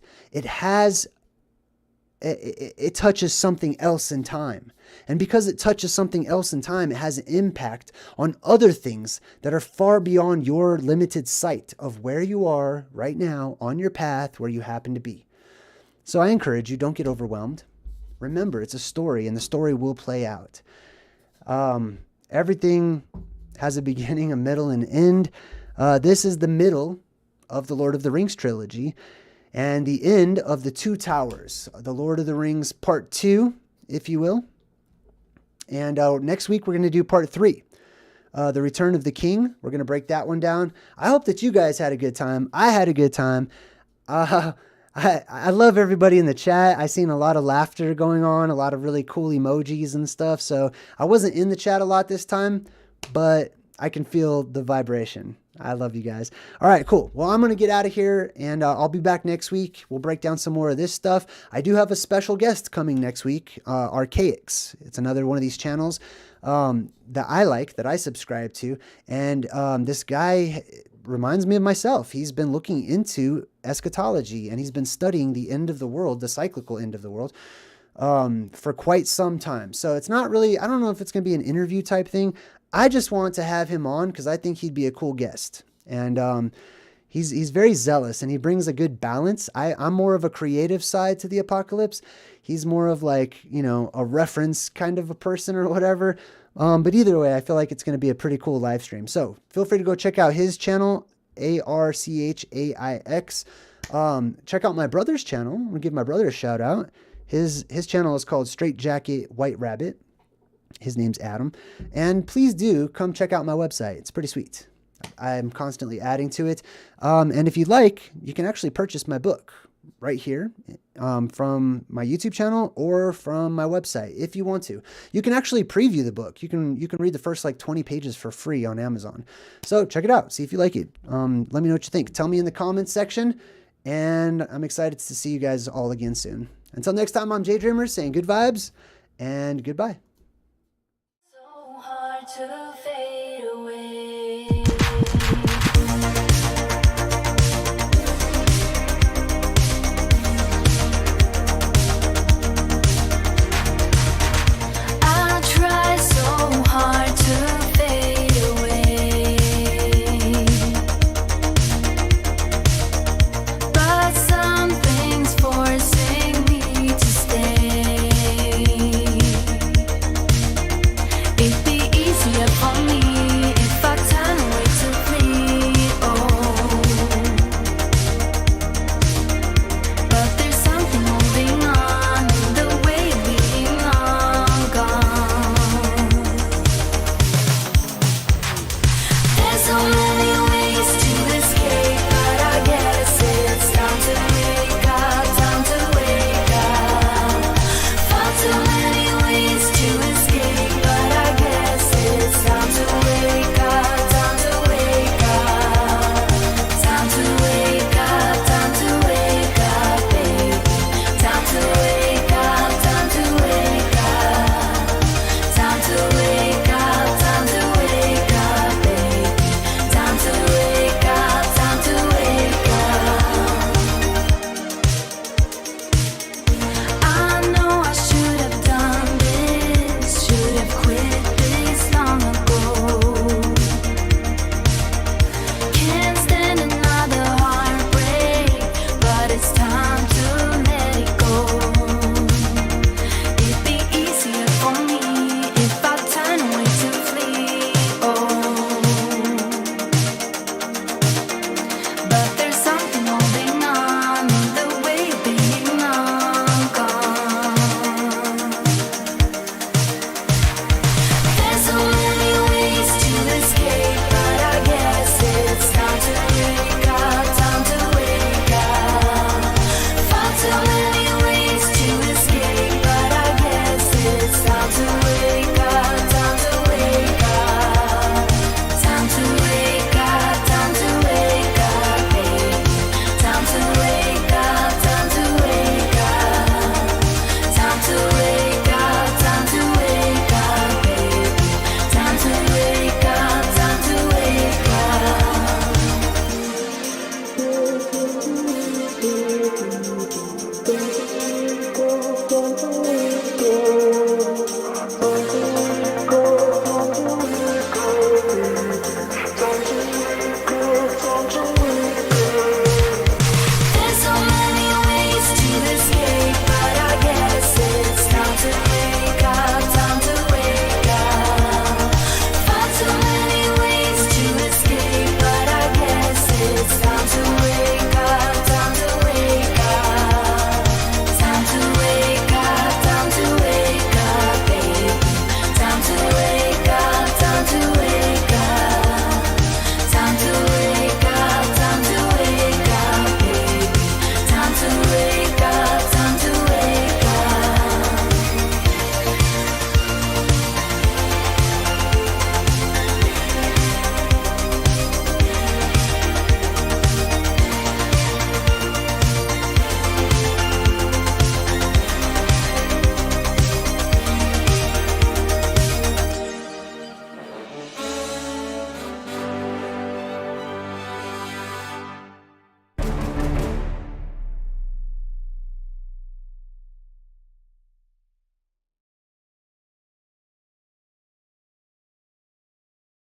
Speaker 1: it touches something else in time. And because it touches something else in time, it has an impact on other things that are far beyond your limited sight of where you are right now on your path where you happen to be. So I encourage you, don't get overwhelmed. Remember, it's a story and the story will play out. Everything has a beginning, a middle, and end. This is the middle of the Lord of the Rings trilogy and the end of the Two Towers, the Lord of the Rings Part 2, if you will. And next week, we're going to do Part 3, The Return of the King. We're going to break that one down. I hope that you guys had a good time. I had a good time. I love everybody in the chat. I seen a lot of laughter going on, a lot of really cool emojis and stuff. So I wasn't in the chat a lot this time, but I can feel the vibration. I love you guys. All right, cool. Well, I'm going to get out of here, and I'll be back next week. We'll break down some more of this stuff. I do have a special guest coming next week, Archaics. It's another one of these channels that I like, that I subscribe to. And this guy reminds me of myself. He's been looking into eschatology, and he's been studying the end of the world, the cyclical end of the world, for quite some time. So it's not really, I don't know if it's going to be an interview type thing. I just want to have him on because I think he'd be a cool guest. And he's very zealous, and he brings a good balance. I'm more of a creative side to the apocalypse. He's more of like, you know, a reference kind of a person or whatever. But either way, I feel like it's going to be a pretty cool live stream. So feel free to go check out his channel, ARCHAIX. Check out my brother's channel. I'm going to give my brother a shout out. His channel is called Straight Jacket White Rabbit. His name's Adam. And please do come check out my website. It's pretty sweet. I'm constantly adding to it. And if you'd like, you can actually purchase my book right here from my YouTube channel or from my website if you want to. You can actually preview the book. You can read the first like 20 pages for free on Amazon. So check it out. See if you like it. Let me know what you think. Tell me in the comments section. And I'm excited to see you guys all again soon. Until next time, I'm JayDreamerZ saying good vibes and goodbye.
Speaker 2: So hard to